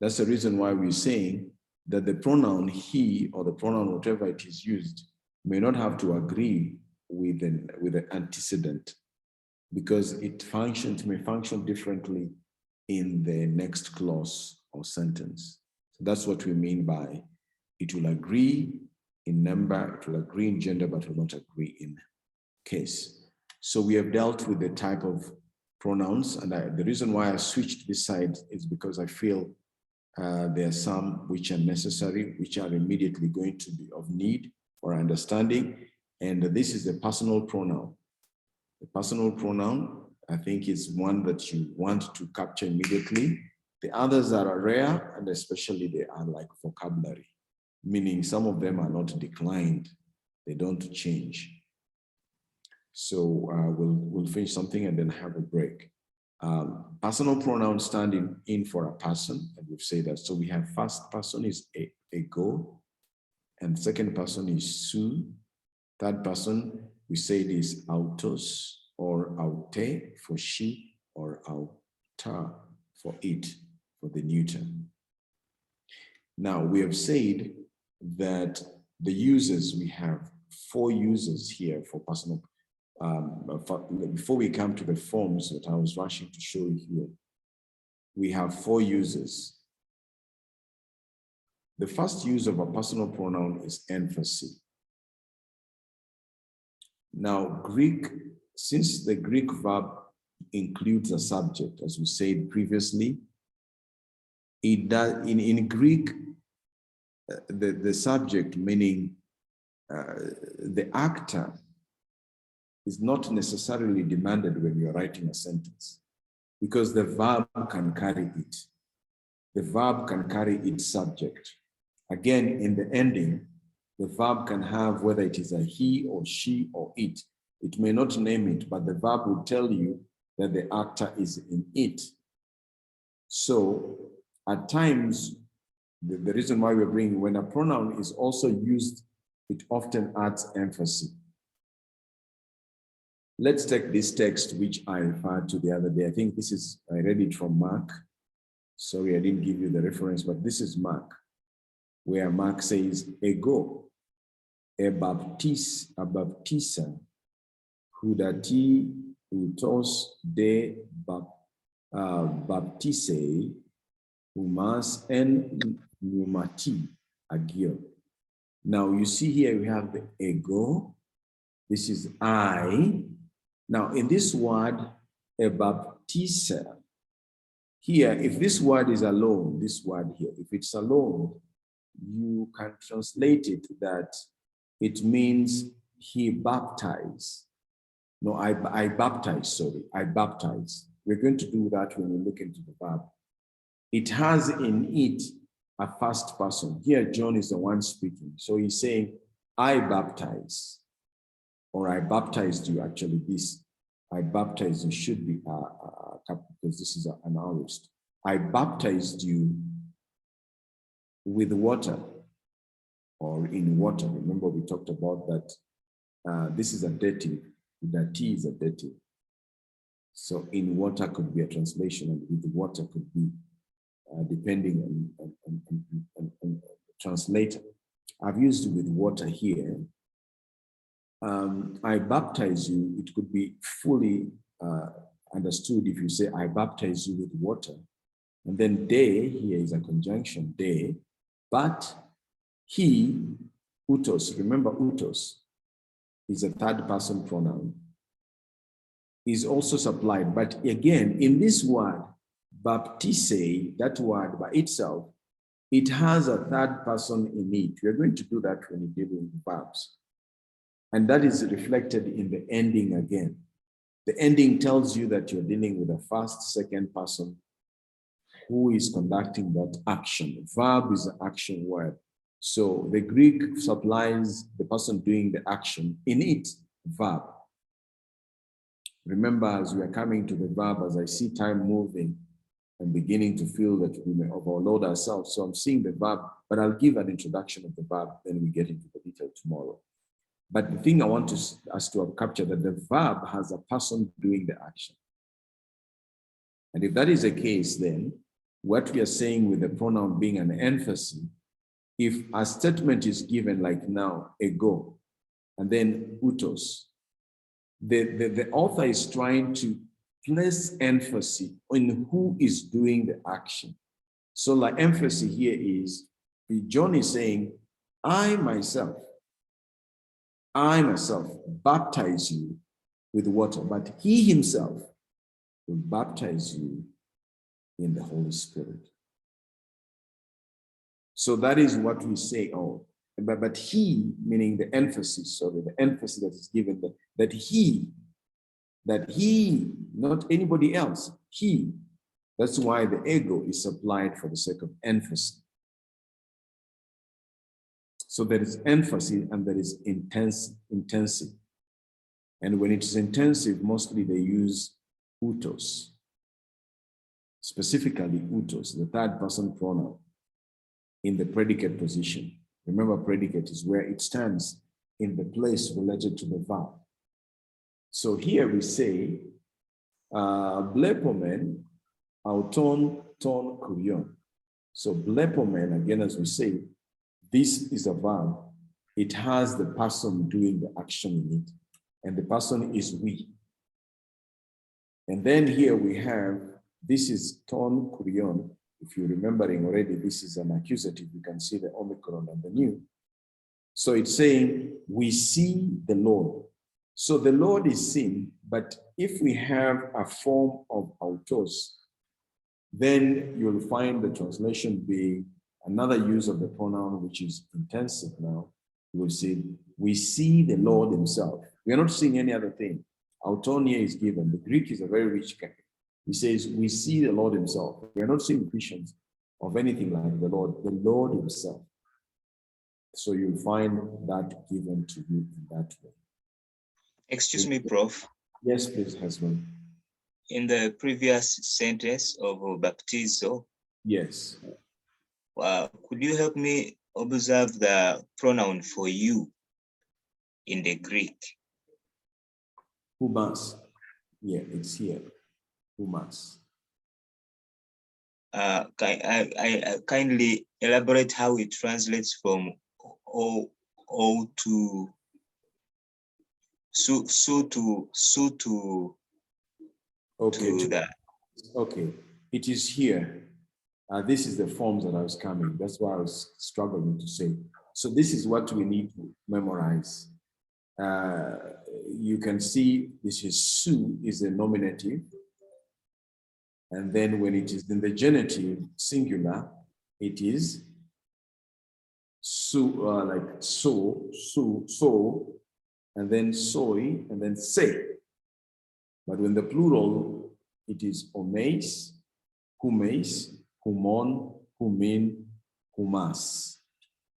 That's the reason why we're saying that the pronoun he or the pronoun whatever it is used may not have to agree with the antecedent, because it may function differently in the next clause or sentence. So that's what we mean by it will agree in number, it will agree in gender, but will not agree in case. So we have dealt with the type of pronouns, and the reason why I switched this side is because I feel there are some which are necessary, which are immediately going to be of need for understanding, and this is the personal pronoun. The personal pronoun, I think, is one that you want to capture immediately. The others are rare, and especially they are like vocabulary, meaning some of them are not declined, they don't change. So we'll finish something and then have a break. Personal pronouns standing in for a person, and we've said that. So we have first person is ego, and second person is su. Third person, we say it is autos or aute for she, or auta for it, for the neuter. Now, we have said that the uses, we have 4 uses here for personal. Before we come to the forms that I was rushing to show you here, we have 4 uses. The first use of a personal pronoun is emphasis. Now, Greek, since the Greek verb includes a subject, as we said previously, it does, in Greek, the subject, meaning the actor, is not necessarily demanded when you're writing a sentence, because the verb can carry it. The verb can carry its subject. Again, in the ending, The verb can have whether it is a he or she or it. It may not name it, but the verb will tell you that the actor is in it. So at times, the reason why we're bringing, when a pronoun is also used, it often adds emphasis. Let's take this text, which I referred to the other day. I think this is, I read it from Mark. Sorry, I didn't give you the reference, but this is Mark, where Mark says, ego, baptisa, hudati utos de baptise, humas en pneumati agio. Now you see here we have the ego. This is I. Now in this word, baptisa, here, if this word is alone, this word here, if it's alone, you can translate it that it means he baptized. No, I baptize, sorry, I baptize. We're going to do that when we look into the verb. It has in it a first person. Here, John is the one speaking. So he's saying, I baptize, or I baptized you. Actually, this, I baptized you should be because this is an aorist. I baptized you with water or in water. Remember, we talked about that. This is a dative. The T is a dative. So in water could be a translation, and with water could be depending on the translator. I've used with water here. I baptize you, it could be fully understood if you say, I baptize you with water. And then de, here is a conjunction, de, but he, utos, remember utos is a third person pronoun, is also supplied. But again, in this word, baptise, that word by itself, it has a third person in it. We're going to do that when we deal with verbs. And that is reflected in the ending again. The ending tells you that you're dealing with a first, second person who is conducting that action. Verb is an action word. So the Greek supplies the person doing the action in it, verb. Remember, as we are coming to the verb, as I see time moving, I'm beginning to feel that we may overload ourselves. So I'm seeing the verb, but I'll give an introduction of the verb, then we get into the detail tomorrow. But the thing I want us to have captured that the verb has a person doing the action. And if that is the case, then what we are saying with the pronoun being an emphasis, if a statement is given like now, ego, and then utos, the author is trying to place emphasis on who is doing the action. So like emphasis here is, John is saying, I myself baptize you with water, but he himself will baptize you in the Holy Spirit. So that is what we say, oh, but he, meaning the emphasis, sorry, the emphasis that is given, that he, not anybody else, he. That's why the ego is supplied for the sake of emphasis. So there is emphasis and there is intensive. And when it is intensive, mostly they use utos, specifically utos, the third person pronoun in the predicate position. Remember, predicate is where it stands in the place related to the verb. So here we say, blepomen auton ton kurion. So blepomen, again, as we say, this is a verb. It has the person doing the action in it, and the person is we. And then here we have, this is ton kurion. If you're remembering already, this is an accusative. You can see the omicron and the new. So it's saying, we see the Lord. So the Lord is seen, but if we have a form of autos, then you'll find the translation being another use of the pronoun, which is intensive now. You will say, we see the Lord himself. We are not seeing any other thing. Auton here is given. The Greek is a very rich character. He says, we see the Lord himself. We are not seeing visions of anything like the Lord himself. So you'll find that given to you in that way. Excuse me, Prof. Yes, please, husband. In the previous sentence of baptizo, yes, could you help me observe the pronoun for you in the Greek? Humas. Yeah, it's here. Humas. I kindly elaborate how it translates from O to su to okay, to that. Okay, it is here. This is the forms that I was coming. That's why I was struggling to say. So this is what we need to memorize. You can see this is su is a nominative. And then when it is in the genitive singular, it is su, like so, and then soy, and then say. But when the plural, it is omeis, humeis, humon, humin, humas.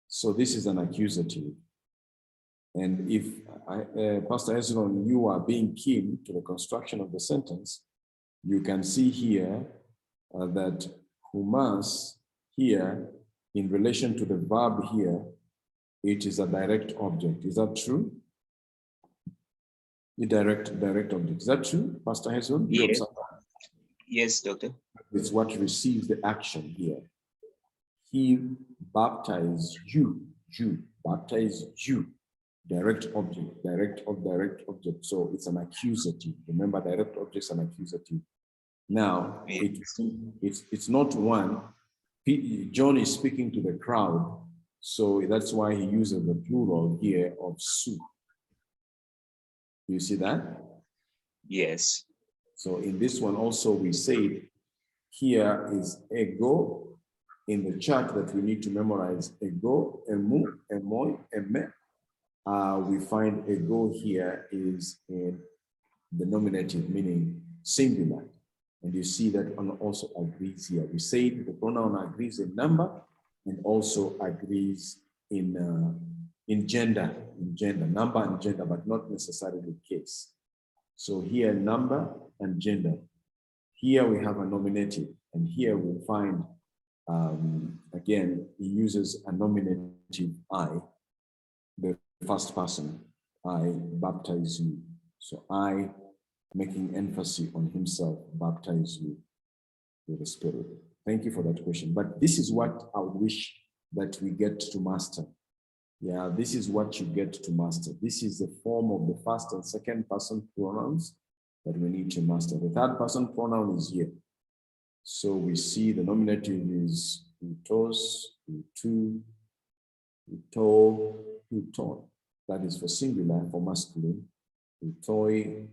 So this is an accusative. And if Pastor Hezron, you are being keen to the construction of the sentence, you can see here that humas here, in relation to the verb here, it is a direct object. Is that true? The direct object. Is that true, Pastor Hezron? Yes. Yes, Doctor. It's what receives the action here. He baptized you, baptized you. Direct object, direct object. So it's an accusative. Remember, direct object is an accusative. Now, it's not one. John is speaking to the crowd, so that's why he uses the plural here of su. You see that? Yes. So in this one also we say here is ego. In the chart that we need to memorize, ego, emu, emoi, eme. We find ego here is in the nominative, meaning singular. And you see that one also agrees here. We say the pronoun agrees in number and also agrees in gender, number and gender, but not necessarily case. So here, number and gender. Here we have a nominative, and here we'll find, again, he uses a nominative I, the first person, I baptize you. So I, making emphasis on himself, baptize you with the Spirit. Thank you for that question. But this is what I wish that we get to master. Yeah, this is what you get to master. This is the form of the first and second person pronouns that we need to master. The third person pronoun is here. So we see the nominative is utos, utu, uto, uton. That is for singular, for masculine. Utoi,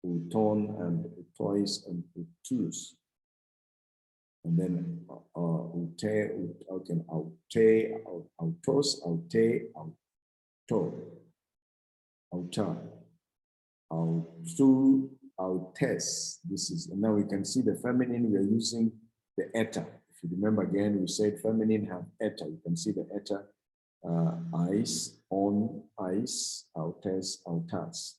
uton, and utois, and utus. And then aute, autos, aute, auto, auta, autu, autes. This is, and now we can see the feminine, we are using the eta. If you remember again, we said feminine have eta. You can see the eta, ice, on, ice, autes, autas.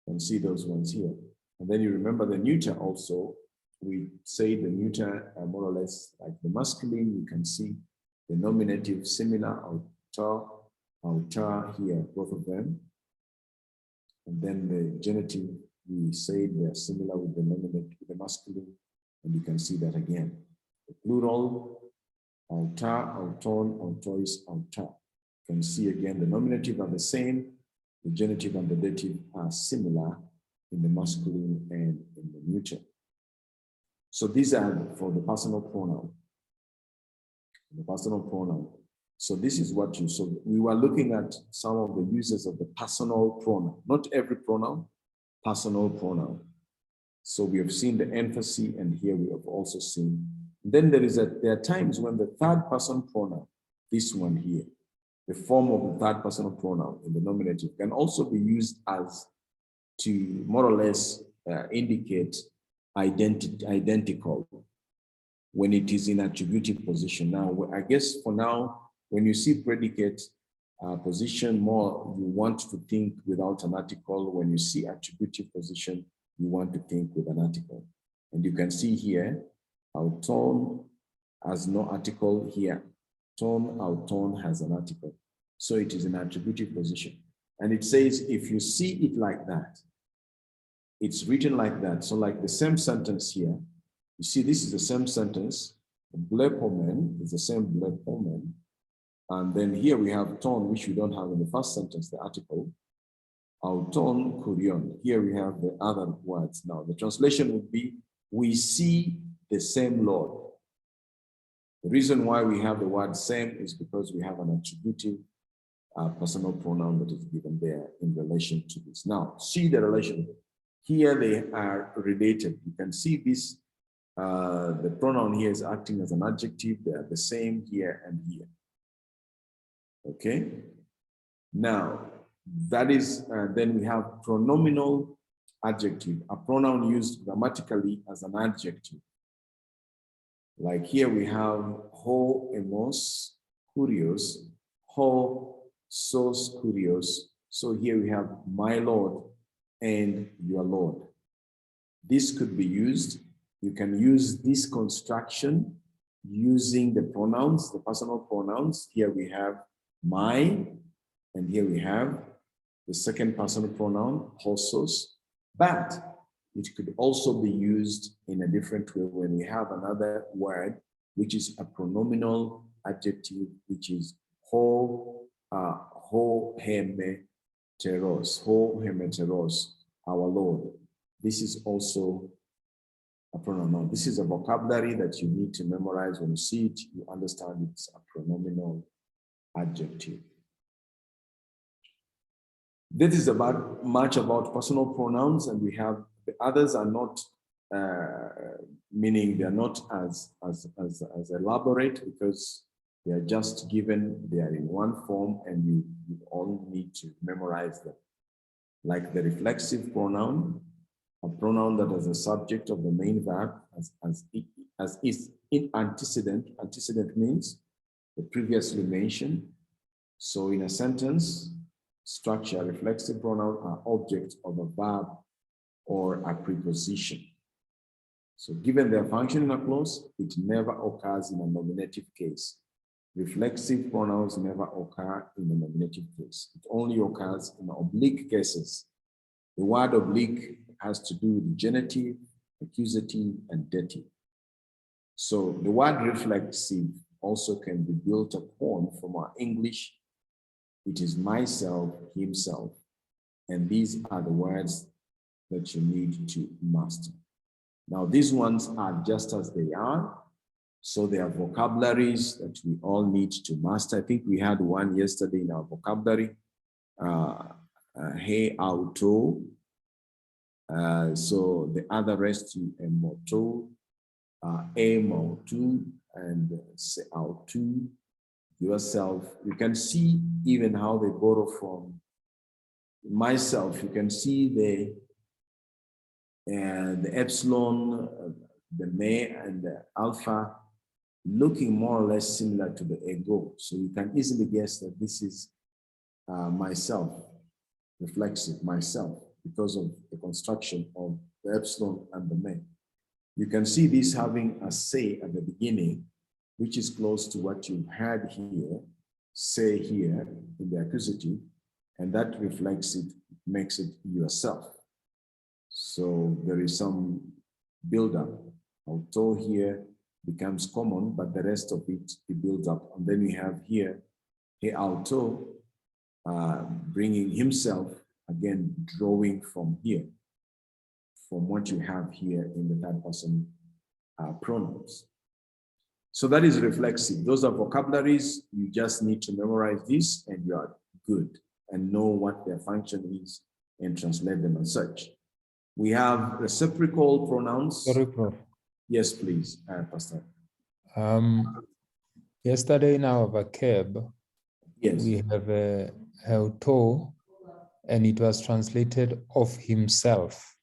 You can see those ones here. And then you remember the neuter also. We say the neuter more or less like the masculine. You can see the nominative similar, auta here, both of them. And then the genitive, we say they're similar with the nominative, with the masculine, and you can see that again. The plural, auta, auton, autois, auta. You can see again the nominative are the same, the genitive and the dative are similar in the masculine and in the neuter. So these are for the personal pronoun. The personal pronoun. So this is what you, so we were looking at some of the uses of the personal pronoun, not every pronoun, personal pronoun. So we have seen the emphasis, and here we have also seen. Then there are times when the third person pronoun, this one here, the form of the third personal pronoun in the nominative can also be used as to more or less indicate identical when it is in attributive position. Now, I guess for now, When you see predicate position more, you want to think without an article. When you see attributive position, you want to think with an article. And you can see here, auton has no article here. Auton has an article. So it is an attributive position. And it says, if you see it like that, it's written like that. So like the same sentence here, you see this is the same sentence. Blepomen is the same blepomen. And then here we have ton, which we don't have in the first sentence, the article. Auton kurion. Here we have the other words. Now the translation would be, we see the same Lord. The reason why we have the word same is because we have an attributive personal pronoun that is given there in relation to this. Now, see the relation. Here they are related. You can see this, the pronoun here is acting as an adjective. They are the same here and here. Okay. Now, that is, then we have pronominal adjective, a pronoun used grammatically as an adjective. Like here we have ho emos curios, ho sos curios. So here we have my Lord and your Lord. This could be used. You can use this construction using the pronouns, the personal pronouns. Here we have my, and here we have the second personal pronoun, hosos. But it could also be used in a different way when we have another word, which is a pronominal adjective, which is ho hemeteros, our Lord. This is also a pronoun. This is a vocabulary that you need to memorize. When you see it, you understand it's a pronominal adjective. This is about much about personal pronouns, and we have the others are not meaning they are not as elaborate because they are just given, they are in one form, and you all need to memorize them. Like the reflexive pronoun, a pronoun that is a subject of the main verb as is in antecedent. Antecedent means the previously mentioned. So in a sentence structure, reflexive pronouns are objects of a verb or a preposition. So given their function in a clause, it never occurs in a nominative case. Reflexive pronouns never occur in the nominative case. It only occurs in oblique cases. The word oblique has to do with genitive, accusative, and dative. So the word reflexive also can be built upon from our English. It is myself, himself. And these are the words that you need to master. Now, these ones are just as they are. So they are vocabularies that we all need to master. I think we had one yesterday in our vocabulary. He auto. So the other rest, emoto, emotu, and se autu, yourself. You can see even how they borrow from myself. You can see the epsilon, the me, and the alpha looking more or less similar to the ego. So you can easily guess that this is myself, reflexive, myself, because of the construction of the epsilon and the me. You can see this having a say at the beginning, which is close to what you had here, say here in the accusative, and that reflects it, makes it yourself. So there is some build-up. Auto here becomes common, but the rest of it builds up. And then we have here, he auto, bringing himself, again, drawing from here, from what you have here in the third person pronouns. So that is reflexive. Those are vocabularies. You just need to memorize this and you are good and know what their function is and translate them as such. We have reciprocal pronouns. Sorry, Prof. Yes, please, Pastor. Yesterday in our vocab, yes, we have a auto, and it was translated of himself.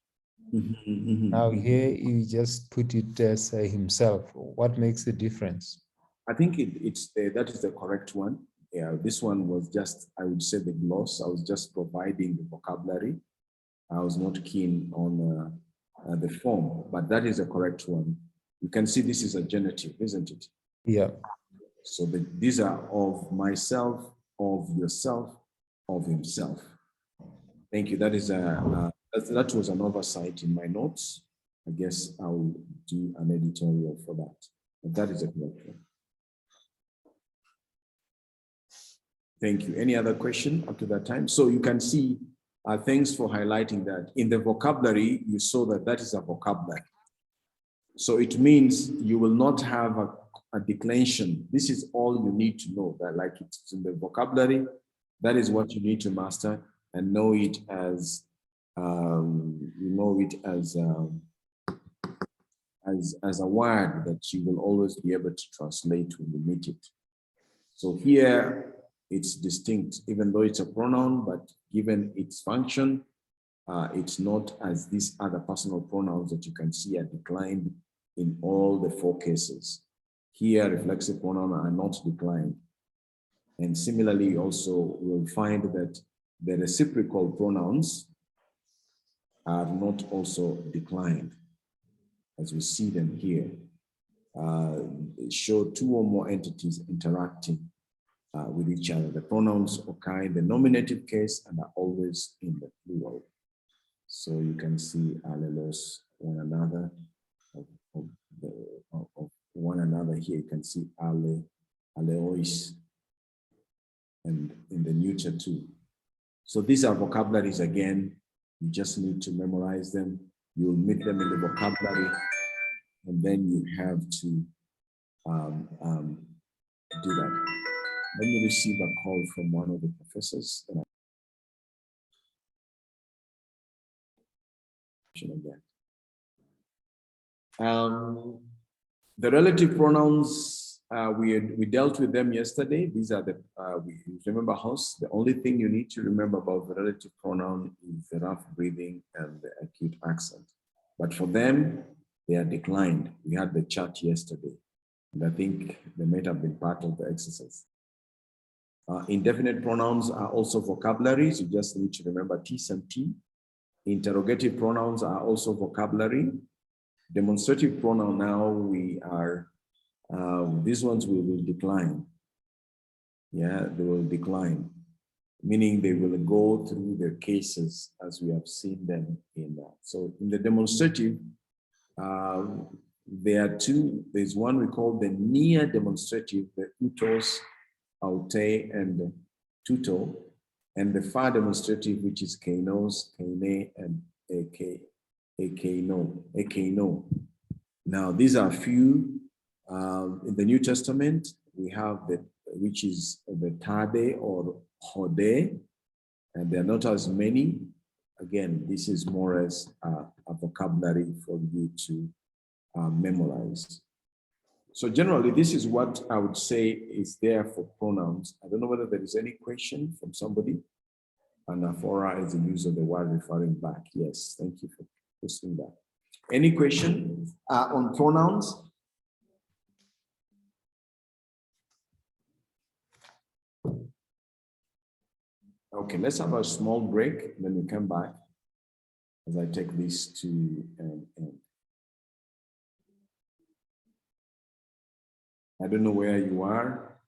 Now here you just put it as himself. What makes the difference? I think that is the correct one. Yeah, this one was just, I would say, the gloss. I was just providing the vocabulary. I was not keen on the form, but that is the correct one. You can see this is a genitive, isn't it? Yeah. So these are of myself, of yourself, of himself. Thank you. That is that was an oversight in my notes. I guess I'll do an editorial for that. But that is a correct one. Thank you. Any other question up to that time? So you can see, thanks for highlighting that. In the vocabulary, you saw that that is a vocabulary. So it means you will not have a declension. This is all you need to know, that like it's in the vocabulary, that is what you need to master and know it as, as a word that you will always be able to translate when you meet it. So here it's distinct, even though it's a pronoun, but given its function, it's not as these other personal pronouns that you can see are declined in all the 4 cases. Here, reflexive pronouns are not declined. And similarly, also, we'll find that the reciprocal pronouns are not also declined, as we see them here. Show 2 or more entities interacting with each other. The pronouns occur in the nominative case and are always in the plural. So you can see allelos, one another, of one another here. You can see alle, alleois, and in the neuter too. So these are vocabularies again. You just need to memorize them. You'll meet them in the vocabulary, and then you have to do that. Let me receive a call from one of the professors. Again. The relative pronouns, we dealt with them yesterday. These are the, we remember house. The only thing you need to remember about the relative pronoun is the rough breathing and the acute accent. But for them, they are declined. We had the chart yesterday, and I think they might have been part of the exercise. Indefinite pronouns are also vocabularies. You just need to remember T's and T. Interrogative pronouns are also vocabulary. Demonstrative pronoun, now we are, these ones will decline. Yeah, they will decline, meaning they will go through their cases as we have seen them in that. So in the demonstrative, there are 2. There's one we call the near demonstrative, the utos, aute, and tuto, and the far demonstrative, which is kainos, kaine, and ekeino. Now, these are few. In the New Testament, we have the, which is the tade or hode, and they're not as many. Again, this is more as a vocabulary for you to memorize. So generally, this is what I would say is there for pronouns. I don't know whether there is any question from somebody. Anaphora is the use of the word referring back. Yes, thank you for posting that. Any question on pronouns? Okay, let's have a small break, then we come back as I take this to an end. I don't know where you are.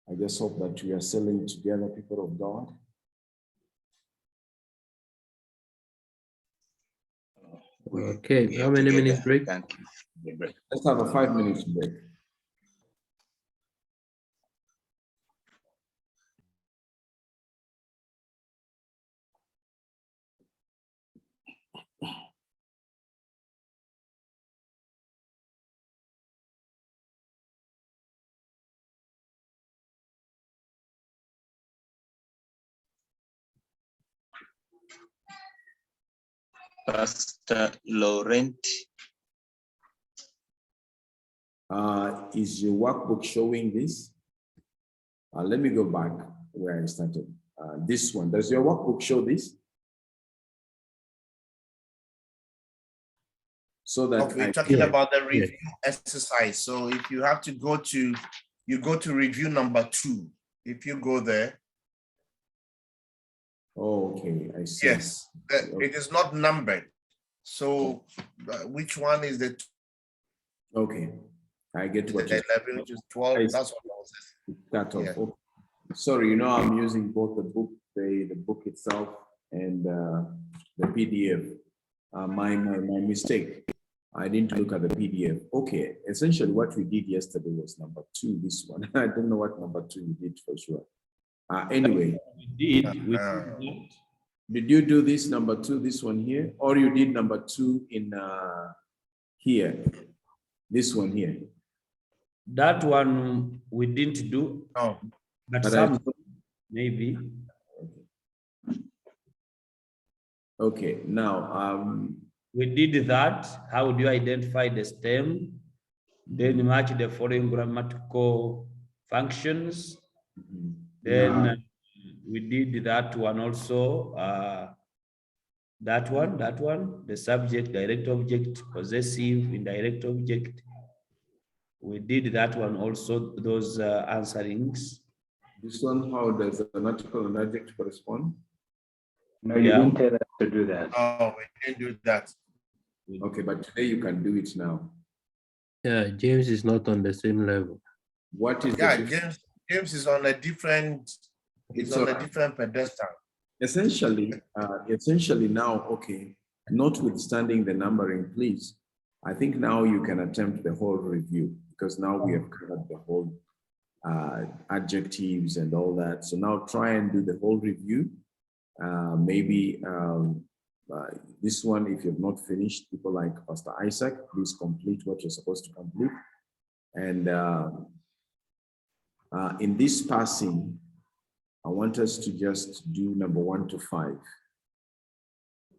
I just hope that we are selling together, people of God. Okay, how many minutes break? Let's have a 5 minutes break. Pastor Laurent. Is your workbook showing this? Let me go back where I started. This one, does your workbook show this? So that we're talking about the review exercise. So if you have to go to you go to review number 2. If you go there. Oh, okay, I see. Yes, it is not numbered. So which one is the? Okay, I get what the 11, which is 12. That's what I was saying. Cut off. Yeah. Okay. Sorry, I'm using both the book, the book itself and the PDF. My mistake. I didn't look at the PDF. Okay, essentially what we did yesterday was number 2, this one. I don't know what number 2 you did for sure. Anyway. We did. Did you do this number 2, this one here? Or you did number 2 in here? This one here? That one we didn't do. Oh. But some maybe. Okay, now we did that. How do you identify the stem? Then match the following grammatical functions. Then we did that one also. That one, the subject, direct object, possessive, indirect object. We did that one also, those answerings. This one, how does an article and adjective correspond? No, you didn't tell us to do that. Oh, we didn't do that. Okay, but today you can do it now. Yeah, James is not on the same level. What is James is on a different, it's on a different pedestal. Essentially now, okay, notwithstanding the numbering, please, I think now you can attempt the whole review because now we have covered the whole adjectives and all that. So now try and do the whole review. Maybe this one, if you've not finished, people like Pastor Isaac, please complete what you're supposed to complete. And in this passing, I want us to just do number 1 to 5.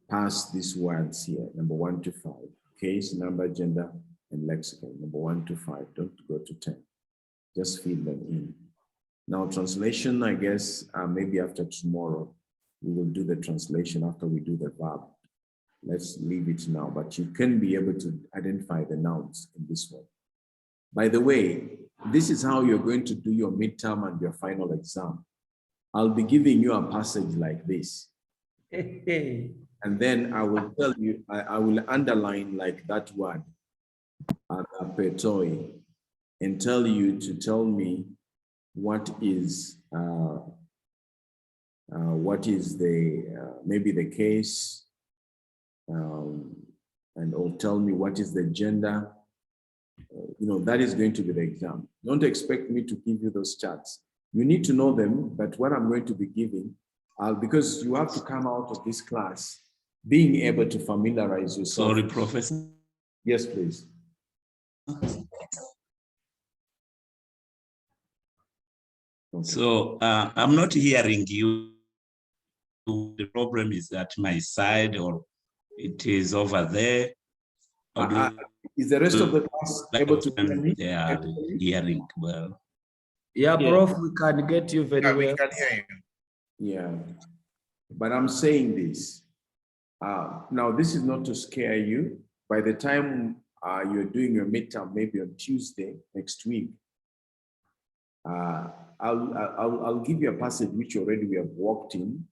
Pass these words here, number 1 to 5. Case, number, gender, and lexicon, number 1 to 5. Don't go to 10. Just feed them in. Now, translation, I guess, maybe after tomorrow, we will do the translation after we do the verb. Let's leave it now, but you can be able to identify the nouns in this one. By the way, this is how you're going to do your midterm and your final exam. I'll be giving you a passage like this. And then I will tell you, I will underline like that word, agapetoi, and tell you to tell me what is the, maybe the case, and or tell me what is the gender. That is going to be the exam. Don't expect me to give you those charts. You need to know them, but what I'm going to be giving, because you have to come out of this class being able to familiarize yourself. Sorry, Professor. Yes, please. Okay. So I'm not hearing you. The problem is at my side or it is over there. Is the rest of the class able to hear me? They are hearing well. Yeah, Prof, we can get you very well. We can hear you. Yeah, but I'm saying this. Now, this is not to scare you. By the time you're doing your midterm, maybe on Tuesday next week, I'll give you a passage which already we have walked in.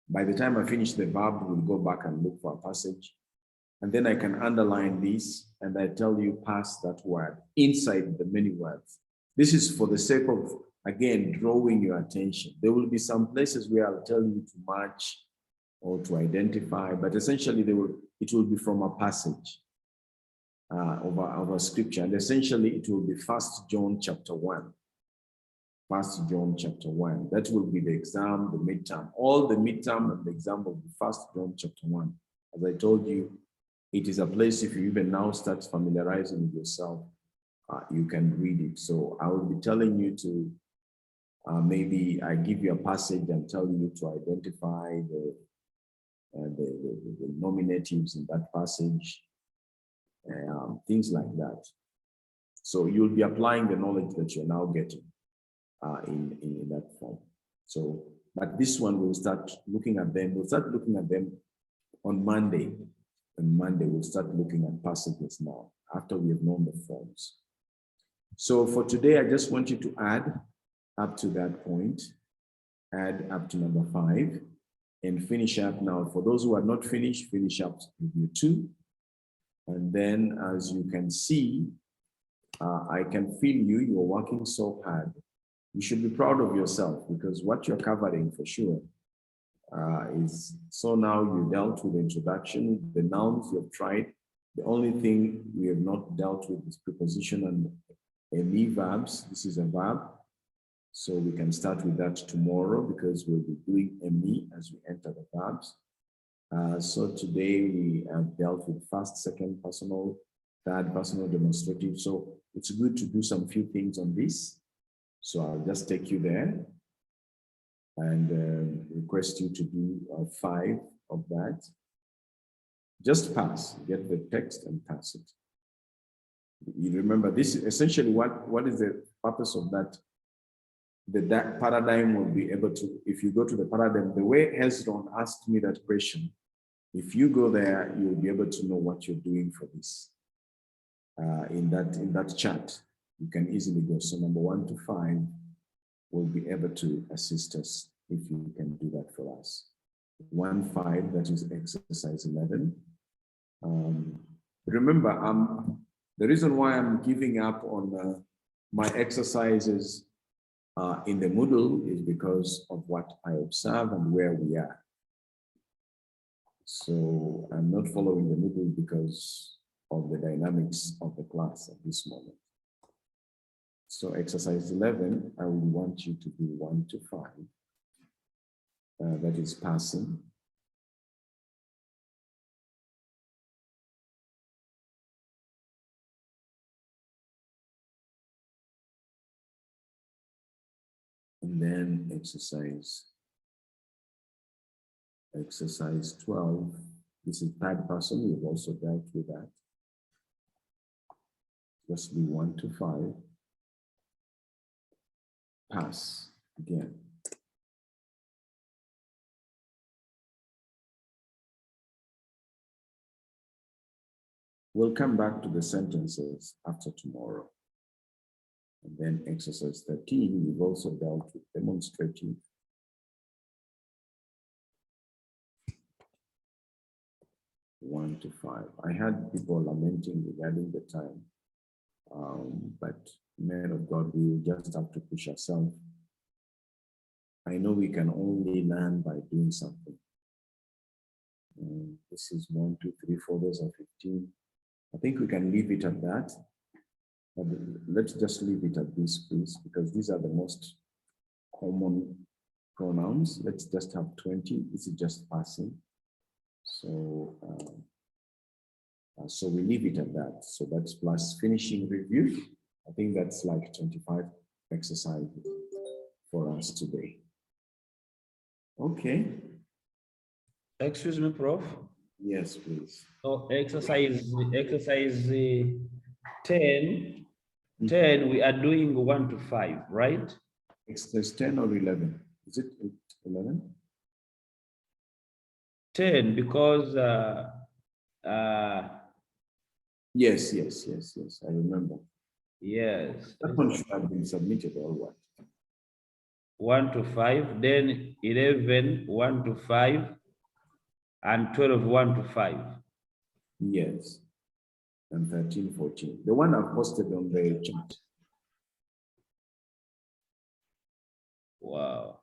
By the time I finish the verb, we'll go back and look for a passage. And then I can underline this and I tell you pass that word inside the many words. This is for the sake of, again, drawing your attention. There will be some places where I'll tell you to match or to identify, but essentially it will be from a passage of a scripture. And essentially it will be 1 John chapter 1. 1 John chapter 1. That will be the exam, the midterm. All the midterm and the exam will be 1 John chapter 1. As I told you, it is a place if you even now start familiarizing with yourself, you can read it. So I will be telling you to, maybe I give you a passage and tell you to identify the nominatives in that passage, things like that. So you'll be applying the knowledge that you're now getting in that form. So, but this one we'll start looking at them. We'll start looking at them on Monday. On Monday, we'll start looking at passages now after we have known the forms. So for today, I just want you to add up to that point, add up to number 5, and finish up now. For those who are not finished, finish up review 2. And then, as you can see, I can feel you're working so hard. You should be proud of yourself, because what you're covering for sure is, so now you dealt with the introduction, the nouns you've tried. The only thing we have not dealt with is preposition and me verbs. This is a verb. So we can start with that tomorrow, because we'll be doing me as we enter the verbs. So today we have dealt with first, second personal, third personal demonstrative. So it's good to do some few things on this. So I'll just take you there and request you to do 5 of that. Just pass, get the text and pass it. You remember this is essentially what is the purpose of that? That paradigm will be able to, if you go to the paradigm, the way Hezron asked me that question, if you go there, you'll be able to know what you're doing for this. In that chart, you can easily go. So number 1 to 5 will be able to assist us if you can do that for us. 1-5, that is exercise 11. Remember, the reason why I'm giving up on my exercises in the Moodle is because of what I observe and where we are. So I'm not following the Moodle because of the dynamics of the class at this moment. So exercise 11, I would want you to do 1 to 5. That is passing. And then exercise 12. This is third person. We've also dealt with that. Just do 1 to 5. Pass again. We'll come back to the sentences after tomorrow. And then exercise 13, we've also dealt with demonstrative. One to 5. I had people lamenting regarding the time, but men of God, we will just have to push ourselves. I know we can only learn by doing something. This is 1, 2, 3, 4 days of 15. I think we can leave it at that. But let's just leave it at this, please, because these are the most common pronouns. Let's just have 20. This is just passing. So, so we leave it at that. So that's plus finishing review. I think that's like 25 exercises for us today. Okay. Excuse me, Prof. Yes, please. So exercise 10, we are doing 1 to 5, right? Exercise 10 or 11? Is it 11? 10, because yes, I remember. Yes. That one should have been submitted or what? 1 to 5, then 11, 1 to 5, and 12, 1 to 5. Yes. And 13, 14. The one I've posted on the chat. Wow.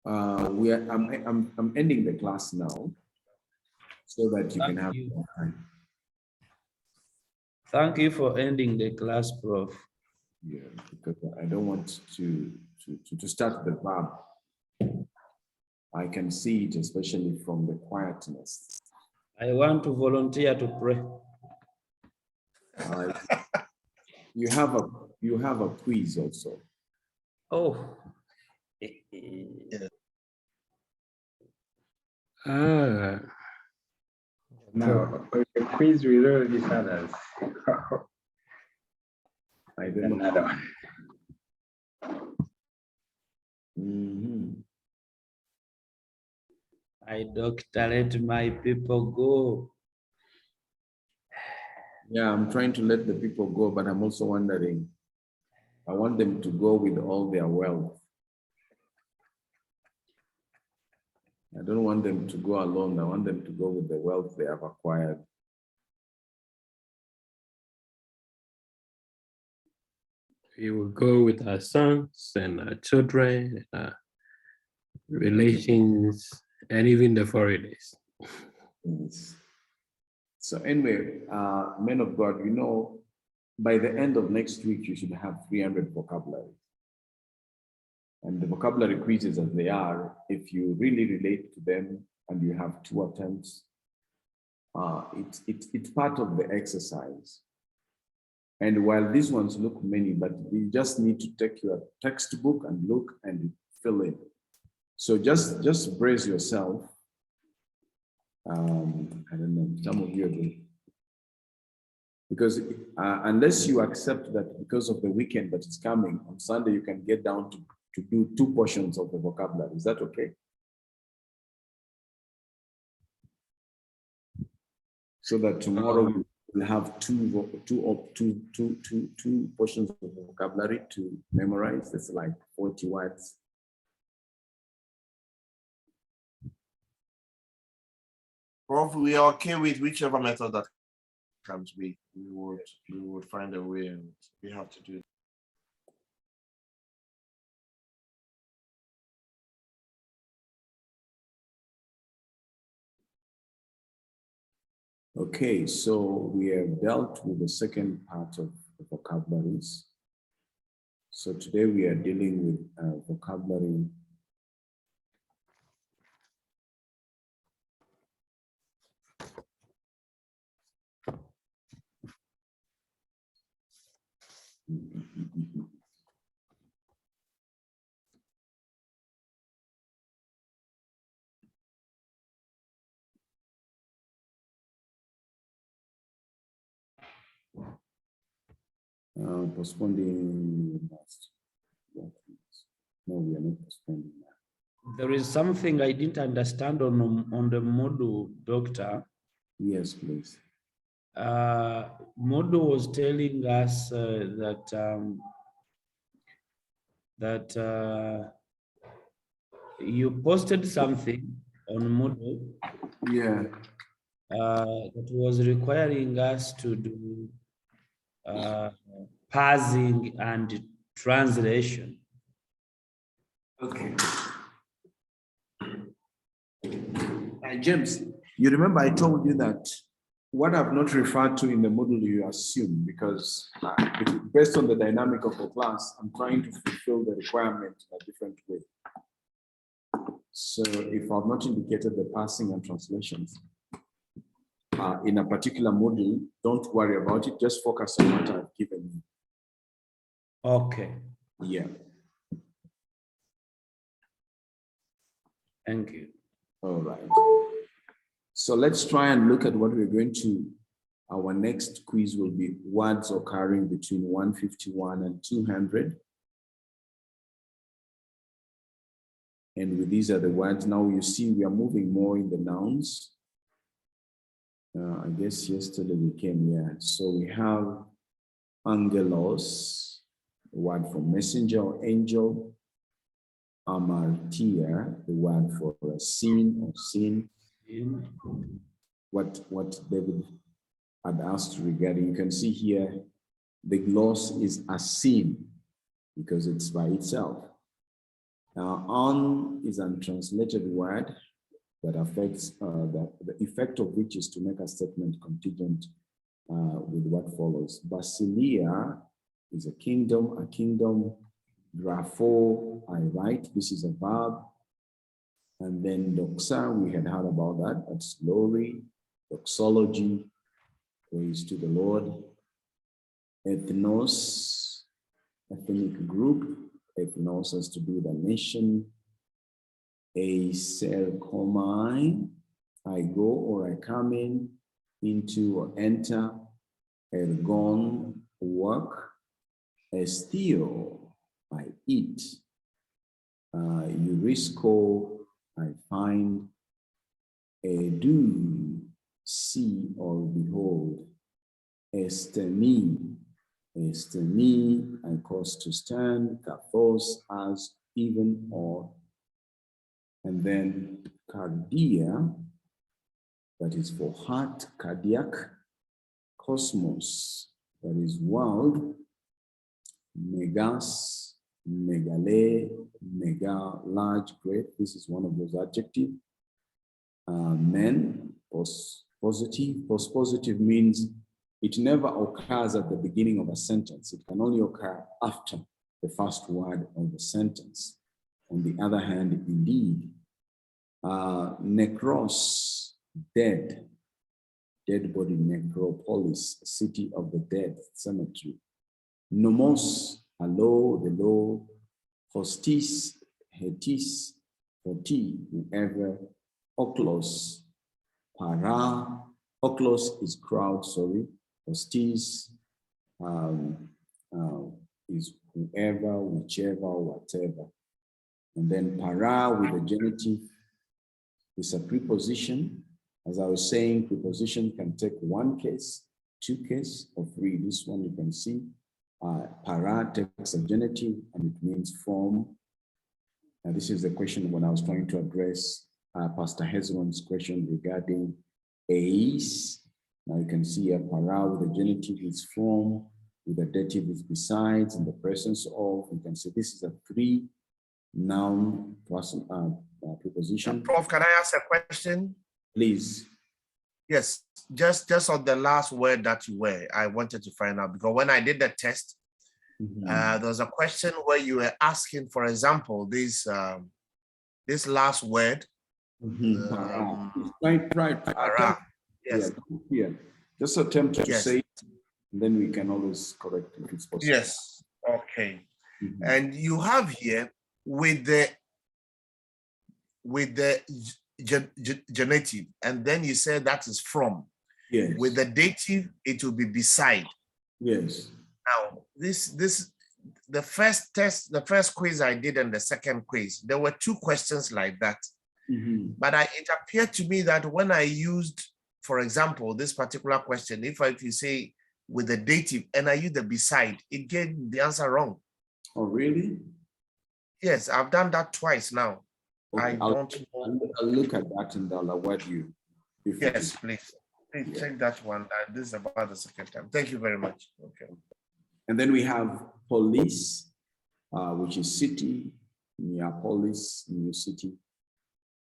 I'm ending the class now so that you can have more time. Thank you for ending the class, Prof. Yeah, because I don't want to start the verb. I can see it, especially from the quietness. I want to volunteer to pray. You have a quiz also. Oh. Now, the quiz with all these others. I don't know. My doctor, let my people go. Yeah, I'm trying to let the people go, but I'm also wondering, I want them to go with all their wealth. I don't want them to go alone. I want them to go with the wealth they have acquired. We will go with our sons and our children, and our relations, and even the foreigners. Yes. So anyway, men of God, you know, by the end of next week, you should have 300 vocabularies. And the vocabulary quizzes as they are, if you really relate to them and you have 2 attempts, it's part of the exercise. And while these ones look many, but you just need to take your textbook and look and fill in. So just brace yourself. I don't know, some of you agree. Because unless you accept that because of the weekend that is coming, on Sunday you can get down to do 2 portions of the vocabulary. Is that okay? So that tomorrow we'll have two portions of the vocabulary to memorize. That's like 40 words. Prof, we are okay with whichever method that comes. We would find a way, and we have to do it. Okay, so we have dealt with the second part of the vocabularies. So today we are dealing with vocabulary . Postponing last. No, we are not postponing that. There is something I didn't understand on the module, Doctor. Yes, please. Module was telling us that you posted something on Moodle. Yeah. That was requiring us to do parsing and translation. Okay. James, you remember I told you that what I've not referred to in the module, you assume, because based on the dynamic of the class, I'm trying to fulfill the requirement in a different way. So if I've not indicated the parsing and translations in a particular module, don't worry about it. Just focus on what I've given you. Okay. Yeah. Thank you. All right. So let's try and look at what we're going to. Our next quiz will be words occurring between 151 and 200. And with these are the words. Now you see we are moving more in the nouns. I guess yesterday we came here. So we have angelos, the word for messenger or angel. Amartia, the word for a sin or sin. What David had asked regarding, you can see here, the gloss is a sin because it's by itself. Now, on is an untranslated word that affects, the effect of which is to make a statement contingent with what follows. Basilia is a kingdom. Grapho, I write, this is a verb. And then doxa, we had heard about that, that's glory, doxology, praise to the Lord. Ethnos, ethnic group, ethnos has to do with a nation. Eiserkomai, I go or I come in, into or enter. Ergon, work. Estio, I eat. Eurisco, I find. Edu, see or behold. Estemi, I cause to stand, kathos, as, even, or. And then cardia, that is for heart, cardiac. Cosmos, that is world. Megas, megale, mega, large, great. This is one of those adjectives. Men, positive. Positive means it never occurs at the beginning of a sentence. It can only occur after the first word of the sentence. On the other hand, indeed. Necros, dead. Dead body, necropolis, city of the dead, cemetery. Nomos, allo, the law. Hostis, hetis, hoti, whoever. Oklos, para. Oklos is crowd, sorry. Hostis is whoever, whichever, whatever. And then para with the genitive is a preposition. As I was saying, preposition can take one case, two case, or three. This one you can see. Para takes a genitive and it means from. And this is the question when I was trying to address Pastor Hezron's question regarding eis. Now you can see a para with the genitive is from, with the dative is besides, in the presence of. You can see this is a three noun person preposition. Prof, can I ask a question? Please. Yes, just on the last word that you were, I wanted to find out, because when I did the test, there was a question where you were asking, for example, this last word. Right. Yes. Yeah. Just attempt to say it, and then we can always correct if it's possible. Yes. Okay. And you have here with the genitive, and then you said that is from. Yes. With the dative, it will be beside. Yes. Now, the first test, the first quiz I did and the second quiz, there were two questions like that. But it appeared to me that when I used, for example, this particular question, if you say with the dative and I use the beside, it gave the answer wrong. Oh, really? Yes, I've done that twice now. Okay, I'll look at that and I'll award you. Yes, please. Please check that one. This is about the second time. Thank you very much. Okay. And then we have police, which is city, Neapolis, new city.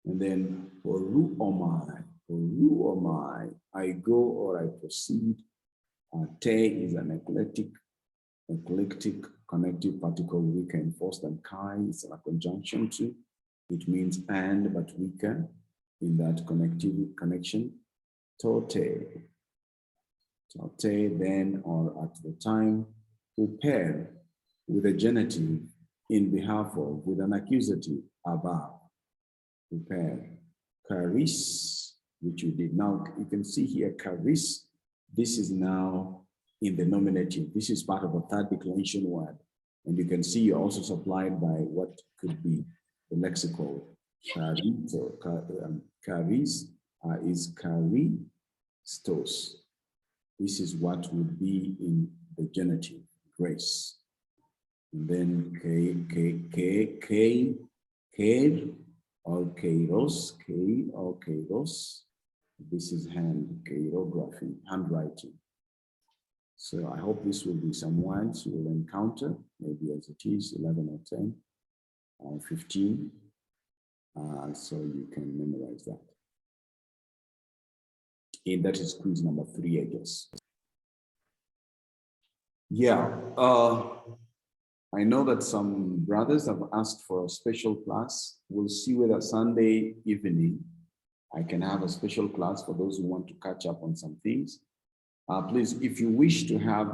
And then Oru Omai, I go or I proceed. Te is an eclectic connective particle, weaker enforced than kai. It's a conjunction to. It means and, but weaker in that connection. Tote, then or at the time. Prepare with a genitive in behalf of, with an accusative above. Prepare. Charis, which you did. Now you can see here charis. This is now in the nominative. This is part of a third declension word. And you can see you're also supplied by what could be the lexical. Charis is charistos. This is what would be in the genitive, grace. And then or kairos. This is kairography, handwriting. So I hope this will be some words you will encounter, maybe as it is 11 or 10 or 15. So you can memorize that. And that is quiz number 3, I guess. Yeah, I know that some brothers have asked for a special class. We'll see whether Sunday evening I can have a special class for those who want to catch up on some things. Please, if you wish to have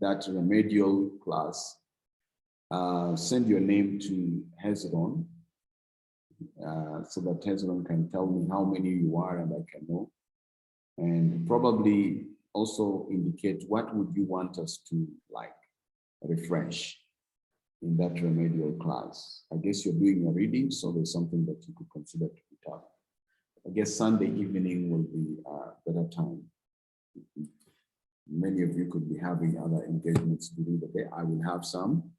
that remedial class, send your name to Hezron so that Hezron can tell me how many you are and I can know. And probably also indicate what would you want us to refresh in that remedial class. I guess you're doing a reading, so there's something that you could consider to be taught. I guess Sunday evening will be a better time. Many of you could be having other engagements during the day. I will have some,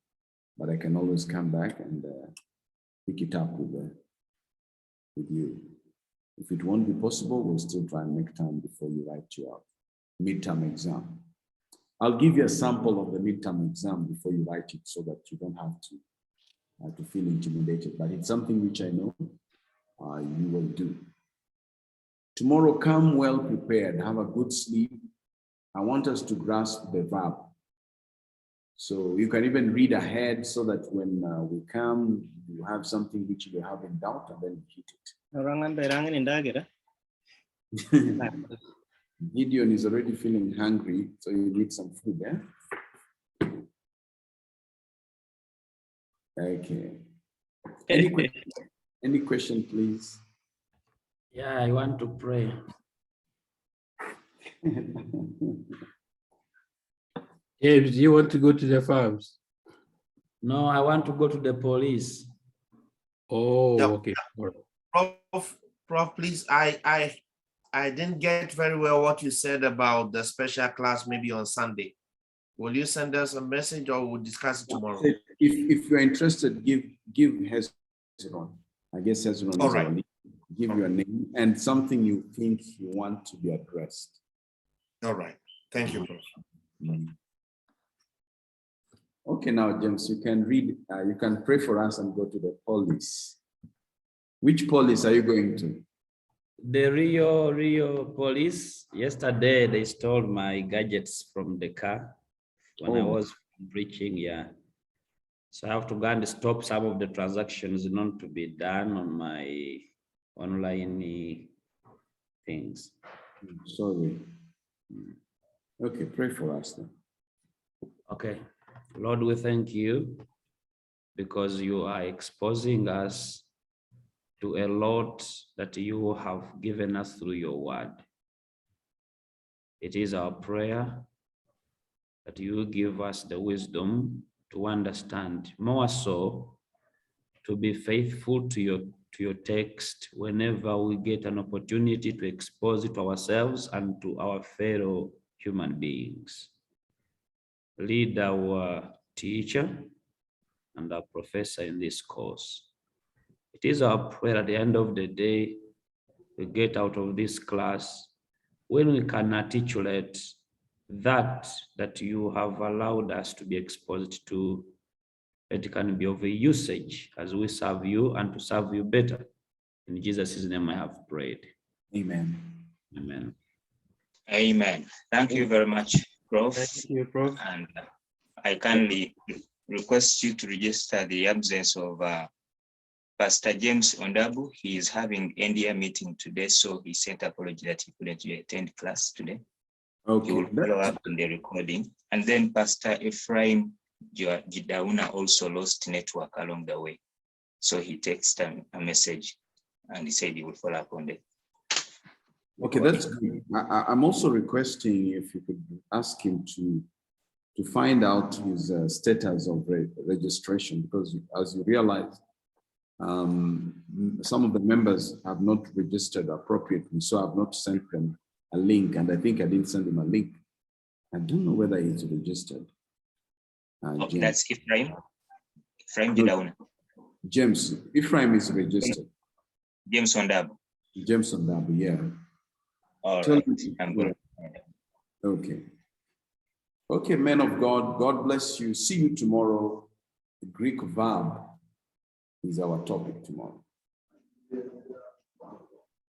but I can always come back and pick it up with you. If it won't be possible, we'll still try and make time before you write your midterm exam. I'll give you a sample of the midterm exam before you write it so that you don't have to feel intimidated, but it's something which I know you will do. Tomorrow, come well prepared, have a good sleep. I want us to grasp the verb. So you can even read ahead so that when we come, you have something which you have in doubt and then hit it. Gideon is already feeling hungry, so you need some food, eh? Okay. Any question, please? Yeah, I want to pray. James, you want to go to the farms? No, I want to go to the police. Oh, Yeah. okay. Prof, please, I didn't get very well what you said about the special class maybe on Sunday. Will you send us a message or we'll discuss it tomorrow? If you're interested, give Hezron. I guess Hezron is our lead. Give your name and something you think you want to be addressed. All right. Thank you, Prof. Okay, now, James, you can read, you can pray for us and go to the police. Which police are you going to? The Rio police. Yesterday, they stole my gadgets from the car when I was preaching, yeah. So I have to go and stop some of the transactions not to be done on my online things. Sorry. Okay, pray for us then. Okay. Lord, we thank you because you are exposing us to a lot that you have given us through your word. It is our prayer that you give us the wisdom to understand, more so to be faithful to your text whenever we get an opportunity to expose it to ourselves and to our fellow human beings. Lead our teacher and our professor in this course. It is our prayer at the end of the day, we get out of this class when we can articulate that you have allowed us to be exposed to. It can be of a usage as we serve you and to serve you better. In Jesus' name I have prayed. Amen. Amen. Amen. Thank you very much, Prof. Thank you, Prof. And I kindly request you to register the absence of Pastor James Ondabu. He is having NDA meeting today, so he sent apology that he couldn't attend class today. Okay. He will follow up in the recording. And then Pastor Ephraim Gidauna also lost network along the way. So he texted a message and he said he will follow up on it. Okay, that's good. I'm also requesting if you could ask him to find out his status of registration, because as you realize, some of the members have not registered appropriately, so I've not sent them a link, and I think I didn't send him a link. I don't know whether he's registered. Okay, that's Ephraim. Ephraim Gidauna. James. Ephraim is registered. James Ondabu. James Ondabu, yeah. All right. I'm going. Okay. Okay, men of God, God bless you. See you tomorrow. The Greek verb is our topic tomorrow.